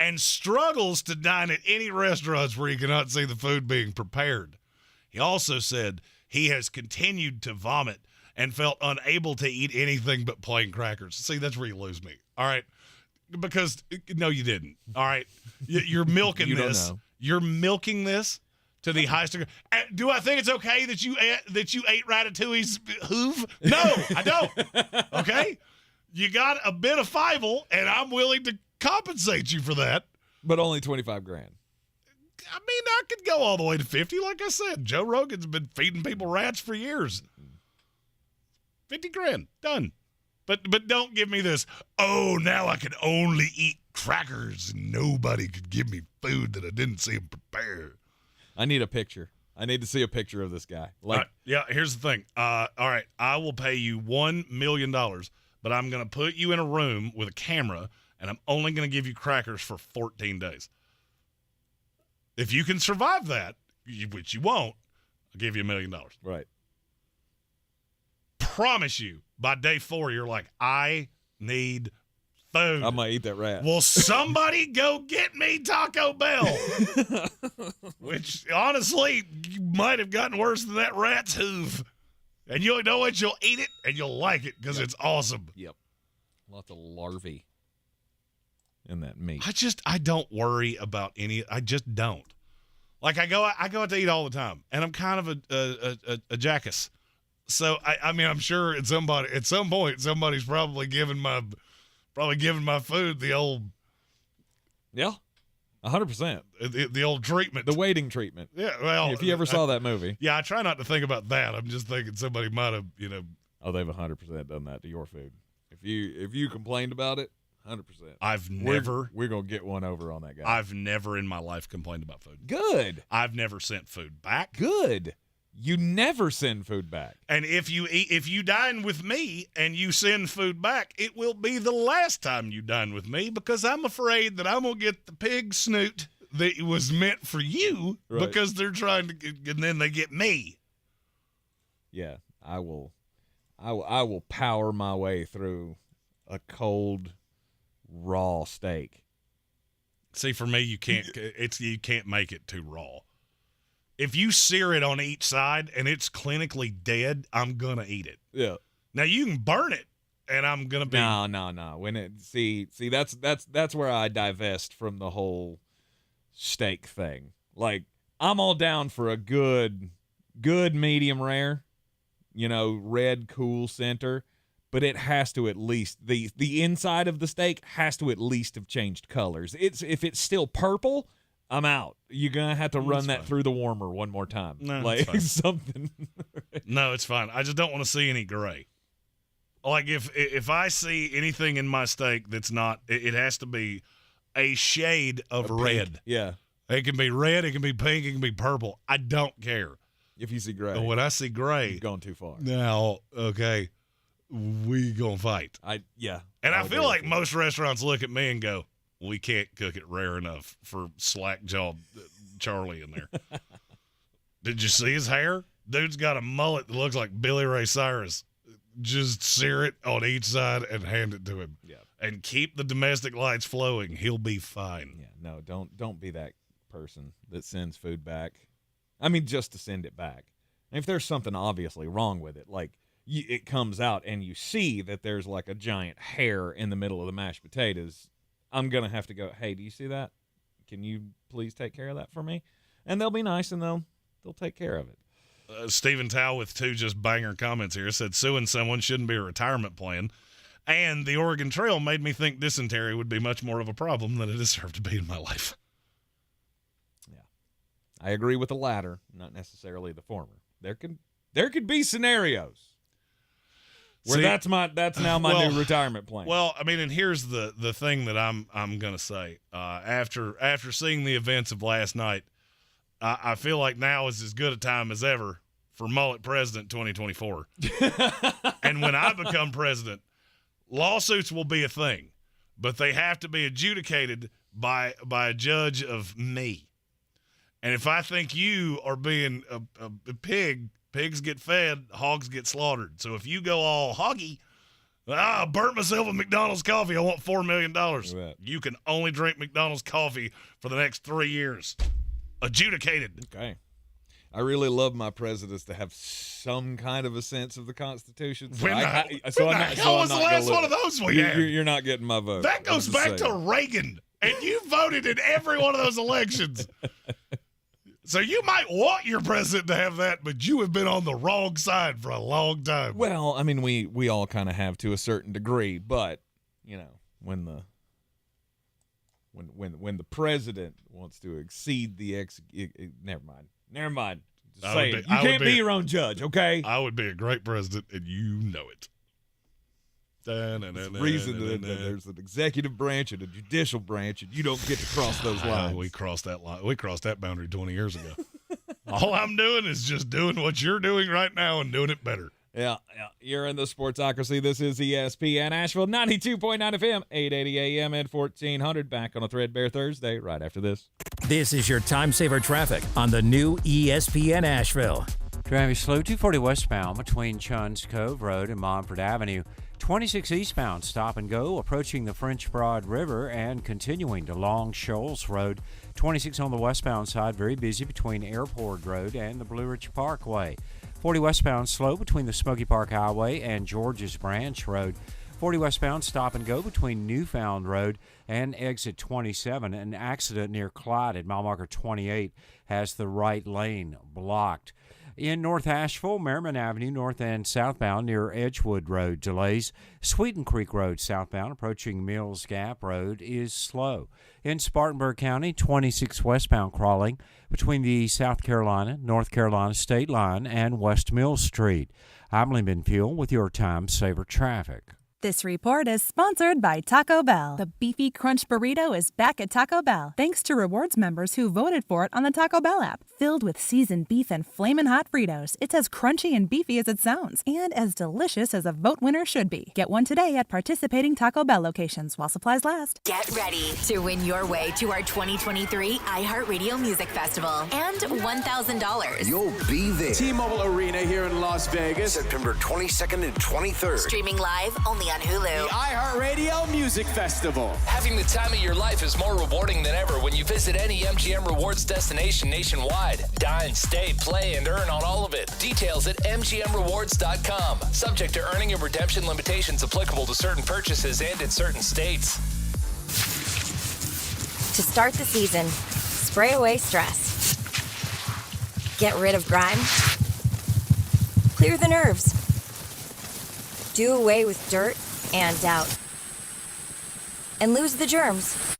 Speaker 6: and struggles to dine at any restaurants where he cannot see the food being prepared. He also said he has continued to vomit and felt unable to eat anything but plain crackers. See, that's where you lose me. All right. Because, no, you didn't. All right. You're milking this.
Speaker 5: Don't know.
Speaker 6: You're milking this to the highest degree. Do I think it's okay that you ate Ratatouille's hoof? No, I don't. Okay? You got a bit of Fievel, and I'm willing to compensate you for that.
Speaker 5: But only $25,000.
Speaker 6: I mean, I could go all the way to 50. Like I said, Joe Rogan's been feeding people rats for years. $50,000. Done. But don't give me this, oh, now I can only eat crackers and nobody could give me food that I didn't see him prepare.
Speaker 5: I need a picture. I need to see a picture of this guy.
Speaker 6: Yeah, here's the thing. All right, I will pay you $1 million, but I'm going to put you in a room with a camera, and I'm only going to give you crackers for 14 days. If you can survive that, which you won't, I'll give you $1 million.
Speaker 5: Right.
Speaker 6: Promise you, by day 4, you're like, I need food.
Speaker 5: I might eat that rat.
Speaker 6: Will somebody go get me Taco Bell? Which, honestly, might have gotten worse than that rat's hoof. And you'll know what? You'll eat it, and you'll like it because it's awesome.
Speaker 5: Yep. Lots of larvae in that meat.
Speaker 6: I don't worry about any. I just don't. Like, I go out to eat all the time, and I'm kind of a jackass. So I mean, I'm sure at some point somebody's probably giving my food the old
Speaker 5: 100%
Speaker 6: the old treatment,
Speaker 5: the waiting treatment.
Speaker 6: Yeah, well,
Speaker 5: if you ever saw that movie,
Speaker 6: I try not to think about that. I'm just thinking somebody might have,
Speaker 5: Oh, they've 100% done that to your food. If you complained about it, 100%.
Speaker 6: We're
Speaker 5: gonna get one over on that guy.
Speaker 6: I've never in my life complained about food.
Speaker 5: Good.
Speaker 6: I've never sent food back.
Speaker 5: Good. You never send food back.
Speaker 6: And if you dine with me and you send food back, it will be the last time you dine with me because I'm afraid that I'm going to get the pig snoot that was meant for you because they're trying to – and then they get me.
Speaker 5: Yeah, I will power my way through a cold, raw steak.
Speaker 6: See, for me, you can't make it too raw. If you sear it on each side and it's clinically dead, I'm gonna eat it.
Speaker 5: Yeah.
Speaker 6: Now you can burn it, and I'm gonna be
Speaker 5: no. When it see that's where I divest from the whole steak thing. Like, I'm all down for a good medium rare, red cool center, but it has to at least the inside of the steak has to at least have changed colors. If it's still purple, I'm out. You're going to have to run that through the warmer one more time.
Speaker 6: No,
Speaker 5: like something.
Speaker 6: No, it's fine. I just don't want to see any gray. Like, if I see anything in my steak that's not, it has to be a shade of red.
Speaker 5: Yeah.
Speaker 6: It can be red, it can be pink, it can be purple. I don't care.
Speaker 5: If you see gray.
Speaker 6: But when I see gray.
Speaker 5: You've gone too far.
Speaker 6: Now, okay, we going to fight.
Speaker 5: And
Speaker 6: I feel like most restaurants look at me and go, we can't cook it rare enough for slack-jawed Charlie in there. Did you see his hair? Dude's got a mullet that looks like Billy Ray Cyrus. Just sear it on each side and hand it to him.
Speaker 5: Yeah.
Speaker 6: And keep the domestic lights flowing. He'll be fine.
Speaker 5: Yeah, no, don't be that person that sends food back. I mean, just to send it back. And if there's something obviously wrong with it, like it comes out and you see that there's like a giant hair in the middle of the mashed potatoes, I'm going to have to go, hey, do you see that? Can you please take care of that for me? And they'll be nice and they'll take care of it.
Speaker 6: Stephen Tao with 2 just banger comments here said suing someone shouldn't be a retirement plan. And the Oregon Trail made me think dysentery would be much more of a problem than it deserved to be in my life.
Speaker 5: Yeah. I agree with the latter, not necessarily the former. There could be scenarios where that's now my new retirement plan.
Speaker 6: Well, I mean, and here's the thing that I'm going to say. After seeing the events of last night, I feel like now is as good a time as ever for Mullet President 2024. And when I become president, lawsuits will be a thing, but they have to be adjudicated by a judge of me. And if I think you are being a pig, pigs get fed, hogs get slaughtered. So if you go all hoggy, I burnt myself with McDonald's coffee, I want $4 million. You can only drink McDonald's coffee for the next 3 years. Adjudicated.
Speaker 5: Okay. I really love my presidents to have some kind of a sense of the Constitution.
Speaker 6: When the hell was the last one of those we had?
Speaker 5: You're not getting my vote.
Speaker 6: That goes back to Reagan, and you voted in every one of those elections. So you might want your president to have that, but you have been on the wrong side for a long time.
Speaker 5: Well, I mean, we all kind of have to a certain degree, but when the president wants to exceed the never mind. Just say it. You can't be your own judge, okay?
Speaker 6: I would be a great president, and you know it.
Speaker 5: There's a reason that there's an executive branch and a judicial branch, and you don't get to cross those lines.
Speaker 6: We crossed that line. We crossed that boundary 20 years ago. All I'm doing is just doing what you're doing right now and doing it better.
Speaker 5: Yeah. You're in the Sportsocracy. This is ESPN Asheville, 92.9 FM, 880 AM and 1400. Back on a Threadbare Thursday right after this.
Speaker 4: This is your time saver traffic on the new ESPN Asheville.
Speaker 8: Driving slow, 240 westbound between Chun's Cove Road and Montford Avenue. 26 eastbound, stop and go, approaching the French Broad River and continuing to Long Shoals Road. 26 on the westbound side, very busy between Airport Road and the Blue Ridge Parkway. 40 westbound, slow between the Smoky Park Highway and George's Branch Road. 40 westbound, stop and go between Newfound Road and exit 27. An accident near Clyde at mile marker 28 has the right lane blocked. In North Asheville, Merriman Avenue, north and southbound near Edgewood Road, delays. Sweeten Creek Road, southbound, approaching Mills Gap Road, is slow. In Spartanburg County, 26 westbound crawling between the South Carolina, North Carolina state line and West Mill Street. I'm Lynn Fuel with your Time Saver Traffic.
Speaker 14: This report is sponsored by Taco Bell. The Beefy Crunch Burrito is back at Taco Bell, thanks to rewards members who voted for it on the Taco Bell app. Filled with seasoned beef and flamin' hot Fritos, it's as crunchy and beefy as it sounds, and as delicious as a vote winner should be. Get one today at participating Taco Bell locations while supplies last.
Speaker 1: Get ready to win your way to our 2023 iHeartRadio Music Festival and $1,000.
Speaker 3: You'll be there.
Speaker 13: T-Mobile Arena here in Las Vegas.
Speaker 3: September 22nd and 23rd.
Speaker 1: Streaming live only on Hulu.
Speaker 13: The iHeartRadio Music Festival.
Speaker 7: Having the time of your life is more rewarding than ever when you visit any MGM Rewards destination nationwide. Dine, stay, play, and earn on all of it. Details at MGMRewards.com. Subject to earning and redemption limitations applicable to certain purchases and in certain states.
Speaker 11: To start the season, spray away stress. Get rid of grime. Clear the nerves. Do away with dirt and doubt. And lose the germs.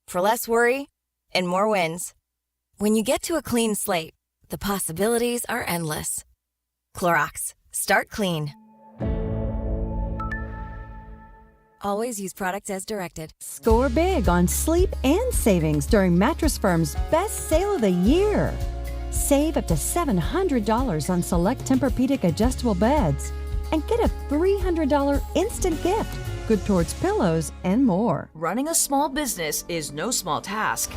Speaker 11: For less worry and more wins. When you get to a clean slate, the possibilities are endless. Clorox. Start clean. Always use products as directed.
Speaker 10: Score big on sleep and savings during Mattress Firm's best sale of the year. Save up to $700 on select Tempur-Pedic adjustable beds. And get a $300 instant gift, good towards pillows and more.
Speaker 19: Running a small business is no small task.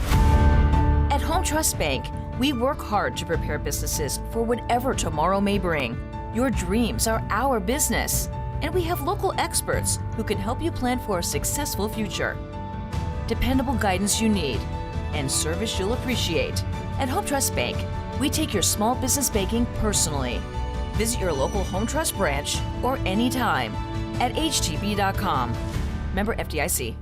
Speaker 19: At Home Trust Bank, we work hard to prepare businesses for whatever tomorrow may bring. Your dreams are our business, and we have local experts who can help you plan for a successful future. Dependable guidance you need, and service you'll appreciate. At Home Trust Bank, we take your small business banking personally. Visit your local Home Trust branch or anytime at htb.com. Member FDIC.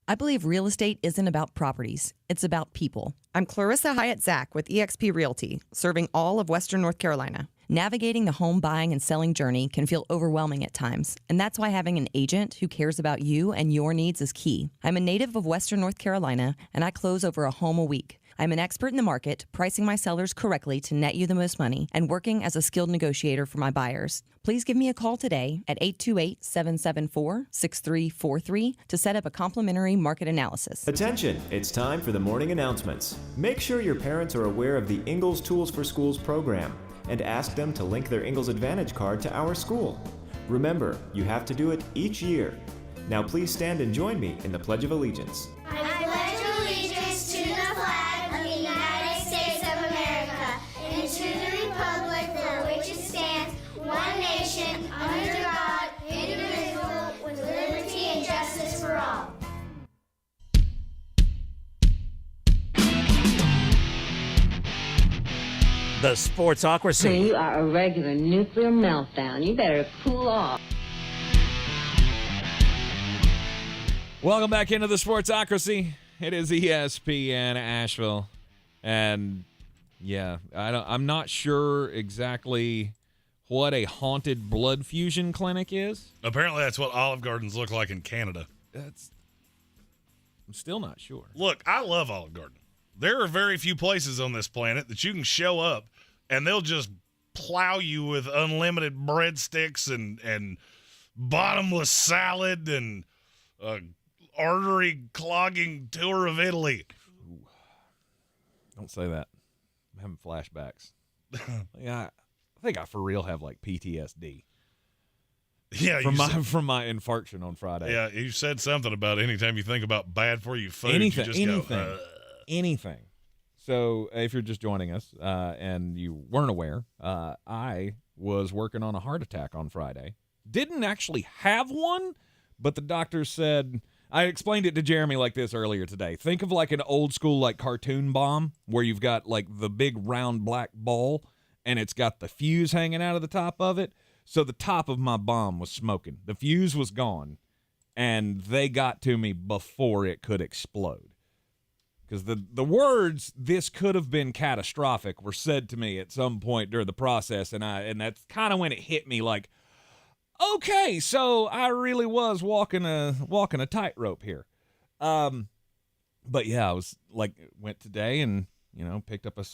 Speaker 20: I believe real estate isn't about properties. It's about people. I'm Clarissa Hyatt Zach with eXp Realty, serving all of Western North Carolina. Navigating the home buying and selling journey can feel overwhelming at times, and that's why having an agent who cares about you and your needs is key. I'm a native of Western North Carolina, and I close over a home a week. I'm an expert in the market, pricing my sellers correctly to net you the most money, and working as a skilled negotiator for my buyers. Please give me a call today at 828-774-6343 to set up a complimentary market analysis.
Speaker 2: Attention, it's time for the morning announcements. Make sure your parents are aware of the Ingles Tools for Schools program and ask them to link their Ingles Advantage card to our school. Remember, you have to do it each year. Now please stand and join me in the Pledge of Allegiance.
Speaker 12: I pledge allegiance to the flag of the United States of America and to the republic for which it stands, one nation, under God, indivisible, with liberty and justice for all.
Speaker 4: The Sportsocracy.
Speaker 21: You are a regular nuclear meltdown. You better cool off.
Speaker 5: Welcome back into the Sportsocracy. It is ESPN Asheville, and yeah, I'm not sure exactly what a haunted blood fusion clinic is.
Speaker 6: Apparently, that's what Olive Gardens look like in Canada.
Speaker 5: I'm still not sure.
Speaker 6: Look, I love Olive Garden. There are very few places on this planet that you can show up and they'll just plow you with unlimited breadsticks and bottomless salad and artery-clogging tour of Italy.
Speaker 5: Ooh. Don't say that. I'm having flashbacks. Yeah, I think I for real have like PTSD.
Speaker 6: Yeah,
Speaker 5: from my infarction on Friday.
Speaker 6: Yeah, you said something about anytime you think about bad for you food,
Speaker 5: anything,
Speaker 6: you just go,
Speaker 5: anything. So if you're just joining us and you weren't aware, I was working on a heart attack on Friday. Didn't actually have one, but the doctor said, I explained it to Jeremy like this earlier today. Think of like an old school like cartoon bomb where you've got like the big round black ball and it's got the fuse hanging out of the top of it. So the top of my bomb was smoking. The fuse was gone, and they got to me before it could explode. Because the words, "this could have been catastrophic," were said to me at some point during the process, and that's kind of when it hit me like, okay, so I really was walking a tightrope here. But yeah, I was like, went today and picked up a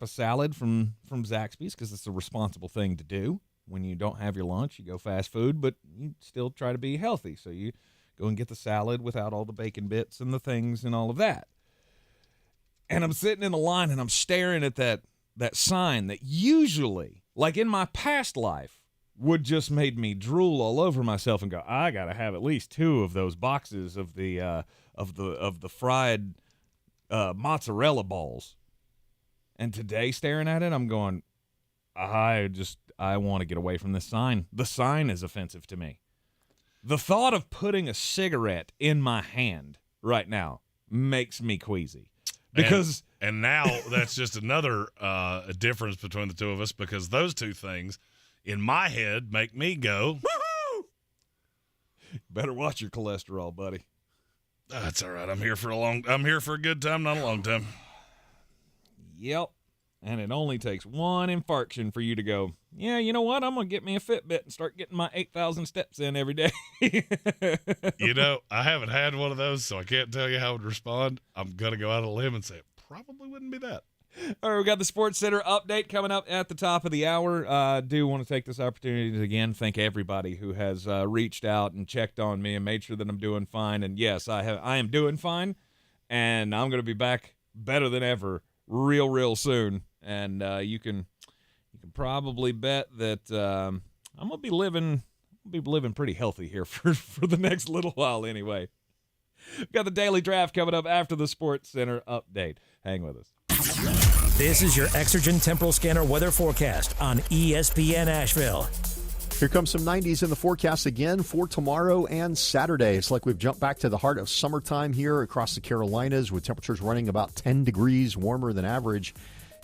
Speaker 5: salad from Zaxby's because it's a responsible thing to do. When you don't have your lunch, you go fast food, but you still try to be healthy. So you go and get the salad without all the bacon bits and the things and all of that. And I'm sitting in the line and I'm staring at that sign that usually, like in my past life, would just made me drool all over myself and go, I gotta have at least 2 of those boxes of the fried mozzarella balls. And today, staring at it, I'm going, I want to get away from this sign. The sign is offensive to me. The thought of putting a cigarette in my hand right now makes me queasy. Because
Speaker 6: and now that's just another difference between the two of us, because those two things in my head make me go, woohoo!
Speaker 5: Better watch your cholesterol, buddy.
Speaker 6: That's all right. I'm here for a good time, not a long time.
Speaker 5: Yep. And it only takes one infarction for you to go, yeah, you know what? I'm going to get me a Fitbit and start getting my 8,000 steps in every day.
Speaker 6: I haven't had one of those, so I can't tell you how I would respond. I'm going to go out on a limb and say it probably wouldn't be that.
Speaker 5: All right, we got the Sports Center update coming up at the top of the hour. I do want to take this opportunity to, again, thank everybody who has reached out and checked on me and made sure that I'm doing fine. And, yes, I am doing fine, and I'm going to be back better than ever real soon. And you can probably bet that I'm gonna be living pretty healthy here for the next little while anyway. We've got the daily draft coming up after the Sports Center update. Hang with us.
Speaker 4: This is your Exergen Temporal Scanner weather forecast on ESPN Asheville.
Speaker 9: Here comes some 90s in the forecast again for tomorrow and Saturday. It's like we've jumped back to the heart of summertime here across the Carolinas, with temperatures running about 10 degrees warmer than average.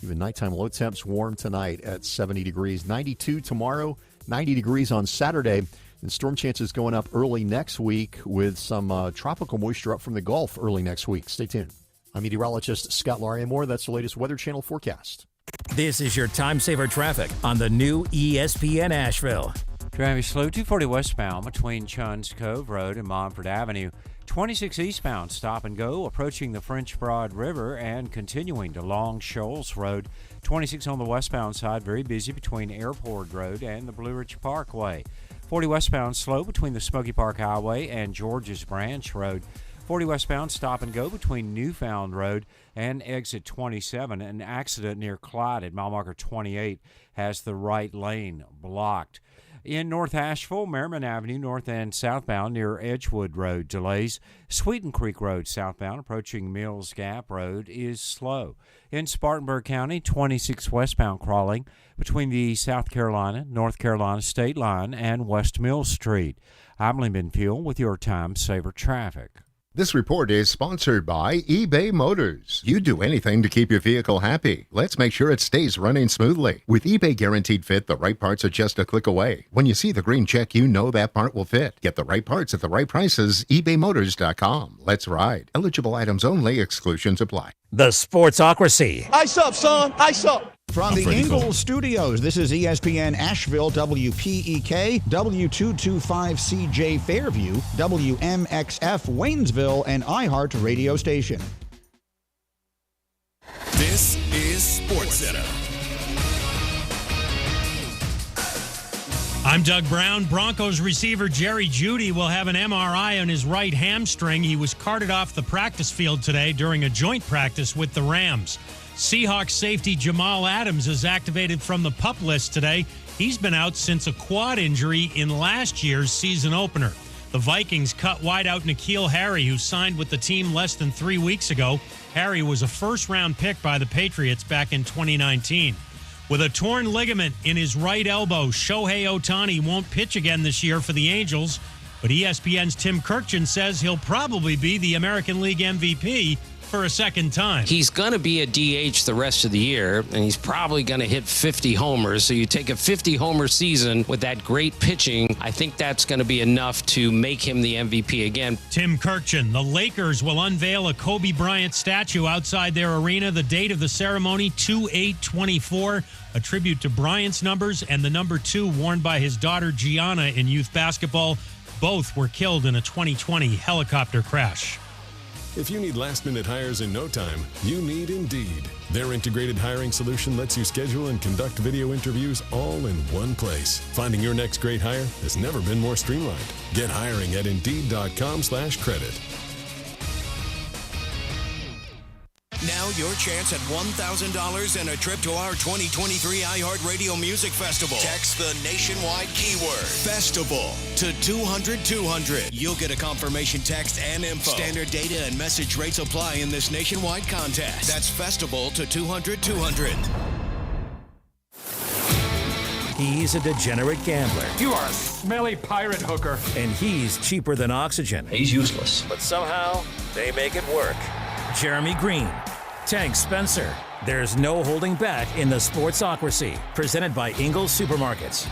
Speaker 9: Even nighttime low temps warm tonight at 70 degrees. 92 tomorrow, 90 degrees on Saturday. And storm chances going up early next week with some tropical moisture up from the Gulf early next week. Stay tuned. I'm meteorologist Scott Lauriamore. That's the latest Weather Channel forecast.
Speaker 4: This is your time saver traffic on the new ESPN Asheville.
Speaker 8: Traffic slow 240 westbound between Chuns Cove Road and Montford Avenue. 26 eastbound stop and go approaching the French Broad River and continuing to Long Shoals Road. 26 on the westbound side, very busy between Airport Road and the Blue Ridge Parkway. 40 westbound slow between the Smoky Park Highway and George's Branch Road. 40 westbound stop and go between Newfound Road and exit 27. An accident near Clyde at mile marker 28 has the right lane blocked. In North Asheville, Merriman Avenue north and southbound near Edgewood Road delays. Sweeten Creek Road southbound approaching Mills Gap Road is slow. In Spartanburg County, 26 westbound crawling between the South Carolina, North Carolina state line and West Mill Street. I'm Lee Benfield with your Time Saver Traffic.
Speaker 15: This report is sponsored by eBay Motors. You do anything to keep your vehicle happy. Let's make sure it stays running smoothly. With eBay Guaranteed Fit, the right parts are just a click away. When you see the green check, you know that part will fit. Get the right parts at the right prices. ebaymotors.com. Let's ride. Eligible items only. Exclusions apply.
Speaker 4: The Sportsocracy.
Speaker 16: Ice up, son. Ice up.
Speaker 22: From the Ingles Studios, this is ESPN Asheville, WPEK, W225CJ Fairview, WMXF Waynesville, and iHeart Radio Station.
Speaker 23: This is SportsCenter.
Speaker 24: I'm Doug Brown. Broncos receiver Jerry Jeudy will have an MRI on his right hamstring. He was carted off the practice field today during a joint practice with the Rams. Seahawks safety Jamal Adams is activated from the PUP list today. He's been out since a quad injury in last year's season opener. The Vikings cut wideout N'Keal Harry, who signed with the team less than 3 weeks ago. Harry was a first-round pick by the Patriots back in 2019. With a torn ligament in his right elbow, Shohei Ohtani won't pitch again this year for the Angels, but ESPN's Tim Kurkjian says he'll probably be the American League MVP for a second time.
Speaker 25: He's going to be a DH the rest of the year, and he's probably going to hit 50 homers. So you take a 50-homer season with that great pitching, I think that's going to be enough to make him the MVP again.
Speaker 24: Tim Kurkjian, the Lakers will unveil a Kobe Bryant statue outside their arena. The date of the ceremony, 2/8/24, a tribute to Bryant's numbers and the number 2 worn by his daughter Gianna in youth basketball. Both were killed in a 2020 helicopter crash.
Speaker 26: If you need last-minute hires in no time, you need Indeed. Their integrated hiring solution lets you schedule and conduct video interviews all in one place. Finding your next great hire has never been more streamlined. Get hiring at Indeed.com/credit.
Speaker 23: Now your chance at $1,000 and a trip to our 2023 iHeartRadio Music Festival. Text the nationwide keyword FESTIVAL to 200-200. You'll get a confirmation text and info. Standard data and message rates apply in this nationwide contest. That's FESTIVAL to 200-200.
Speaker 4: He's a degenerate gambler.
Speaker 28: You are a smelly pirate hooker.
Speaker 4: And he's cheaper than oxygen.
Speaker 28: He's useless.
Speaker 4: But somehow, they make it work. Jeremy Greene, Tank Spencer. There's no holding back in the Sportsocracy, presented by Ingles Supermarkets.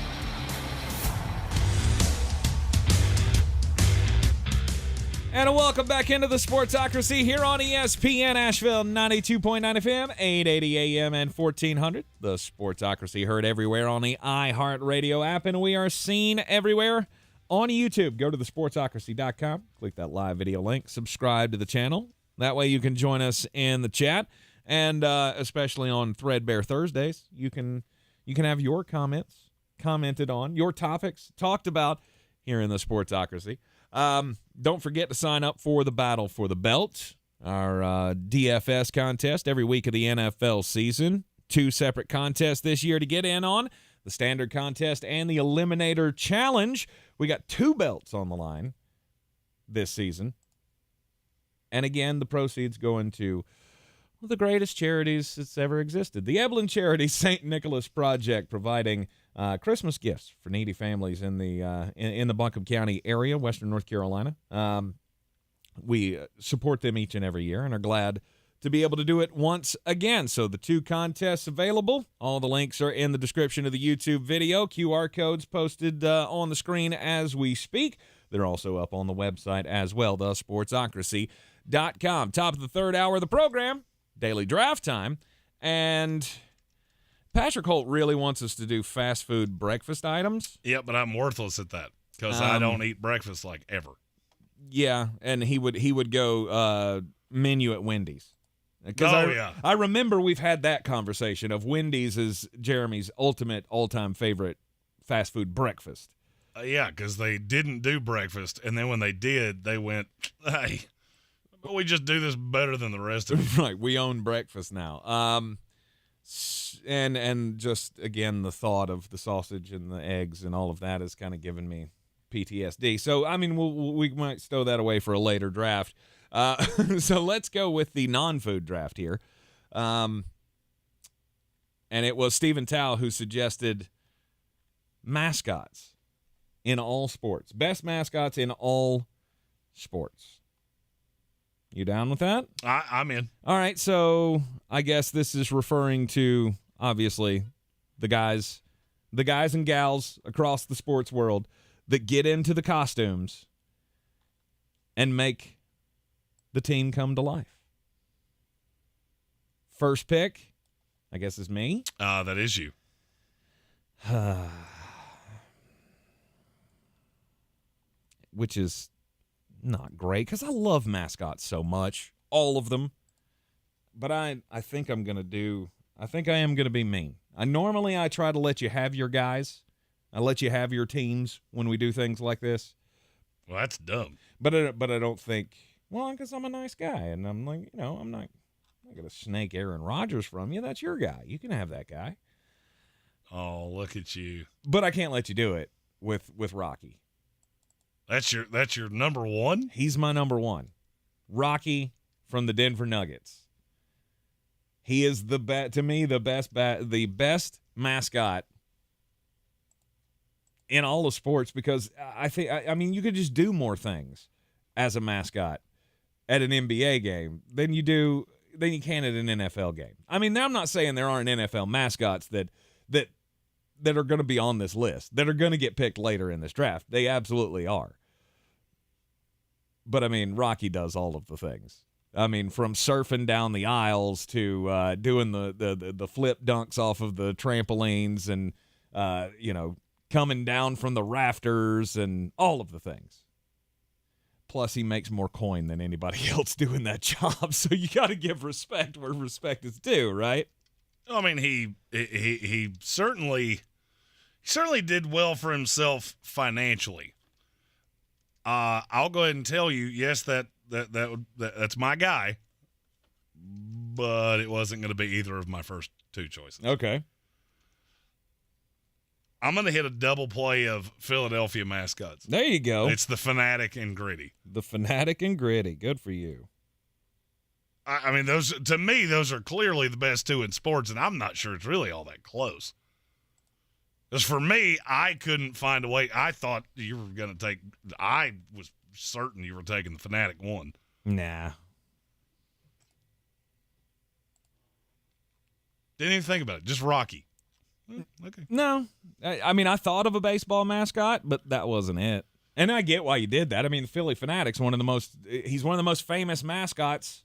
Speaker 5: And welcome back into the Sportsocracy here on ESPN Asheville, 92.9 FM, 880 AM, and 1400. The Sportsocracy heard everywhere on the iHeartRadio app, and we are seen everywhere on YouTube. Go to thesportsocracy.com, click that live video link, subscribe to the channel. That way you can join us in the chat, and especially on Threadbare Thursdays, you can have your comments commented on, your topics talked about here in the Sportsocracy. Don't forget to sign up for the Battle for the Belt, our DFS contest every week of the NFL season. 2 separate contests this year to get in on, the Standard Contest and the Eliminator Challenge. We got 2 belts on the line this season. And again, the proceeds go into the greatest charities that's ever existed. The Eblen Charities St. Nicholas Project, providing Christmas gifts for needy families in the Buncombe County area, Western North Carolina. We support them each and every year and are glad to be able to do it once again. So the 2 contests available. All the links are in the description of the YouTube video. QR codes posted on the screen as we speak. They're also up on the website as well, thesportsocracy.com. Top of the 3rd hour of the program, Daily Draft Time. And Patrick Holt really wants us to do fast food breakfast items.
Speaker 6: Yeah, but I'm worthless at that because I don't eat breakfast like ever.
Speaker 5: Yeah, and he would go menu at Wendy's.
Speaker 6: Yeah.
Speaker 5: I remember we've had that conversation of Wendy's is Jeremy's ultimate all-time favorite fast food breakfast.
Speaker 6: Yeah, because they didn't do breakfast, and then when they did, they went, hey, we just do this better than the rest of it.
Speaker 5: Right, we own breakfast now. And just, again, the thought of the sausage and the eggs and all of that has kind of given me PTSD. So, I mean, we might stow that away for a later draft. So let's go with the non-food draft here. And it was Stephen Tao who suggested mascots in all sports. Best mascots in all sports. You down with that?
Speaker 6: I'm in.
Speaker 5: All right, so I guess this is referring to, obviously, the guys and gals across the sports world that get into the costumes and make the team come to life. First pick, I guess, is me.
Speaker 6: That is you.
Speaker 5: Which is not great because I love mascots so much, all of them. But I think I am going to be mean. Normally I try to let you have your guys. I let you have your teams when we do things like this.
Speaker 6: Well, that's dumb.
Speaker 5: But I don't think, well, because I'm a nice guy and I'm like, I'm not going to snake Aaron Rodgers from you. That's your guy. You can have that guy.
Speaker 6: Oh, look at you.
Speaker 5: But I can't let you do it with Rocky.
Speaker 6: That's your number one?
Speaker 5: He's my number one. Rocky from the Denver Nuggets. He is to me the best mascot in all of sports because I mean you could just do more things as a mascot at an NBA game than you can at an NFL game. I mean, I'm not saying there aren't NFL mascots that are going to be on this list, that are going to get picked later in this draft. They absolutely are. But, I mean, Rocky does all of the things. I mean, from surfing down the aisles to doing the flip dunks off of the trampolines and, coming down from the rafters and all of the things. Plus, he makes more coin than anybody else doing that job. So you got to give respect where respect is due, right?
Speaker 6: I mean, he certainly did well for himself financially. I'll go ahead and tell you, yes, that's my guy, but it wasn't going to be either of my first two choices.
Speaker 5: Okay.
Speaker 6: I'm going to hit a double play of Philadelphia mascots.
Speaker 5: There you go.
Speaker 6: It's the Fanatic and Gritty.
Speaker 5: The Fanatic and Gritty. Good for you.
Speaker 6: I mean, those are clearly the best two in sports, and I'm not sure it's really all that close. Because for me, I couldn't find a way. I thought you were going to I was certain you were taking the Fanatic one.
Speaker 5: Nah.
Speaker 6: Didn't even think about it. Just Rocky. Okay.
Speaker 5: No. I mean, I thought of a baseball mascot, but that wasn't it. And I get why you did that. I mean, the Philly Fanatic's he's one of the most famous mascots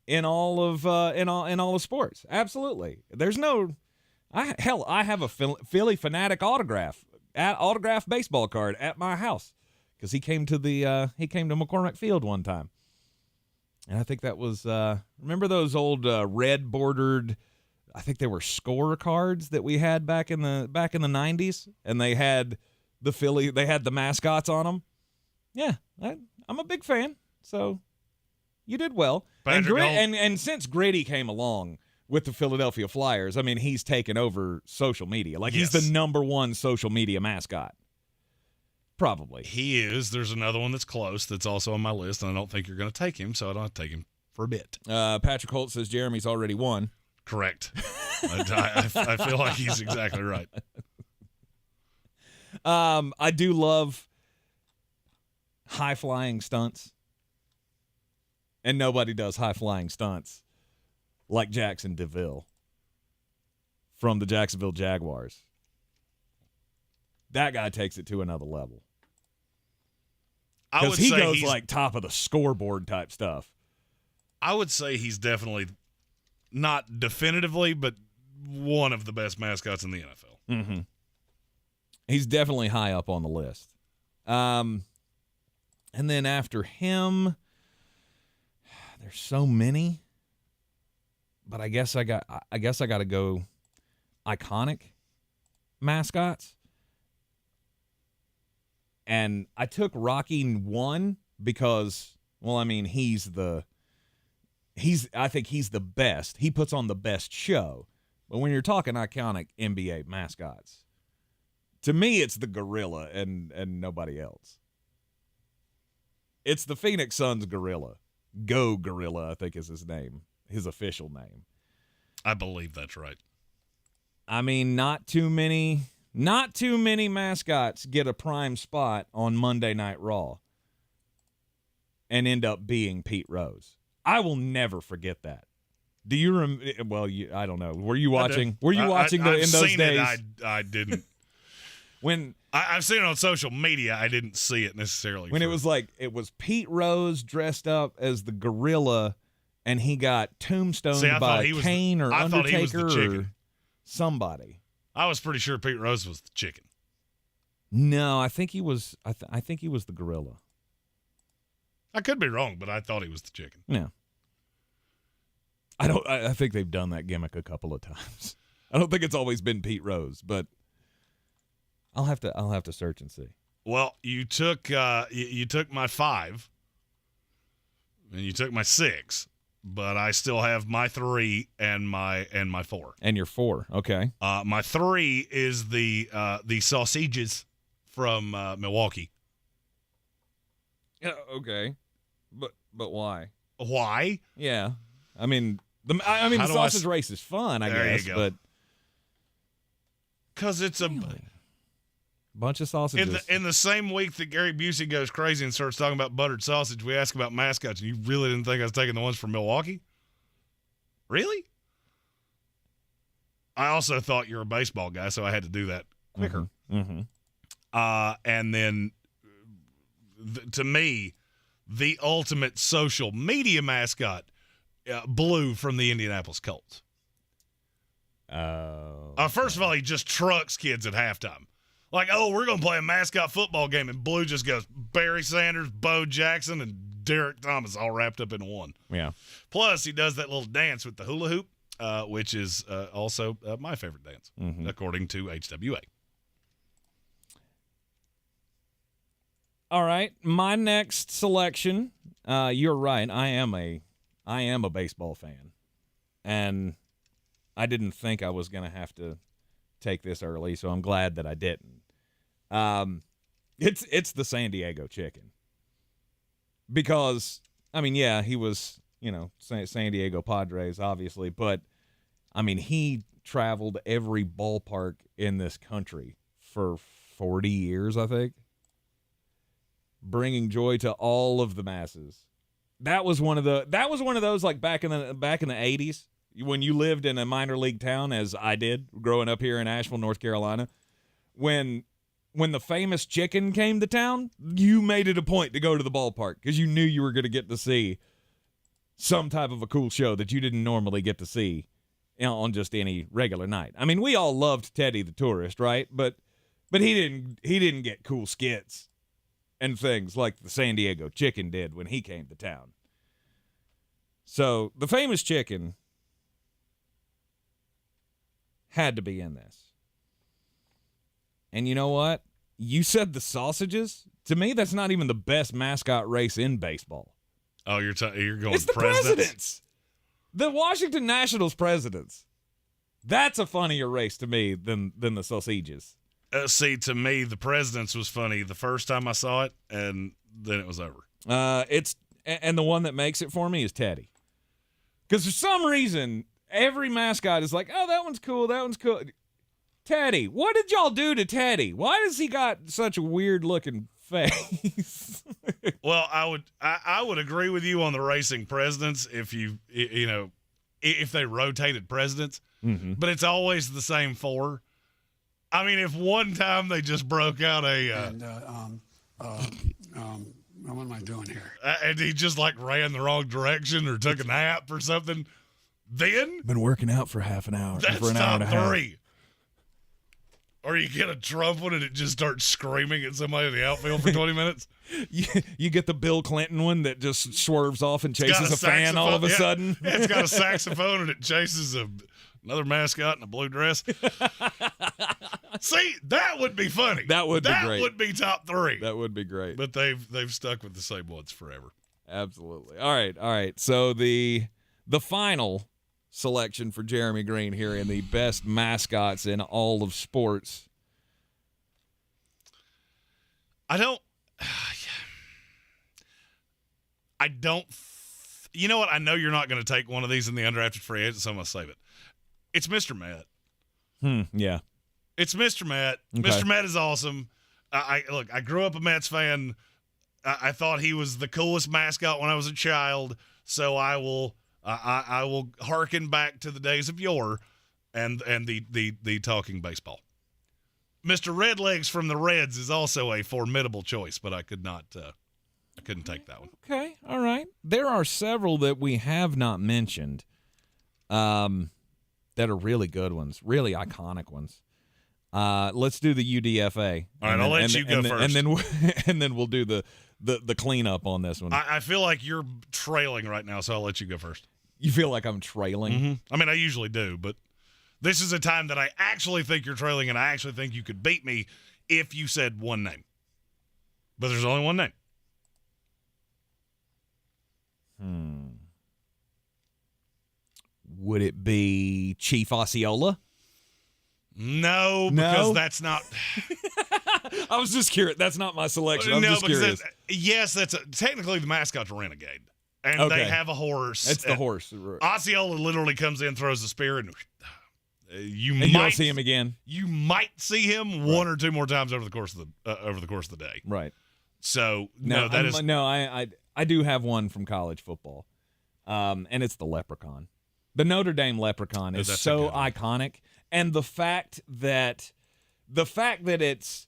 Speaker 5: in all of sports. Absolutely. There's no I have a Philly Fanatic autograph baseball card at my house because he came to McCormick Field one time. And I think that was remember those old red bordered, I think they were score cards that we had back in the 90s, and they had the mascots on them. Yeah, I'm a big fan. So you did well. And since Grady came along with the Philadelphia Flyers, I mean, he's taken over social media. Like,
Speaker 6: yes.
Speaker 5: He's the number one social media mascot. Probably.
Speaker 6: He is. There's another one that's close that's also on my list, and I don't think you're going to take him, so I don't have to take him for a bit.
Speaker 5: Patrick Holt says Jeremy's already won.
Speaker 6: Correct. I feel like he's exactly right.
Speaker 5: I do love high-flying stunts. And nobody does high-flying stunts like Jackson DeVille from the Jacksonville Jaguars. That guy takes it to another level. Because he goes like top of the scoreboard type stuff.
Speaker 6: I would say he's definitely not definitively, but one of the best mascots in the NFL.
Speaker 5: Mm-hmm. He's definitely high up on the list. And then after him, there's so many. But I guess I got to go iconic mascots. And I took Rocky 1 because, well, I mean, I think he's the best. He puts on the best show. But when you're talking iconic NBA mascots, to me, it's the gorilla and nobody else. It's the Phoenix Suns gorilla. Go Gorilla, I think is his name, his official name.
Speaker 6: I believe that's right.
Speaker 5: I mean, not too many mascots get a prime spot on Monday Night Raw and end up being Pete Rose. I will never forget that. Do you I don't know. Were you watching? Were you watching in those days?
Speaker 6: I didn't.
Speaker 5: When
Speaker 6: I've seen it on social media, I didn't see it necessarily.
Speaker 5: When it was Pete Rose dressed up as the gorilla, and he got tombstoned by Kane or Undertaker or somebody.
Speaker 6: I was pretty sure Pete Rose was the chicken.
Speaker 5: No, I think he was. I think he was the gorilla.
Speaker 6: I could be wrong, but I thought he was the chicken.
Speaker 5: Yeah. I think they've done that gimmick a couple of times. I don't think it's always been Pete Rose, but I'll have to search and see.
Speaker 6: Well, you took you took my 5, and you took my 6, but I still have my 3 and my 4.
Speaker 5: And your 4, okay.
Speaker 6: My 3 is the sausages from Milwaukee.
Speaker 5: Yeah, okay, but why?
Speaker 6: Why?
Speaker 5: Yeah, I mean the sausage race is fun, I guess, but
Speaker 6: because it's a
Speaker 5: bunch of sausages.
Speaker 6: In the same week that Gary Busey goes crazy and starts talking about buttered sausage, we ask about mascots, and you really didn't think I was taking the ones from Milwaukee? Really? I also thought you're a baseball guy, so I had to do that quicker.
Speaker 5: Mm-hmm.
Speaker 6: And then, to me, the ultimate social media mascot, Blue from the Indianapolis Colts. First of all, he just trucks kids at halftime. Like, oh, we're going to play a mascot football game, and Blue just goes Barry Sanders, Bo Jackson, and Derek Thomas all wrapped up in one.
Speaker 5: Yeah.
Speaker 6: Plus, he does that little dance with the hula hoop, which is also my favorite dance, according to HWA.
Speaker 5: All right, my next selection. You're right. I am a baseball fan, and I didn't think I was going to have to take this early, so I'm glad that I didn't. It's the San Diego Chicken, because I mean, yeah, he was San Diego Padres, obviously, but I mean, he traveled every ballpark in this country for 40 years, I think, bringing joy to all of the masses. That was one of those like back in the 80s when you lived in a minor league town, as I did growing up here in Asheville, North Carolina. When the famous chicken came to town, you made it a point to go to the ballpark because you knew you were going to get to see some type of a cool show that you didn't normally get to see on just any regular night. I mean, we all loved Teddy the Tourist, right? But he didn't get cool skits and things like the San Diego Chicken did when he came to town. So the famous chicken had to be in this. And you know what? You said the sausages. To me, that's not even the best mascot race in baseball.
Speaker 6: Oh, you're going
Speaker 5: it's the presidents. The Washington Nationals presidents. That's a funnier race to me than the sausages.
Speaker 6: See, to me, the presidents was funny the first time I saw it, and then it was over.
Speaker 5: And the one that makes it for me is Teddy. Because for some reason, every mascot is like, oh, that one's cool, that one's cool. Teddy, what did y'all do to Teddy? Why does he got such a weird-looking face?
Speaker 6: Well, I would agree with you on the racing presidents if if they rotated presidents, but it's always the same 4. I mean, if one time they just broke out
Speaker 1: what am I doing here?
Speaker 6: And he just like ran the wrong direction or took a nap or something, Then
Speaker 5: Been working out for half an hour.
Speaker 6: that's
Speaker 5: for an hour
Speaker 6: top
Speaker 5: and a half.
Speaker 6: 3. Or you get a Trump one and it just starts screaming at somebody in the outfield for 20 minutes.
Speaker 5: You get the Bill Clinton one that just swerves off and
Speaker 6: It's got
Speaker 5: chases a fan all of a sudden.
Speaker 6: Yeah, it's got a saxophone and it chases another mascot in a blue dress. See, that would be funny.
Speaker 5: That would be great.
Speaker 6: That would be top 3.
Speaker 5: That would be great.
Speaker 6: But they've stuck with the same ones forever.
Speaker 5: Absolutely. All right. So the final selection for Jeremy Greene here in the best mascots in all of sports.
Speaker 6: You know what? I know you're not going to take one of these in the undrafted free agents, so I'm going to save it. It's Mr. Matt.
Speaker 5: Yeah.
Speaker 6: It's Mr. Matt.
Speaker 5: Okay.
Speaker 6: Mr. Matt is awesome. I grew up a Mets fan. I thought he was the coolest mascot when I was a child, so I will hearken back to the days of yore and the talking baseball. Mr. Redlegs from the Reds is also a formidable choice, but I couldn't take that one.
Speaker 5: Okay. All right. There are several that we have not mentioned that are really good ones, really iconic ones. Let's do the UDFA.
Speaker 6: All right, I'll let you go first.
Speaker 5: And then we'll do the cleanup on this one.
Speaker 6: I feel like you're trailing right now, so I'll let you go first.
Speaker 5: You feel like I'm trailing?
Speaker 6: Mm-hmm. I mean, I usually do, but this is a time that I actually think you're trailing, and I actually think you could beat me if you said one name. But there's only one name.
Speaker 5: Would it be Chief Osceola?
Speaker 6: No, because that's not.
Speaker 5: I was just curious. That's not my selection. I'm just curious.
Speaker 6: That's technically the mascot's a renegade, and they have a horse.
Speaker 5: It's the horse.
Speaker 6: Osceola literally comes in, throws the spear, and you
Speaker 5: don't see him again.
Speaker 6: You might see him one or two more times over the course of the day.
Speaker 5: Right.
Speaker 6: So
Speaker 5: I do have one from college football, and it's the leprechaun. The Notre Dame leprechaun is so iconic, and the fact that it's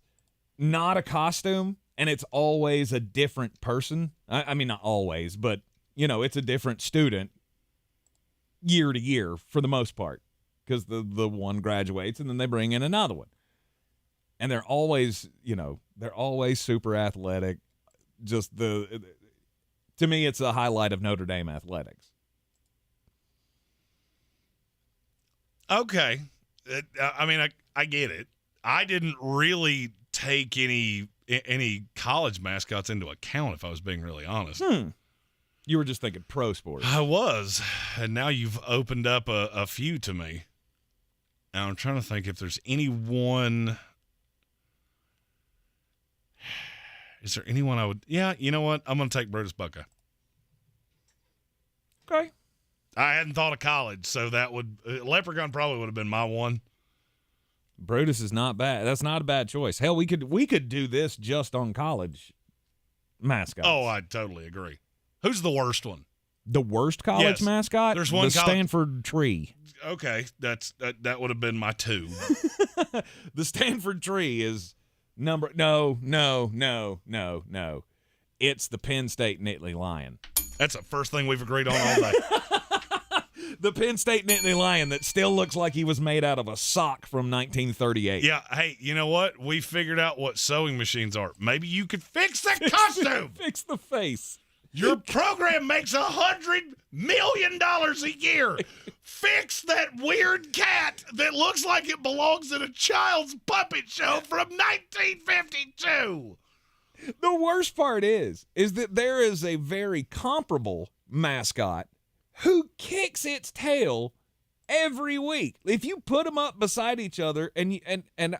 Speaker 5: not a costume and it's always a different person. I mean, not always, but it's a different student year to year for the most part, because the one graduates and then they bring in another one, and they're always super athletic. Just to me, it's a highlight of Notre Dame athletics.
Speaker 6: Okay. I mean, I get it. I didn't really take any college mascots into account, if I was being really honest.
Speaker 5: You were just thinking pro sports.
Speaker 6: I was, and now you've opened up a few to me. Now I'm trying to think if there's anyone. Is there anyone I would? Yeah, you know what? I'm going to take Brutus Buckeye.
Speaker 5: Okay.
Speaker 6: I hadn't thought of college, so that would Leprechaun probably would have been my one.
Speaker 5: Brutus is not bad. That's not a bad choice. Hell, we could do this just on college mascots.
Speaker 6: Oh, I totally agree. Who's the worst one?
Speaker 5: The worst college mascot?
Speaker 6: There's one.
Speaker 5: The Stanford Tree.
Speaker 6: Okay, that would have been my 2.
Speaker 5: The Stanford Tree is no. It's the Penn State Nittany Lion.
Speaker 6: That's the first thing we've agreed on all day.
Speaker 5: The Penn State Nittany Lion that still looks like he was made out of a sock from 1938.
Speaker 6: Yeah, hey, you know what? We figured out what sewing machines are. Maybe you could fix the costume.
Speaker 5: Fix the face.
Speaker 6: Your program makes $100 million a year. Fix that weird cat that looks like it belongs in a child's puppet show from 1952.
Speaker 5: The worst part is that there is a very comparable mascot who kicks its tail every week. If you put them up beside each other, and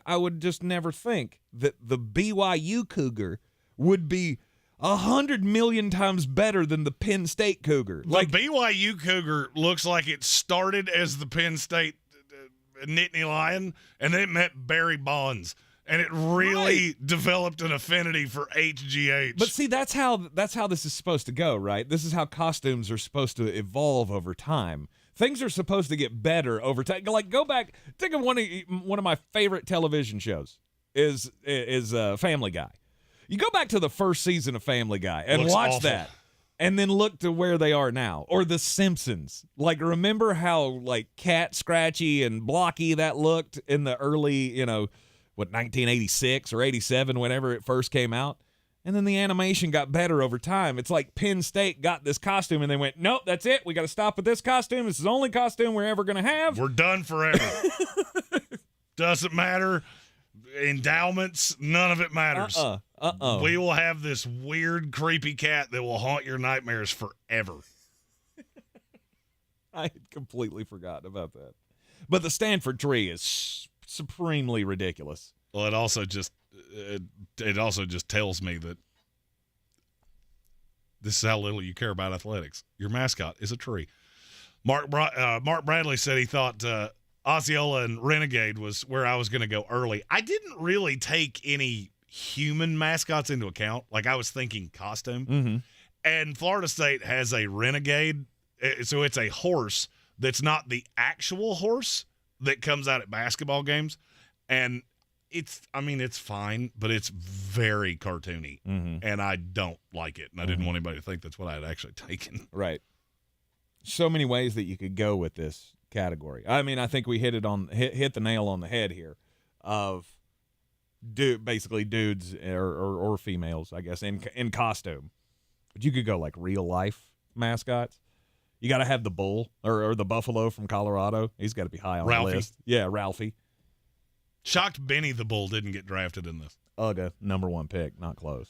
Speaker 5: I would just never think that the BYU Cougar would be 100 million times better than the Penn State Cougar.
Speaker 6: The BYU Cougar looks like it started as the Penn State Nittany Lion, and then it met Barry Bonds. And it really developed an affinity for HGH.
Speaker 5: But see, that's how this is supposed to go, right? This is how costumes are supposed to evolve over time. Things are supposed to get better over time. Like, go back, think of one of my favorite television shows is Family Guy. You go back to the first season of Family Guy and watch that. And then look to where they are now. Or The Simpsons. Like, remember how, like, cat scratchy and blocky that looked in the early, 1986 or 87, whenever it first came out? And then the animation got better over time. It's like Penn State got this costume and they went, nope, that's it. We got to stop with this costume. This is the only costume we're ever going to have.
Speaker 6: We're done forever. Doesn't matter. Endowments, none of it matters. We will have this weird, creepy cat that will haunt your nightmares forever.
Speaker 5: I had completely forgotten about that. But the Stanford tree is supremely ridiculous.
Speaker 6: Well, it also just tells me that this is how little you care about athletics. Your mascot is a tree. Mark Bradley said he thought Osceola and Renegade was where I was going to go early. I didn't really take any human mascots into account. Like, I was thinking costume.
Speaker 5: Mm-hmm.
Speaker 6: And Florida State has a Renegade, so it's a horse that's not the actual horse that comes out at basketball games. And it's fine, but it's very cartoony.
Speaker 5: Mm-hmm.
Speaker 6: And I don't like it. And I didn't want anybody to think that's what I had actually taken.
Speaker 5: Right. So many ways that you could go with this category. I mean, I think we hit the nail on the head here of basically dudes or females, I guess, in costume. But you could go like real life mascots. You got to have the bull or the buffalo from Colorado. He's got to be high on
Speaker 6: Ralphie.
Speaker 5: the list. Yeah, Ralphie.
Speaker 6: Shocked Benny the Bull didn't get drafted in this.
Speaker 5: Ugga, number 1 pick, not close.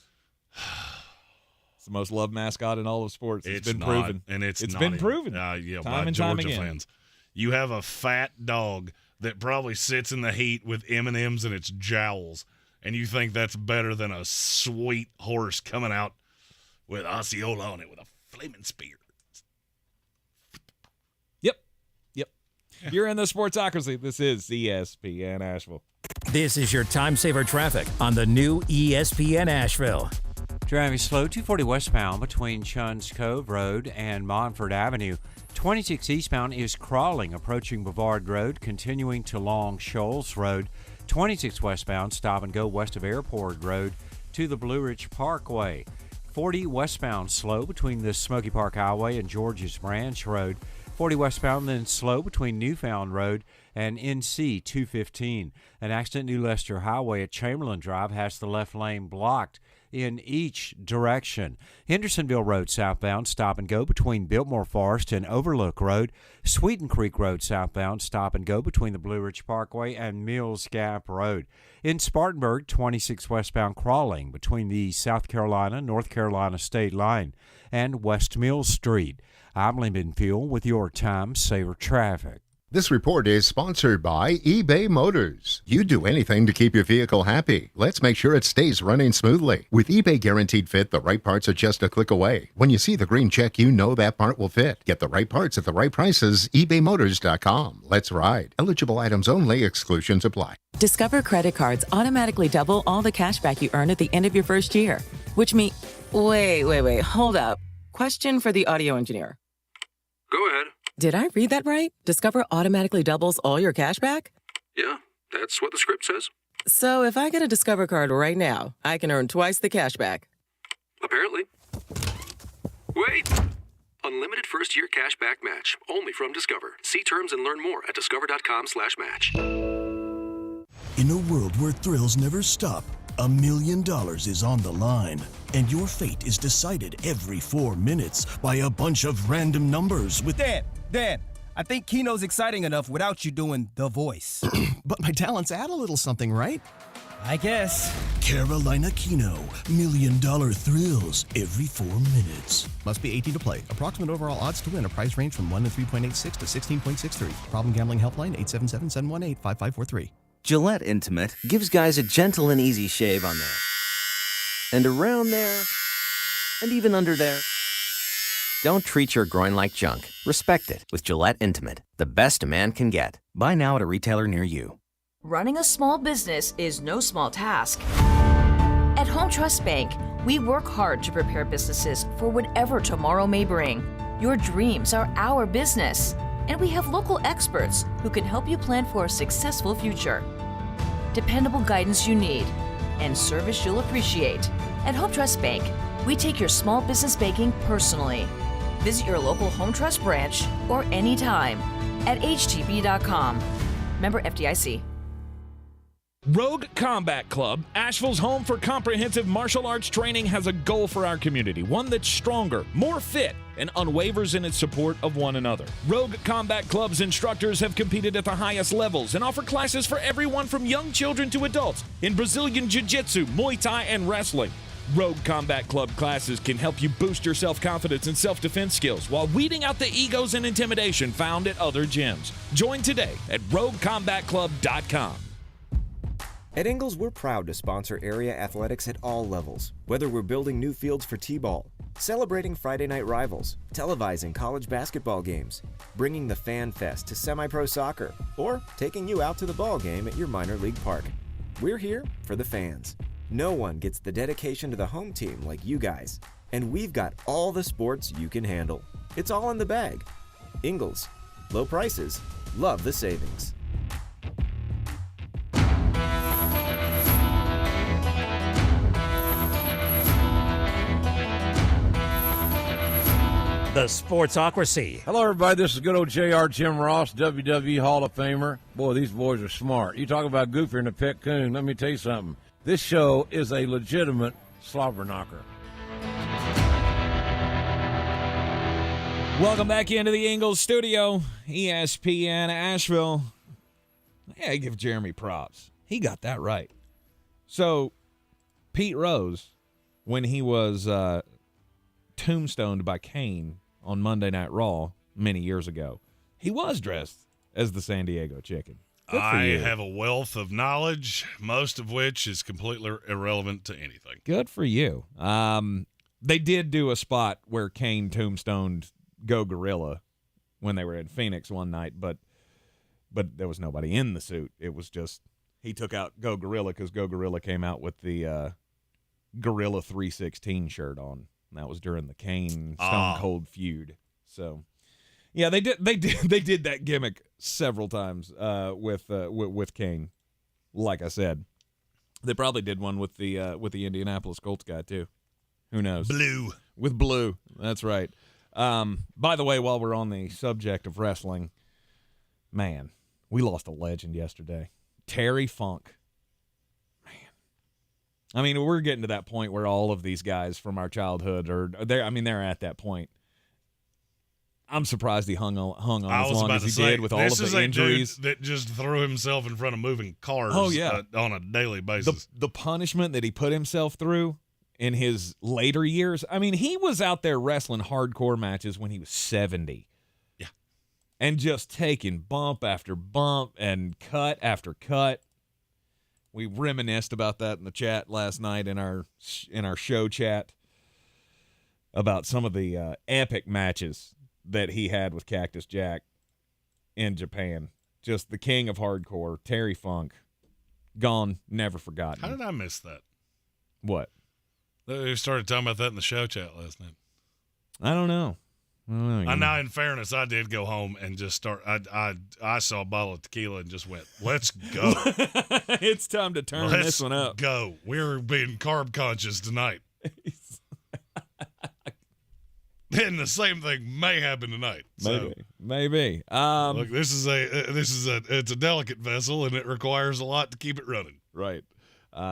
Speaker 5: It's the most loved mascot in all of sports. It's been proven.
Speaker 6: And it's
Speaker 5: been proven.
Speaker 6: Yeah,
Speaker 5: time
Speaker 6: by
Speaker 5: and
Speaker 6: Georgia
Speaker 5: time again.
Speaker 6: fans. You have a fat dog that probably sits in the heat with M&Ms in its jowls, and you think that's better than a sweet horse coming out with Osceola on it with a flaming spear.
Speaker 5: Yep. You're in the Sportsocracy. This is ESPN Asheville.
Speaker 4: This is your time saver traffic on the new ESPN Asheville.
Speaker 8: Driving slow, 240 westbound between Chun's Cove Road and Montford Avenue. 26 eastbound is crawling, approaching Bavard Road, continuing to Long Shoals Road. 26 westbound, stop and go west of Airport Road to the Blue Ridge Parkway. 40 westbound, slow between the Smoky Park Highway and George's Branch Road. 40 westbound, then slow between Newfound Road and NC 215. An accident New Leicester Highway at Chamberlain Drive has the left lane blocked in each direction. Hendersonville Road southbound, stop and go between Biltmore Forest and Overlook Road. Sweeten Creek Road southbound, stop and go between the Blue Ridge Parkway and Mills Gap Road. In Spartanburg, 26 westbound crawling between the South Carolina-North Carolina state line and West Mills Street. I'm Lyndon Fuel with your Time Saver Traffic.
Speaker 15: This report is sponsored by eBay Motors. You do anything to keep your vehicle happy. Let's make sure it stays running smoothly. With eBay Guaranteed Fit, the right parts are just a click away. When you see the green check, you know that part will fit. Get the right parts at the right prices. ebaymotors.com. Let's ride. Eligible items only. Exclusions apply.
Speaker 3: Discover credit cards automatically double all the cash back you earn at the end of your first year, which means... Wait, hold up. Question for the audio engineer.
Speaker 7: Go ahead.
Speaker 3: Did I read that right? Discover automatically doubles all your cash back?
Speaker 7: Yeah, that's what the script says.
Speaker 3: So if I get a Discover card right now, I can earn twice the cash back.
Speaker 7: Apparently. Wait! Unlimited first-year cash back match. Only from Discover. See terms and learn more at discover.com/match.
Speaker 13: In a world where thrills never stop, $1 million is on the line. And your fate is decided every 4 minutes by a bunch of random numbers with...
Speaker 14: Dan, I think Keno's exciting enough without you doing the voice.
Speaker 22: But my talents add a little something, right?
Speaker 14: I guess.
Speaker 13: Carolina Keno, $1 million thrills every 4 minutes.
Speaker 22: Must be 18 to play. Approximate overall odds to win. A price range from 1 to 3.86 to 16.63. Problem gambling helpline 877-718-5543.
Speaker 16: Gillette Intimate gives guys a gentle and easy shave on there. And around there. And even under there. Don't treat your groin like junk. Respect it with Gillette Intimate, the best a man can get. Buy now at a retailer near you.
Speaker 19: Running a small business is no small task. At Home Trust Bank, we work hard to prepare businesses for whatever tomorrow may bring. Your dreams are our business, and we have local experts who can help you plan for a successful future. Dependable guidance you need, and service you'll appreciate. At Home Trust Bank, We take your small business baking personally. Visit your local Home Trust branch or anytime at htb.com. Member FDIC.
Speaker 5: Rogue Combat Club, Asheville's home for comprehensive martial arts training, has a goal for our community, one that's stronger, more fit, and unwavers in its support of one another. Rogue Combat Club's instructors have competed at the highest levels and offer classes for everyone from young children to adults in Brazilian Jiu-Jitsu, Muay Thai, and wrestling. Rogue Combat Club classes can help you boost your self-confidence and self-defense skills while weeding out the egos and intimidation found at other gyms. Join today at roguecombatclub.com.
Speaker 2: At Ingles, we're proud to sponsor area athletics at all levels. Whether we're building new fields for T-ball, celebrating Friday night rivals, televising college basketball games, bringing the Fan Fest to semi-pro soccer, or taking you out to the ball game at your minor league park. We're here for the fans. No one gets the dedication to the home team like you guys. And we've got all the sports you can handle. It's all in the bag. Ingles. Low prices. Love the savings.
Speaker 10: The Sportsocracy.
Speaker 11: Hello, everybody. This is good old JR Jim Ross, WWE Hall of Famer. Boy, these boys are smart. You talk about goofier than a pet coon. Let me tell you something. This show is a legitimate slobber knocker.
Speaker 5: Welcome back into the Ingles Studio, ESPN Asheville. Hey, I give Jeremy props. He got that right. So, Pete Rose, when he was tombstoned by Kane on Monday Night Raw many years ago, he was dressed as the San Diego Chicken.
Speaker 6: I have a wealth of knowledge, most of which is completely irrelevant to anything.
Speaker 5: Good for you. They did do a spot where Kane tombstoned Go Gorilla when they were in Phoenix one night, but there was nobody in the suit. It was just he took out Go Gorilla because Go Gorilla came out with the Gorilla 316 shirt on. And that was during the Kane Stone Cold feud. So, yeah, they did that gimmick several times with Kane. Like I said, they probably did one with the Indianapolis Colts guy too. Who knows?
Speaker 6: Blue.
Speaker 5: With Blue. That's right. By the way, while we're on the subject of wrestling, man, we lost a legend yesterday. Terry Funk. I mean, we're getting to that point where all of these guys from our childhood they're at that point. I'm surprised he hung on as long as he did with all of the injuries.
Speaker 6: Dude that just threw himself in front of moving cars on a daily basis.
Speaker 5: The punishment that he put himself through in his later years. I mean, he was out there wrestling hardcore matches when he was 70.
Speaker 6: Yeah.
Speaker 5: And just taking bump after bump and cut after cut. We reminisced about that in the chat last night in our show chat about some of the epic matches that he had with Cactus Jack in Japan. Just the king of hardcore, Terry Funk, gone, never forgotten.
Speaker 6: How did I miss that?
Speaker 5: What?
Speaker 6: We started talking about that in the show chat last night.
Speaker 5: I don't know.
Speaker 6: Now, in fairness, I did go home and just start. I saw a bottle of tequila and just went, "Let's go."
Speaker 5: It's time to turn this one up.
Speaker 6: Go. We're being carb conscious tonight. And the same thing may happen tonight.
Speaker 5: Maybe.
Speaker 6: Look, it's a delicate vessel, and it requires a lot to keep it running.
Speaker 5: Right.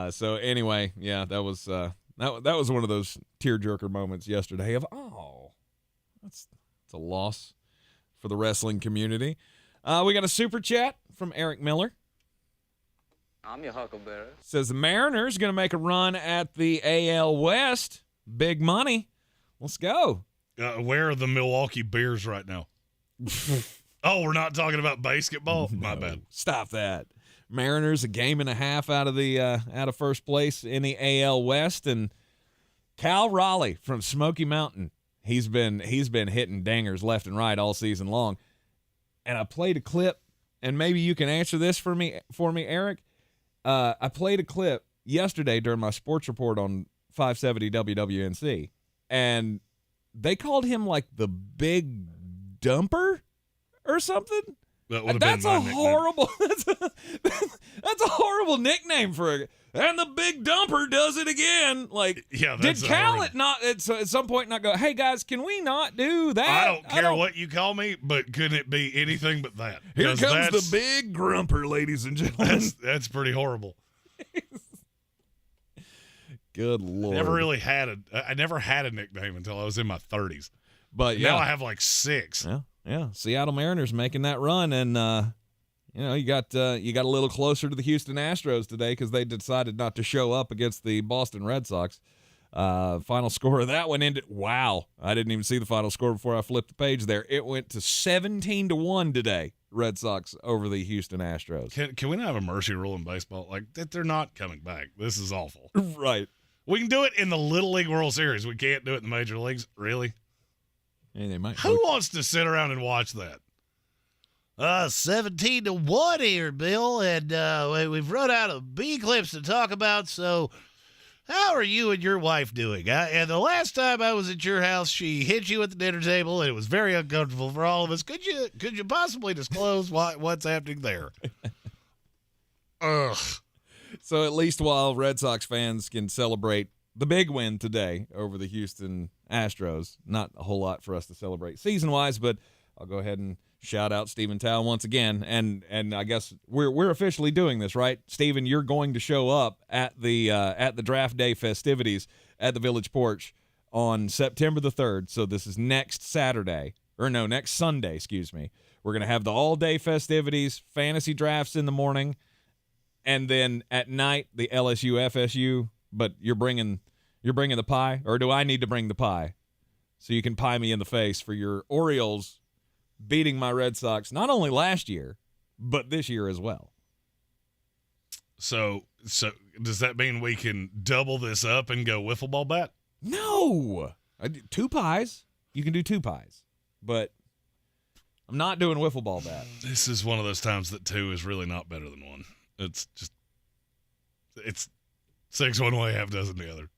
Speaker 5: So anyway, yeah, that was one of those tearjerker moments yesterday of that's a loss for the wrestling community. We got a super chat from Eric Miller.
Speaker 12: I'm your huckleberry.
Speaker 5: Says the Mariners going to make a run at the AL West. Big money. Let's go.
Speaker 6: Where are the Milwaukee Bears right now? Oh, we're not talking about basketball? My bad.
Speaker 5: Stop that. Mariners a game and a half out of first place in the AL West, and Cal Raleigh from Smoky Mountain. He's been hitting dangers left and right all season long. And I played a clip, and maybe you can answer this for me, Eric. I played a clip yesterday during my sports report on 570 WWNC, and they called him like the Big Dumper or something.
Speaker 6: That would have
Speaker 5: That's
Speaker 6: been my
Speaker 5: a
Speaker 6: nickname.
Speaker 5: horrible. That's a horrible nickname for and the big dumper does it again. Like,
Speaker 6: yeah,
Speaker 5: did Khaled not at some point not go, hey, guys, can we not do that?
Speaker 6: I don't care what you call me, but couldn't it be anything but that?
Speaker 5: Here comes the big grumper, ladies and gentlemen.
Speaker 6: That's pretty horrible.
Speaker 5: Good Lord.
Speaker 6: I never had a nickname until I was in my 30s.
Speaker 5: But
Speaker 6: now I have like 6.
Speaker 5: Yeah. Seattle Mariners making that run, and you got a little closer to the Houston Astros today because they decided not to show up against the Boston Red Sox. Final score of that one ended. Wow, I didn't even see the final score before I flipped the page there. It went to 17-1 today. Red Sox over the Houston Astros.
Speaker 6: Can we not have a mercy rule in baseball? Like that, they're not coming back. This is awful.
Speaker 5: Right.
Speaker 6: We can do it in the Little League World Series. We can't do it in the major leagues. Really?
Speaker 5: Yeah, they might.
Speaker 6: Who wants to sit around and watch that?
Speaker 9: 17-1 here, Bill, and we've run out of B clips to talk about. So, how are you and your wife doing? And the last time I was at your house, she hit you at the dinner table, and it was very uncomfortable for all of us. Could you possibly disclose what's happening there?
Speaker 6: Ugh.
Speaker 5: So at least while Red Sox fans can celebrate the big win today over the Houston Astros, not a whole lot for us to celebrate season-wise, but I'll go ahead and shout out Stephen Tao once again, and I guess we're officially doing this, right? Stephen, you're going to show up at the draft day festivities at the Village Porch on September the 3rd. So this is next Sunday, excuse me. We're going to have the all-day festivities, fantasy drafts in the morning, and then at night the LSU FSU. But you're bringing the pie, or do I need to bring the pie so you can pie me in the face for your Orioles beating my Red Sox not only last year, but this year as well?
Speaker 6: So does that mean we can double this up and go wiffle ball bat?
Speaker 5: No. 2 pies. You can do 2 pies. But I'm not doing wiffle ball bat.
Speaker 6: This is one of those times that 2 is really not better than 1. It's 6 one way, half dozen the other.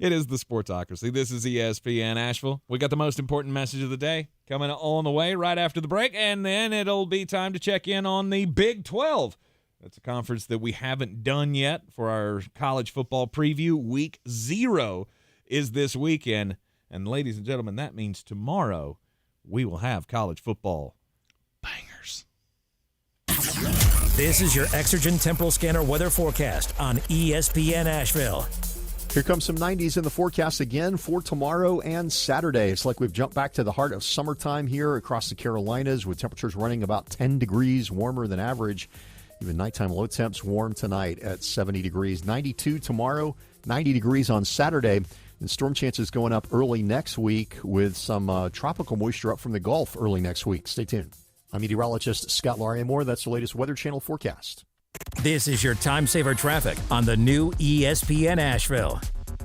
Speaker 5: It is the Sportsocracy. This is ESPN Asheville. We got the most important message of the day coming on the way right after the break, and then it'll be time to check in on the Big 12. That's a conference that we haven't done yet for our college football preview. Week 0 is this weekend, and ladies and gentlemen, that means tomorrow we will have college football bangers.
Speaker 4: This is your Exergen Temporal Scanner weather forecast on ESPN Asheville.
Speaker 10: Here comes some 90s in the forecast again for tomorrow and Saturday. It's like we've jumped back to the heart of summertime here across the Carolinas, with temperatures running about 10 degrees warmer than average. Even nighttime low temps warm tonight at 70 degrees. 92 tomorrow, 90 degrees on Saturday. And storm chances going up early next week with some tropical moisture up from the Gulf early next week. Stay tuned. I'm meteorologist Scott Lauriamore. That's the latest Weather Channel forecast.
Speaker 4: This is your time saver traffic on the new ESPN Asheville.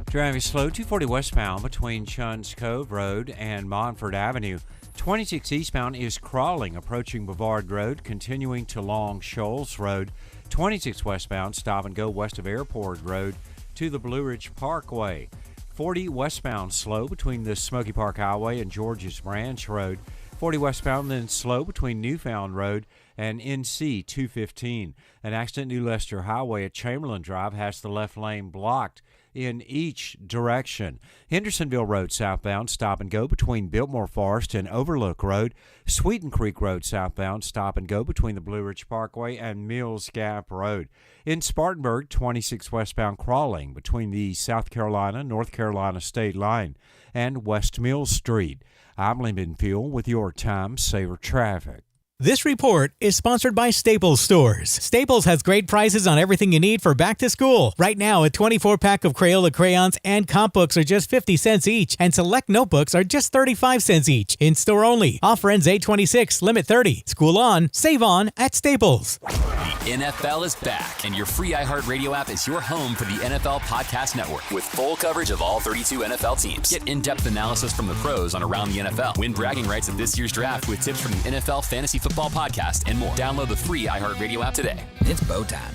Speaker 8: Driving slow, 240 westbound between Chun's Cove Road and Montford Avenue. 26 eastbound is crawling, approaching Bavard Road, continuing to Long Shoals Road. 26 westbound, stop and go west of Airport Road to the Blue Ridge Parkway. 40 westbound, slow between the Smoky Park Highway and George's Branch Road. 40 westbound, then slow between Newfound Road and NC 215. An accident New Leicester Highway at Chamberlain Drive has the left lane blocked in each direction. Hendersonville Road southbound, stop and go between Biltmore Forest and Overlook Road. Sweeten Creek Road southbound, stop and go between the Blue Ridge Parkway and Mills Gap Road. In Spartanburg, 26 westbound crawling between the South Carolina-North Carolina state line and West Mills Street. I'm Lyndon Fuel with your Time Saver Traffic.
Speaker 17: This report is sponsored by Staples Stores. Staples has great prices on everything you need for back to school. Right now, a 24-pack of Crayola crayons and comp books are just 50 cents each, and select notebooks are just 35 cents each. In store only. Offer ends 8/26, limit 30. School on, save on at Staples.
Speaker 18: The NFL is back, and your free iHeartRadio app is your home for the NFL Podcast Network with full coverage of all 32 NFL teams. Get in-depth analysis from the pros on around the NFL. Win bragging rights at this year's draft with tips from the NFL Fantasy Football Podcast and more. Download the free iHeartRadio app today.
Speaker 20: It's bow time.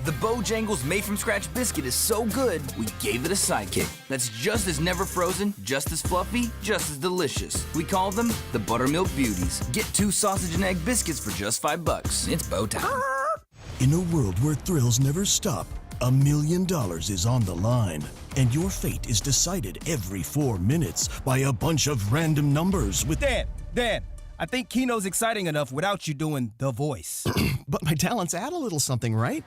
Speaker 20: The Bojangles made-from-scratch biscuit is so good, we gave it a sidekick. That's just as never frozen, just as fluffy, just as delicious. We call them the Buttermilk Beauties. Get 2 sausage and egg biscuits for just $5. It's bow time.
Speaker 13: In a world where thrills never stop, $1 million is on the line, and your fate is decided every 4 minutes by a bunch of random numbers with...
Speaker 14: Dan, I think Keno's exciting enough without you doing the voice.
Speaker 1: But my talents add a little something, right?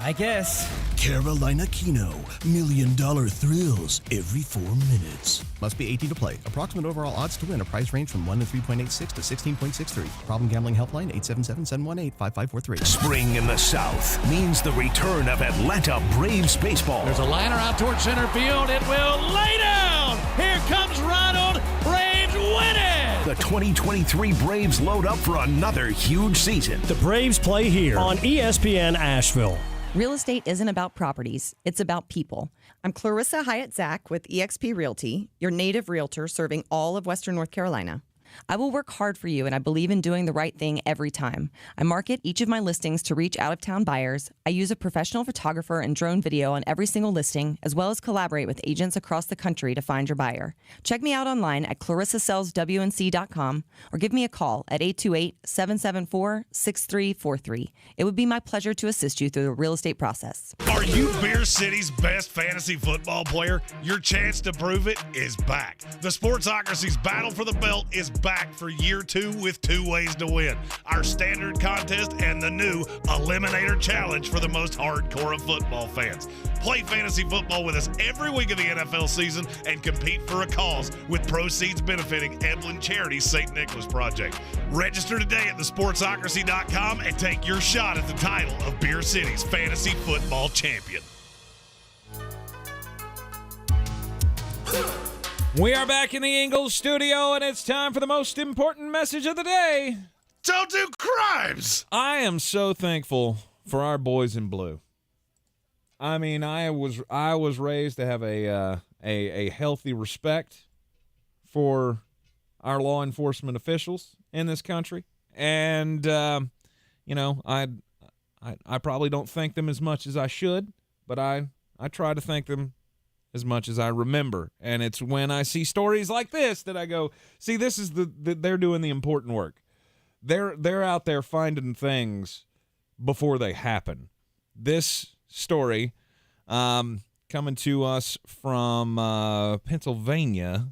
Speaker 14: I guess.
Speaker 13: Carolina Keno, $1 million thrills every 4 minutes.
Speaker 1: Must be 18 to play. Approximate overall odds to win. A price range from 1 to 3.86 to 16.63. Problem gambling helpline 877-718-5543.
Speaker 21: Spring in the South means the return of Atlanta Braves baseball.
Speaker 23: There's a liner out towards center field. It will lay down. Here comes Ronald. Braves win it.
Speaker 21: The 2023 Braves load up for another huge season.
Speaker 24: The Braves play here on ESPN Asheville.
Speaker 25: Real estate isn't about properties, it's about people. I'm Clarissa Hyatt-Zach with eXp Realty, your native realtor serving all of Western North Carolina. I will work hard for you, and I believe in doing the right thing every time. I market each of my listings to reach out-of-town buyers. I use a professional photographer and drone video on every single listing, as well as collaborate with agents across the country to find your buyer. Check me out online at clarissasellswnc.com or give me a call at 828-774-6343. It would be my pleasure to assist you through the real estate process.
Speaker 6: Are you Beer City's best fantasy football player? Your chance to prove it is back. The Sportsocracy's battle for the belt is back for year 2 with 2 ways to win. Our standard contest and the new Eliminator Challenge for the most hardcore of football fans. Play fantasy football with us every week of the NFL season and compete for a cause with proceeds benefiting Eblen Charities St. Nicholas Project. Register today at thesportsocracy.com and take your shot at the title of Beer City's fantasy football champion.
Speaker 5: We are back in the Ingles Studio, and it's time for the most important message of the day.
Speaker 6: Don't do crimes!
Speaker 5: I am so thankful for our boys in blue. I mean, I was raised to have a healthy respect for our law enforcement officials in this country, and you know, I probably don't thank them as much as I should, but I try to thank them as much as I remember. And it's when I see stories like this that I go, see, this is they're doing the important work. They're out there finding things before they happen. This story coming to us from Pennsylvania,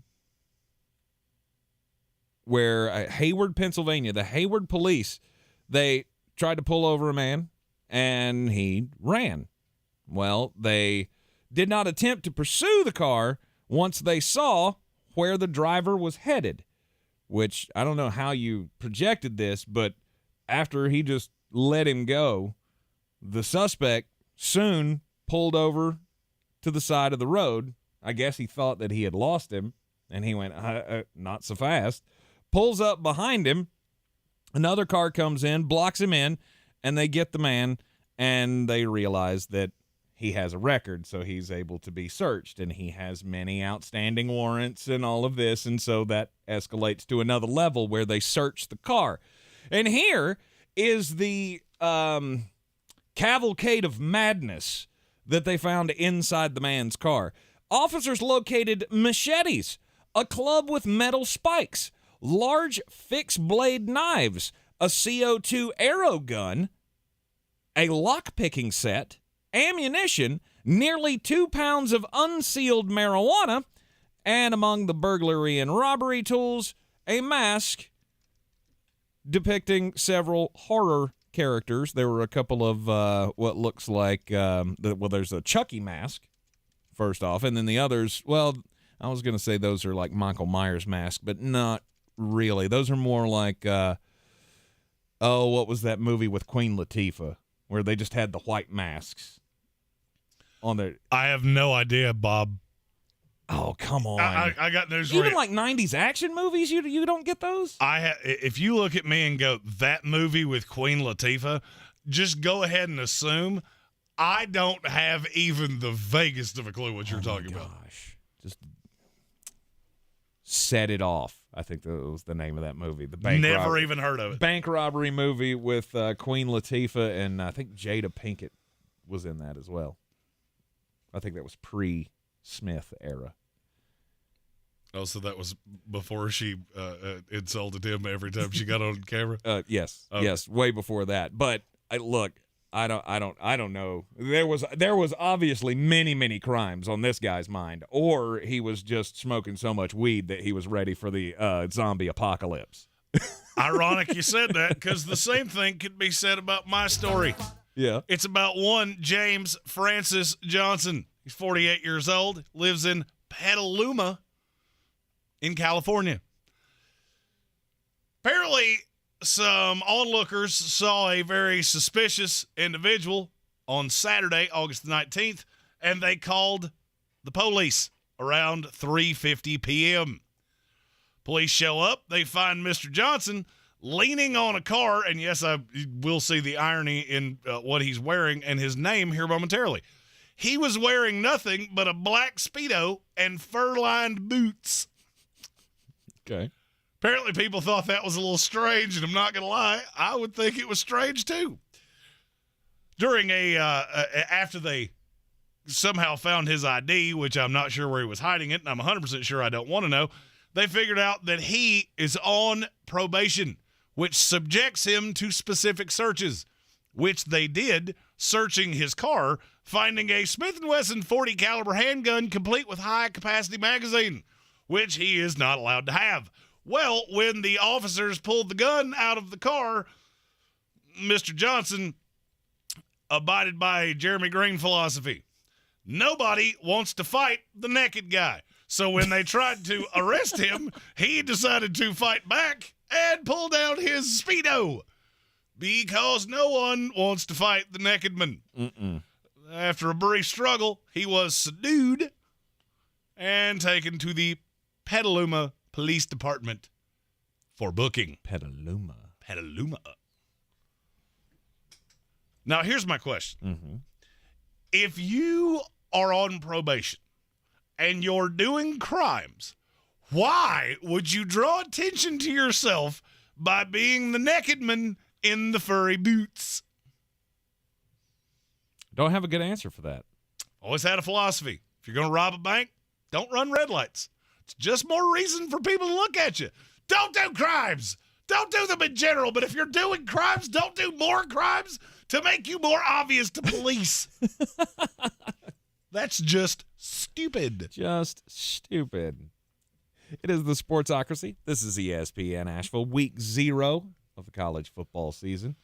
Speaker 5: where Hayward, Pennsylvania, the Hayward police, they tried to pull over a man and he ran. Well, they did not attempt to pursue the car once they saw where the driver was headed, which I don't know how you projected this, but after he just let him go, the suspect soon pulled over to the side of the road. I guess he thought that he had lost him, and he went, not so fast, pulls up behind him. Another car comes in, blocks him in, and they get the man, and they realize that he has a record, so he's able to be searched, and he has many outstanding warrants and all of this, and so that escalates to another level where they search the car. And here is the cavalcade of madness that they found inside the man's car. Officers located machetes, a club with metal spikes, large fixed-blade knives, a CO2 arrow gun, a lock-picking set, ammunition, nearly 2 pounds of unsealed marijuana, and among the burglary and robbery tools, a mask depicting several horror characters. There were a couple of what looks like, there's a Chucky mask, first off, and then the others, well, I was going to say those are like Michael Myers masks, but not really. Those are more like, what was that movie with Queen Latifah, where they just had the white masks on there?
Speaker 6: I have no idea, Bob.
Speaker 5: Oh, come on.
Speaker 6: I got news for you.
Speaker 5: Even like 90s action movies, you don't get those?
Speaker 6: If you look at me and go, that movie with Queen Latifah, just go ahead and assume I don't have even the vaguest of a clue what you're talking about.
Speaker 5: Just Set It Off, I think that was the name of that movie. The bank
Speaker 6: Never
Speaker 5: robbery,
Speaker 6: even heard of it.
Speaker 5: Bank robbery movie with Queen Latifah, and I think Jada Pinkett was in that as well. I think that was pre-Smith era.
Speaker 6: Oh, so that was before she insulted him every time she got on camera?
Speaker 5: Yes,
Speaker 6: Okay.
Speaker 5: yes, way before that. But look, I don't know. There was obviously many crimes on this guy's mind, or he was just smoking so much weed that he was ready for the zombie apocalypse.
Speaker 6: Ironic you said that, because the same thing could be said about my story.
Speaker 5: Yeah.
Speaker 6: It's about one James Francis Johnson. He's 48 years old, lives in Petaluma in California. Apparently, some onlookers saw a very suspicious individual on Saturday, August 19th, and they called the police around 3:50 p.m. Police show up. They find Mr. Johnson leaning on a car, and yes, I will see the irony in what he's wearing and his name here momentarily. He was wearing nothing but a black Speedo and fur-lined boots.
Speaker 5: Okay.
Speaker 6: Apparently, people thought that was a little strange, and I'm not going to lie, I would think it was strange too. During after they somehow found his ID, which I'm not sure where he was hiding it, and I'm 100% sure I don't want to know, they figured out that he is on probation, which subjects him to specific searches, which they did, searching his car, finding a Smith & Wesson .40 caliber handgun complete with high-capacity magazine, which he is not allowed to have. Well, when the officers pulled the gun out of the car, Mr. Johnson abided by Jeremy Greene philosophy. Nobody wants to fight the naked guy. So when they tried to arrest him, he decided to fight back and pull down his Speedo because no one wants to fight the naked man. After a brief struggle, he was subdued and taken to the Petaluma Police Department for booking.
Speaker 5: Petaluma.
Speaker 6: Now, here's my question. If you are on probation and you're doing crimes, why would you draw attention to yourself by being the naked man in the furry boots?
Speaker 5: Don't have a good answer for that.
Speaker 6: Always had a philosophy. If you're going to rob a bank, don't run red lights. It's just more reason for people to look at you. Don't do crimes. Don't do them in general, but if you're doing crimes, don't do more crimes to make you more obvious to police. That's just stupid.
Speaker 5: Just stupid. It is the Sportsocracy. This is ESPN Asheville, week 0 of the college football season.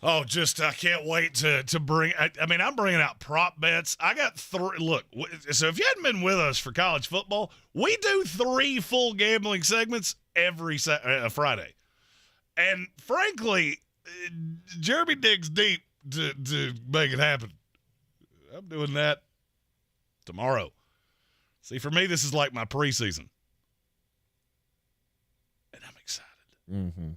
Speaker 6: Oh, I can't wait to bring. I'm bringing out prop bets. I got 3. Look, so if you hadn't been with us for college football, we do 3 full gambling segments every Friday. And frankly, Jeremy digs deep to make it happen. I'm doing that tomorrow. See, for me, this is like my preseason. And I'm excited.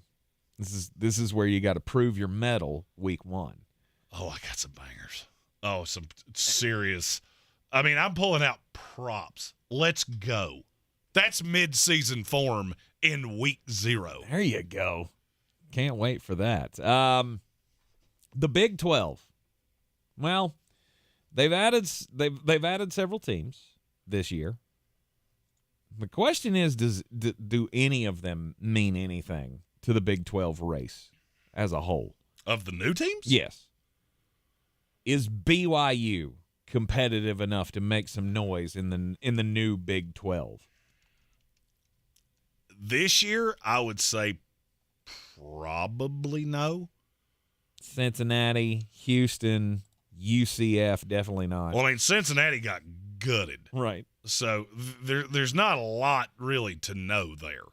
Speaker 5: This is where you got to prove your mettle week 1.
Speaker 6: Oh, I got some bangers. Oh, some serious. I'm pulling out props. Let's go. That's mid-season form in week 0.
Speaker 5: There you go. Can't wait for that. The Big 12. Well, they've added several teams this year. The question is, do any of them mean anything to the Big 12 race as a whole?
Speaker 6: Of the new teams?
Speaker 5: Yes. Is BYU competitive enough to make some noise in the new Big 12?
Speaker 6: This year, I would say probably no.
Speaker 5: Cincinnati, Houston, UCF, definitely not.
Speaker 6: Well, Cincinnati got gutted.
Speaker 5: Right.
Speaker 6: So there's not a lot really to know there.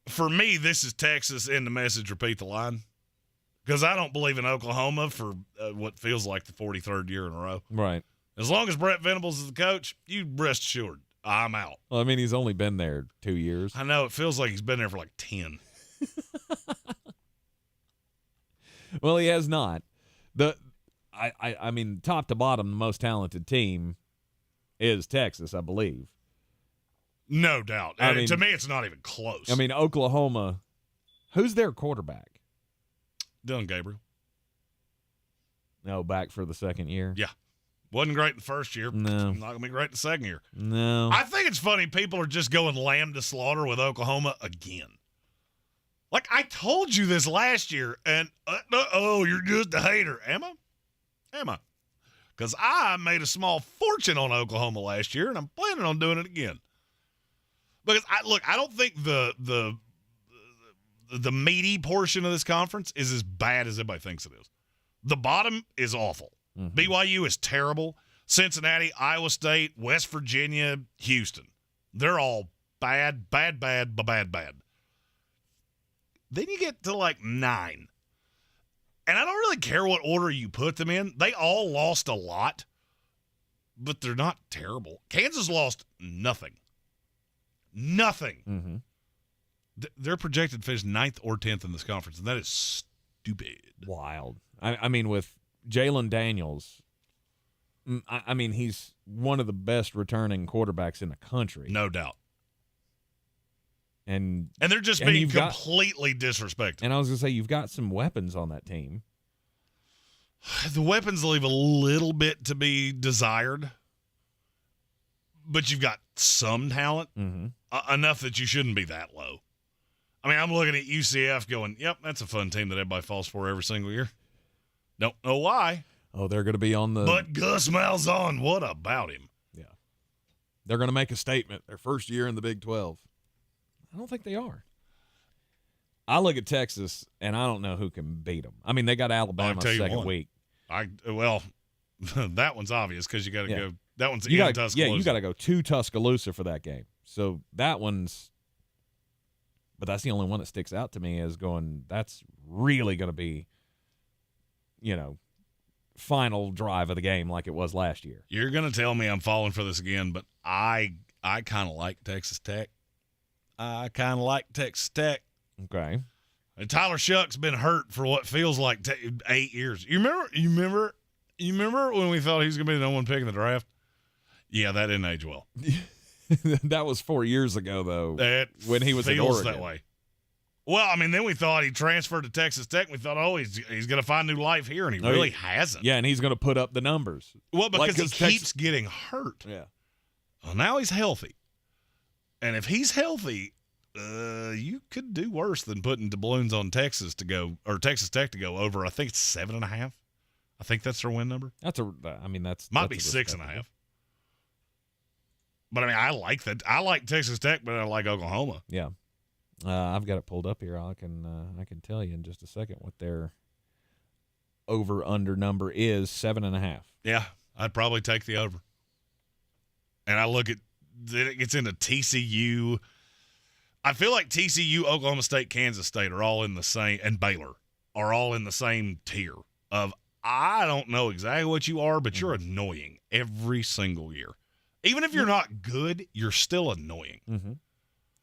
Speaker 6: For me, this is Texas in the message, repeat the line. Because I don't believe in Oklahoma for what feels like the 43rd year in a row.
Speaker 5: Right.
Speaker 6: As long as Brett Venables is the coach, you rest assured, I'm out.
Speaker 5: Well, he's only been there 2 years.
Speaker 6: I know. It feels like he's been there for like 10.
Speaker 5: Well, he has not. Top to bottom, the most talented team is Texas, I believe.
Speaker 6: No doubt. To me, it's not even close.
Speaker 5: Oklahoma, who's their quarterback?
Speaker 6: Dylan Gabriel.
Speaker 5: No, back for the second year?
Speaker 6: Yeah. Wasn't great in the first year.
Speaker 5: No.
Speaker 6: Not going to be great in the second year.
Speaker 5: No.
Speaker 6: I think it's funny people are just going lamb to slaughter with Oklahoma again. Like, I told you this last year, and, you're just a hater. Am I? Because I made a small fortune on Oklahoma last year, and I'm planning on doing it again. Because, I don't think the meaty portion of this conference is as bad as everybody thinks it is. The bottom is awful. Mm-hmm. BYU is terrible. Cincinnati, Iowa State, West Virginia, Houston. They're all bad. Then you get to like 9. And I don't really care what order you put them in. They all lost a lot, but they're not terrible. Kansas lost nothing.
Speaker 5: Mm-hmm.
Speaker 6: They're projected to finish 9th or 10th in this conference, and that is stupid.
Speaker 5: Wild. I mean, with Jalen Daniels, I mean, he's one of the best returning quarterbacks in the country.
Speaker 6: No doubt.
Speaker 5: And
Speaker 6: they're just being completely disrespected.
Speaker 5: And I was going to say, you've got some weapons on that team.
Speaker 6: The weapons leave a little bit to be desired, but you've got some talent, enough that you shouldn't be that low. I mean, I'm looking at UCF going, yep, that's a fun team that everybody falls for every single year. Don't know why.
Speaker 5: Oh, they're going to be on the...
Speaker 6: But Gus Malzahn, what about him?
Speaker 5: Yeah. They're going to make a statement their first year in the Big 12. I don't think they are. I look at Texas, and I don't know who can beat them. I mean, they got Alabama second week.
Speaker 6: That one's obvious because you got to go. That one's
Speaker 5: in
Speaker 6: Tuscaloosa.
Speaker 5: Yeah, you got to go to Tuscaloosa for that game. So that one's – but that's the only one that sticks out to me as going, that's really going to be, final drive of the game like it was last year.
Speaker 6: You're going to tell me I'm falling for this again, but I kind of like Texas Tech.
Speaker 5: Okay.
Speaker 6: And Tyler Shuck's been hurt for what feels like 8 years. You remember when we thought he was going to be the number 1 pick in the draft? Yeah, that didn't age well.
Speaker 5: That was 4 years ago, though, when he was at Oregon.
Speaker 6: That way. Well, I mean, then we thought he transferred to Texas Tech. We thought, he's going to find new life here, and he really hasn't.
Speaker 5: Yeah, and he's going to put up the numbers.
Speaker 6: Well, because he keeps getting hurt.
Speaker 5: Yeah.
Speaker 6: Well, now he's healthy. And if he's healthy, you could do worse than putting doubloons on Texas Tech to go over. I think it's 7.5. I think that's their win number.
Speaker 5: Might be
Speaker 6: 6.5. But I mean, I like that. I like Texas Tech, but I like Oklahoma.
Speaker 5: Yeah, I've got it pulled up here. I can tell you in just a second what their over/under number is. 7.5.
Speaker 6: Yeah, I'd probably take the over. And I look at it gets into TCU. I feel like TCU, Oklahoma State, Kansas State are all in the same, and Baylor are all in the same tier of I don't know exactly what you are, but you're annoying every single year. Even if you're not good, you're still annoying.
Speaker 5: Mm-hmm.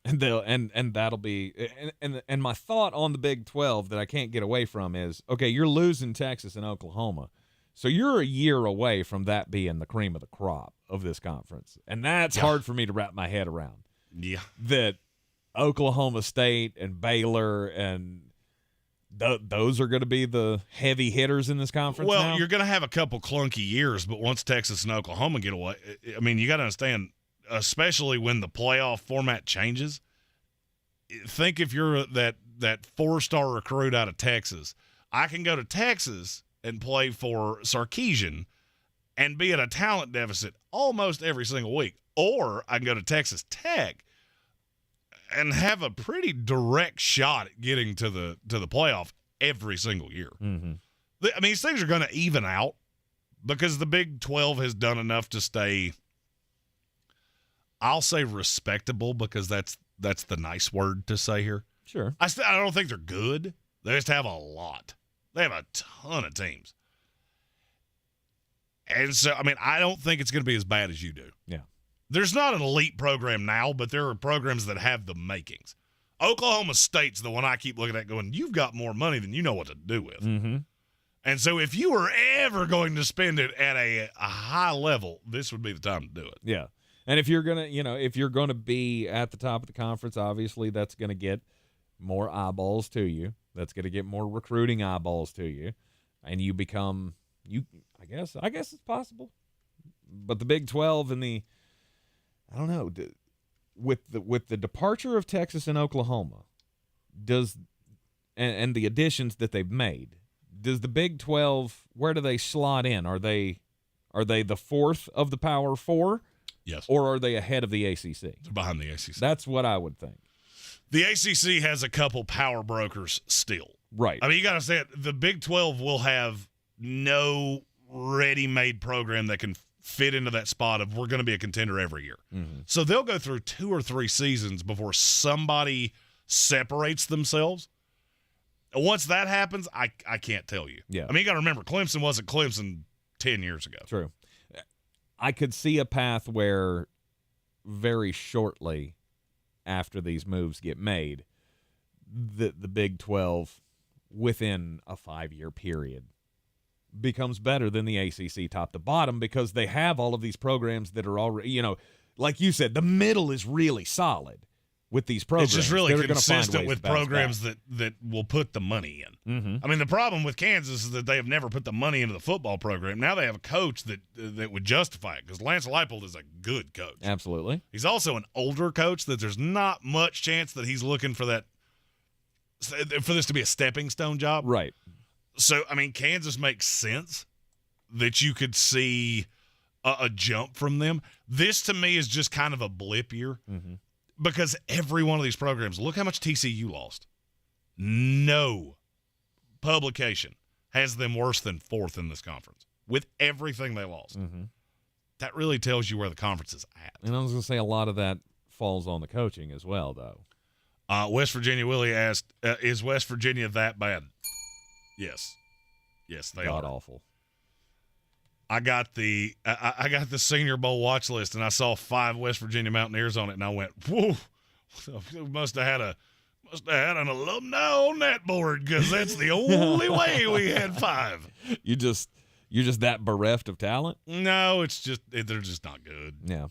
Speaker 5: And that'll be and my thought on the Big 12 that I can't get away from is, okay, you're losing Texas and Oklahoma. So you're a year away from that being the cream of the crop of this conference. And that's hard for me to wrap my head around.
Speaker 6: Yeah.
Speaker 5: That Oklahoma State and Baylor and those are going to be the heavy hitters in this conference.
Speaker 6: Well,
Speaker 5: now?
Speaker 6: You're going to have a couple clunky years, but once Texas and Oklahoma get away, I mean, you got to understand, especially when the playoff format changes, think if you're that 4-star recruit out of Texas, I can go to Texas and play for Sarkisian and be at a talent deficit almost every single week. Or I can go to Texas Tech and have a pretty direct shot at getting to the playoff every single year.
Speaker 5: Mm-hmm.
Speaker 6: I mean, these things are going to even out because the Big 12 has done enough to stay, I'll say respectable, because that's the nice word to say here.
Speaker 5: Sure.
Speaker 6: I don't think they're good. They just have a lot. They have a ton of teams. And so, I mean, I don't think it's going to be as bad as you do.
Speaker 5: Yeah.
Speaker 6: There's not an elite program now, but there are programs that have the makings. Oklahoma State's the one I keep looking at going, you've got more money than you know what to do with.
Speaker 5: Mm-hmm.
Speaker 6: And so if you were ever going to spend it at a high level, this would be the time to do it.
Speaker 5: Yeah. And if you're going to be at the top of the conference, obviously that's going to get more eyeballs to you. That's going to get more recruiting eyeballs to you. And you become, I guess it's possible. But the Big 12 and I don't know, with the departure of Texas and Oklahoma, does and the additions that they've made, does the Big 12, where do they slot in? Are they the fourth of the Power Four?
Speaker 6: Yes.
Speaker 5: Or are they ahead of the ACC?
Speaker 6: They're behind the ACC.
Speaker 5: That's what I would think.
Speaker 6: The ACC has a couple power brokers still.
Speaker 5: Right.
Speaker 6: I mean, you got to say it. The Big 12 will have no ready-made program that can fit into that spot of we're going to be a contender every year.
Speaker 5: Mm-hmm.
Speaker 6: So they'll go through 2 or 3 seasons before somebody separates themselves. Once that happens, I can't tell you.
Speaker 5: Yeah.
Speaker 6: I mean, you got to remember, Clemson wasn't Clemson 10 years ago.
Speaker 5: True. I could see a path where very shortly after these moves get made, the Big 12, within a 5-year period, becomes better than the ACC top to bottom because they have all of these programs that are already, like you said, the middle is really solid with these programs.
Speaker 6: It's just really
Speaker 5: They're
Speaker 6: consistent with
Speaker 5: to bounce
Speaker 6: programs
Speaker 5: back.
Speaker 6: that will put the money in.
Speaker 5: Mm-hmm.
Speaker 6: I mean, the problem with Kansas is that they have never put the money into the football program. Now they have a coach that would justify it because Lance Leipold is a good coach.
Speaker 5: Absolutely.
Speaker 6: He's also an older coach that there's not much chance that he's looking for this to be a stepping stone job.
Speaker 5: Right.
Speaker 6: So, I mean, Kansas makes sense that you could see a jump from them. This, to me, is just kind of a blip year.
Speaker 5: Mm-hmm.
Speaker 6: Because every one of these programs, look how much TCU lost. No publication has them worse than 4th in this conference with everything they lost.
Speaker 5: Mm-hmm.
Speaker 6: That really tells you where the conference is at.
Speaker 5: And I was going to say a lot of that falls on the coaching as well, though.
Speaker 6: West Virginia Willie asked, is West Virginia that bad? Yes. Yes, they are.
Speaker 5: God-awful.
Speaker 6: I got the Senior Bowl watch list, and I saw 5 West Virginia Mountaineers on it, and I went, "Whoa!" Must have had an alumni on that board because that's the only way we had 5.
Speaker 5: You're just that bereft of talent?
Speaker 6: No, it's just they're just not good.
Speaker 5: Yeah,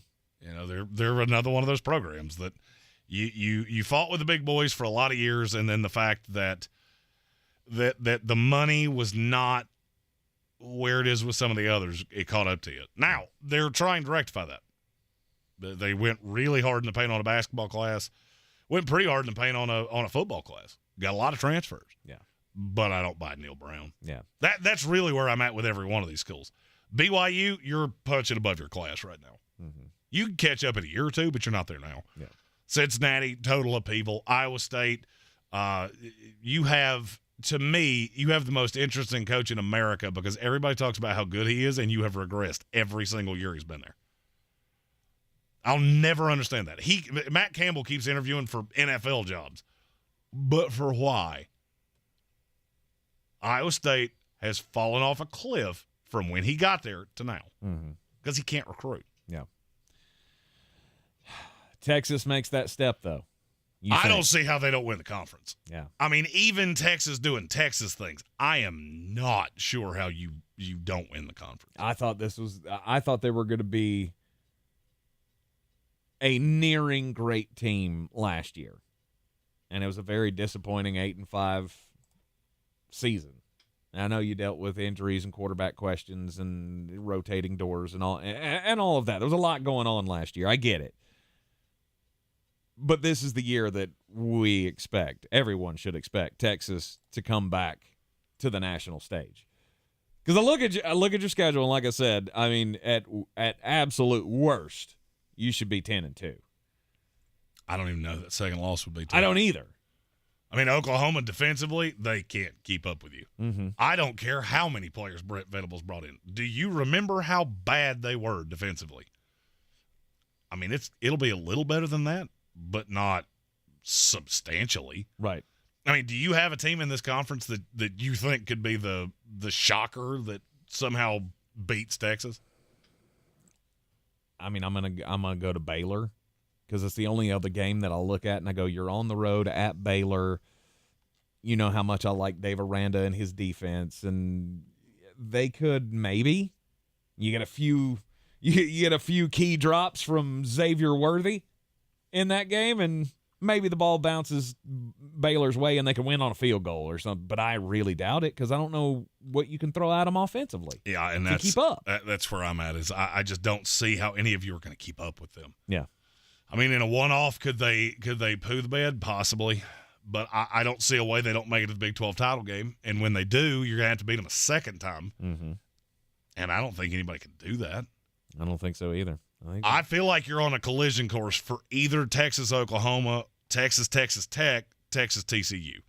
Speaker 6: they're another one of those programs that you fought with the big boys for a lot of years, and then the fact that the money was not where it is with some of the others, it caught up to you. Now, they're trying to rectify that. They went really hard in the paint on a basketball class, went pretty hard in the paint on a football class. Got a lot of transfers.
Speaker 5: Yeah.
Speaker 6: But I don't buy Neil Brown.
Speaker 5: Yeah.
Speaker 6: That's really where I'm at with every one of these schools. BYU, you're punching above your class right now.
Speaker 5: Mm-hmm.
Speaker 6: You can catch up in a year or two, but you're not there now.
Speaker 5: Yeah.
Speaker 6: Cincinnati, total upheaval. Iowa State, you have the most interesting coach in America because everybody talks about how good he is, and you have regressed every single year he's been there. I'll never understand that. Matt Campbell keeps interviewing for NFL jobs, but for why? Iowa State has fallen off a cliff from when he got there to now because he can't recruit.
Speaker 5: Yeah. Texas makes that step, though.
Speaker 6: I don't see how they don't win the conference.
Speaker 5: Yeah.
Speaker 6: I mean, even Texas doing Texas things, I am not sure how you don't win the conference.
Speaker 5: I thought they were going to be a nearing great team last year. And it was a very disappointing 8-5 season. And I know you dealt with injuries and quarterback questions and rotating doors and all of that. There was a lot going on last year. I get it. But this is the year that we expect, everyone should expect, Texas to come back to the national stage. Because I look at your schedule, and like I said, I mean, at absolute worst, you should be 10-2.
Speaker 6: I don't even know that second loss would be 10.
Speaker 5: I don't either.
Speaker 6: I mean, Oklahoma defensively, they can't keep up with you.
Speaker 5: Mm-hmm.
Speaker 6: I don't care how many players Brett Venables brought in. Do you remember how bad they were defensively? I mean, it'll be a little better than that, but not substantially.
Speaker 5: Right.
Speaker 6: I mean, do you have a team in this conference that you think could be the shocker that somehow beats Texas?
Speaker 5: I mean, I'm gonna go to Baylor because it's the only other game that I'll look at and I go, you're on the road at Baylor. You know how much I like Dave Aranda and his defense, and they could maybe you get a few key drops from Xavier Worthy in that game, and maybe the ball bounces Baylor's way and they can win on a field goal or something. But I really doubt it because I don't know what you can throw at them offensively.
Speaker 6: Yeah, and
Speaker 5: to keep up.
Speaker 6: That's where I'm at. Is I just don't see how any of you are going to keep up with them.
Speaker 5: Yeah,
Speaker 6: I mean, in a one-off, could they poo the bed? Possibly, but I don't see a way they don't make it to the Big 12 title game. And when they do, you're going to have to beat them a second time.
Speaker 5: Mm-hmm.
Speaker 6: And I don't think anybody can do that.
Speaker 5: I don't think so either.
Speaker 6: I feel like you're on a collision course for either Texas, Oklahoma, Texas, Texas Tech, Texas, TCU.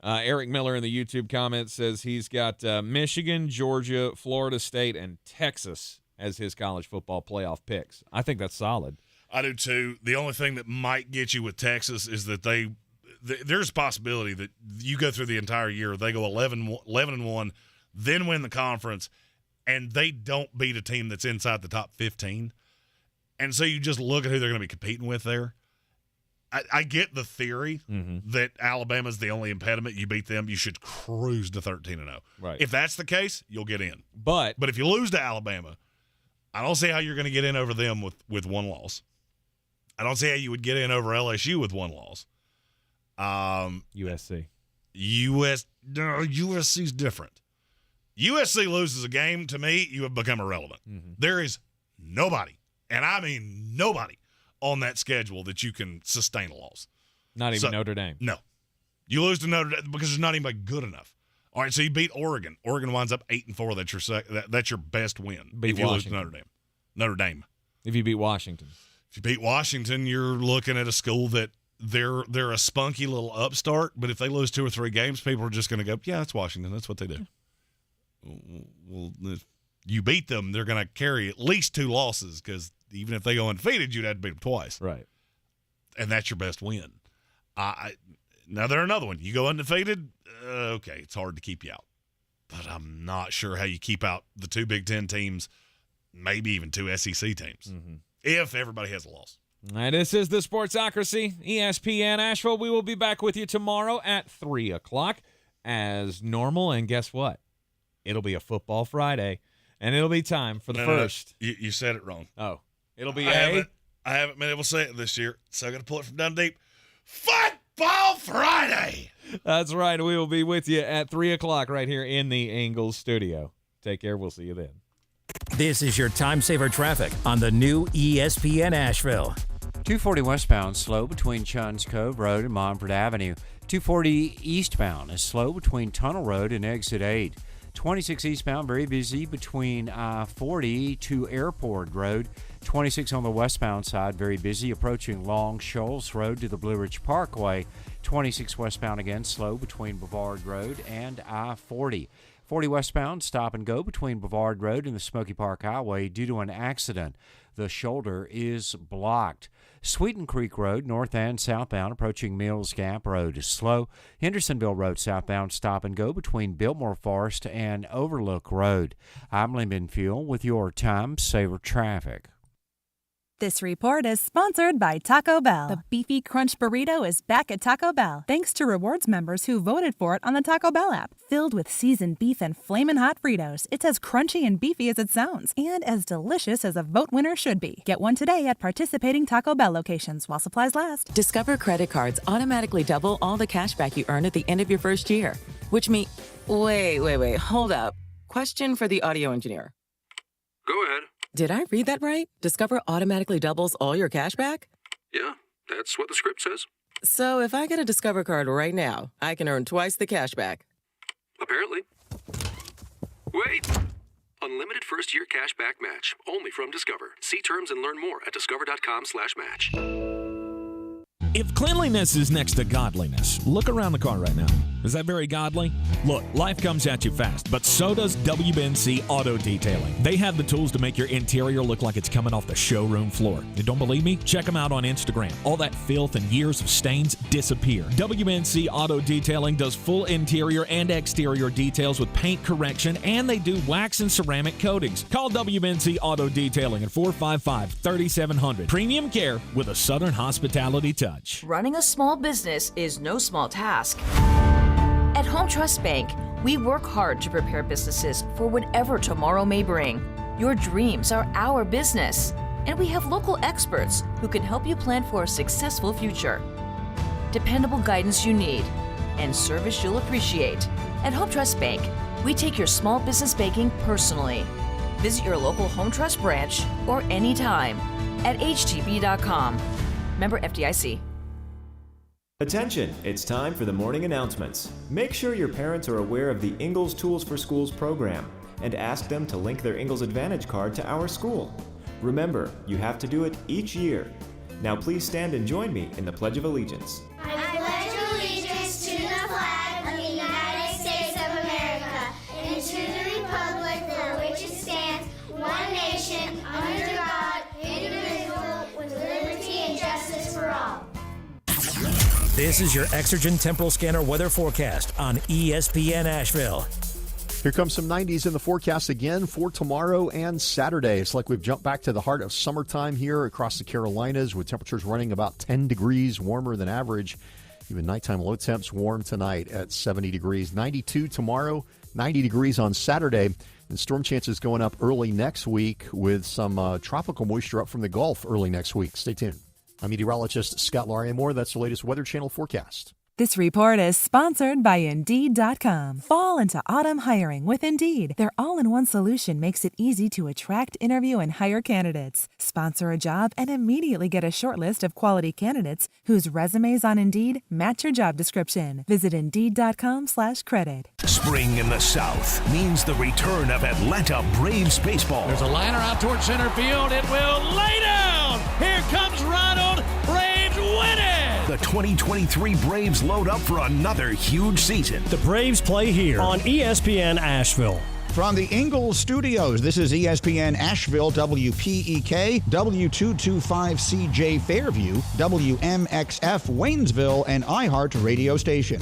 Speaker 5: Eric Miller in the YouTube comments says he's got Michigan, Georgia, Florida State, and Texas as his college football playoff picks. I think that's solid.
Speaker 6: I do too. The only thing that might get you with Texas is that there's a possibility that you go through the entire year, they go 11-1, then win the conference, and they don't beat a team that's inside the top 15. And so you just look at who they're going to be competing with there. I get the theory that Alabama's the only impediment. You beat them, you should cruise to 13-0.
Speaker 5: Right.
Speaker 6: If that's the case, you'll get in.
Speaker 5: But
Speaker 6: if you lose to Alabama, I don't see how you're going to get in over them with one loss. I don't see how you would get in over LSU with one loss.
Speaker 5: USC.
Speaker 6: USC's different. USC loses a game, to me, you have become irrelevant. There is nobody, and I mean nobody, on that schedule that you can sustain a loss.
Speaker 5: Not even Notre Dame.
Speaker 6: No. You lose to Notre Dame because there's not anybody good enough. All right, so you beat Oregon. Oregon winds up 8-4. That's your best win.
Speaker 5: Beat
Speaker 6: if you
Speaker 5: Washington.
Speaker 6: lose to Notre Dame.
Speaker 5: If you beat Washington.
Speaker 6: If you beat Washington, you're looking at a school that they're a spunky little upstart, but if they lose 2 or 3 games, people are just going to go, yeah, that's Washington. That's what they do. Well, if you beat them, they're going to carry at least 2 losses because even if they go undefeated, you'd have to beat them twice.
Speaker 5: Right.
Speaker 6: And that's your best win. Now, they're another one. You go undefeated, okay, it's hard to keep you out. But I'm not sure how you keep out the 2 Big Ten teams, maybe even 2 SEC teams, if everybody has a loss.
Speaker 5: All right, this is the Sportsocracy, ESPN Asheville. We will be back with you tomorrow at 3 o'clock as normal. And guess what? It'll be a football Friday, and it'll be time for the first.
Speaker 6: You said it wrong.
Speaker 5: Oh, it'll be
Speaker 6: I haven't been able to say it this year, so I'm going to pull it from down deep. Football Friday!
Speaker 5: That's right. We will be with you at 3 o'clock right here in the Ingles Studio. Take care. We'll see you then.
Speaker 4: This is your time saver traffic on the new ESPN Asheville.
Speaker 8: 240 westbound slow between Chuns Cove Road and Montford Avenue. 240 eastbound is slow between Tunnel Road and Exit 8. 26 eastbound very busy between I-40 to Airport Road. 26 on the westbound side very busy approaching Long Shoals Road to the Blue Ridge Parkway. 26 westbound again slow between Bavard Road and I-40. 40 westbound stop and go between Bavard Road and the Smoky Park Highway due to an accident. The shoulder is blocked. Sweeten Creek Road, north and southbound, approaching Mills Gap Road is slow. Hendersonville Road, southbound, stop and go between Biltmore Forest and Overlook Road. I'm Lyndon Fuel with your Time Saver Traffic.
Speaker 3: This report is sponsored by Taco Bell. The Beefy Crunch Burrito is back at Taco Bell, thanks to rewards members who voted for it on the Taco Bell app. Filled with seasoned beef and flamin' hot Fritos, it's as crunchy and beefy as it sounds, and as delicious as a vote winner should be. Get one today at participating Taco Bell locations while supplies last.
Speaker 7: Discover credit cards automatically double all the cash back you earn at the end of your first year, which means... Wait, hold up. Question for the audio engineer.
Speaker 15: Go ahead.
Speaker 7: Did I read that right? Discover automatically doubles all your cash back?
Speaker 15: Yeah, that's what the script says.
Speaker 7: So if I get a Discover card right now, I can earn twice the cash back.
Speaker 15: Apparently. Wait! Unlimited first-year cash back match, only from Discover. See terms and learn more at discover.com/match.
Speaker 4: If cleanliness is next to godliness, look around the car right now. Is that very godly? Look, life comes at you fast, but so does WBNC Auto Detailing. They have the tools to make your interior look like it's coming off the showroom floor. You don't believe me? Check them out on Instagram. All that filth and years of stains disappear. WBNC Auto Detailing does full interior and exterior details with paint correction, and they do wax and ceramic coatings. Call WBNC Auto Detailing at 455-3700. Premium care with a Southern hospitality touch.
Speaker 19: Running a small business is no small task. At Home Trust Bank, we work hard to prepare businesses for whatever tomorrow may bring. Your dreams are our business, and we have local experts who can help you plan for a successful future. Dependable guidance you need, and service you'll appreciate. At Home Trust Bank, we take your small business banking personally. Visit your local Home Trust branch or anytime at htb.com. Member FDIC.
Speaker 2: Attention, it's time for the morning announcements. Make sure your parents are aware of the Ingles Tools for Schools program and ask them to link their Ingles Advantage card to our school. Remember, you have to do it each year. Now please stand and join me in the Pledge of Allegiance.
Speaker 11: I pledge allegiance to the flag of the United States of America and to the republic for which it stands, one nation, under God, indivisible, with liberty and justice for all.
Speaker 21: This is your Exergen Temporal Scanner weather forecast on ESPN Asheville.
Speaker 10: Here comes some 90s in the forecast again for tomorrow and Saturday. It's like we've jumped back to the heart of summertime here across the Carolinas, with temperatures running about 10 degrees warmer than average. Even nighttime low temps warm tonight at 70 degrees. 92 tomorrow, 90 degrees on Saturday. And storm chances going up early next week with some tropical moisture up from the Gulf early next week. Stay tuned. I'm meteorologist Scott Lauriamore. That's the latest Weather Channel forecast.
Speaker 3: This report is sponsored by Indeed.com. Fall into autumn hiring with Indeed. Their all-in-one solution makes it easy to attract, interview, and hire candidates. Sponsor a job and immediately get a short list of quality candidates whose resumes on Indeed match your job description. Visit Indeed.com/credit.
Speaker 21: Spring in the South means the return of Atlanta Braves baseball.
Speaker 23: There's a liner out towards center field. It will lay down. Here comes Ronald. Braves win it.
Speaker 21: The 2023 Braves load up for another huge season.
Speaker 24: The Braves play here on ESPN Asheville.
Speaker 12: From the Ingles Studios, this is ESPN Asheville, WPEK, W225CJ Fairview, WMXF Waynesville, and iHeart radio station.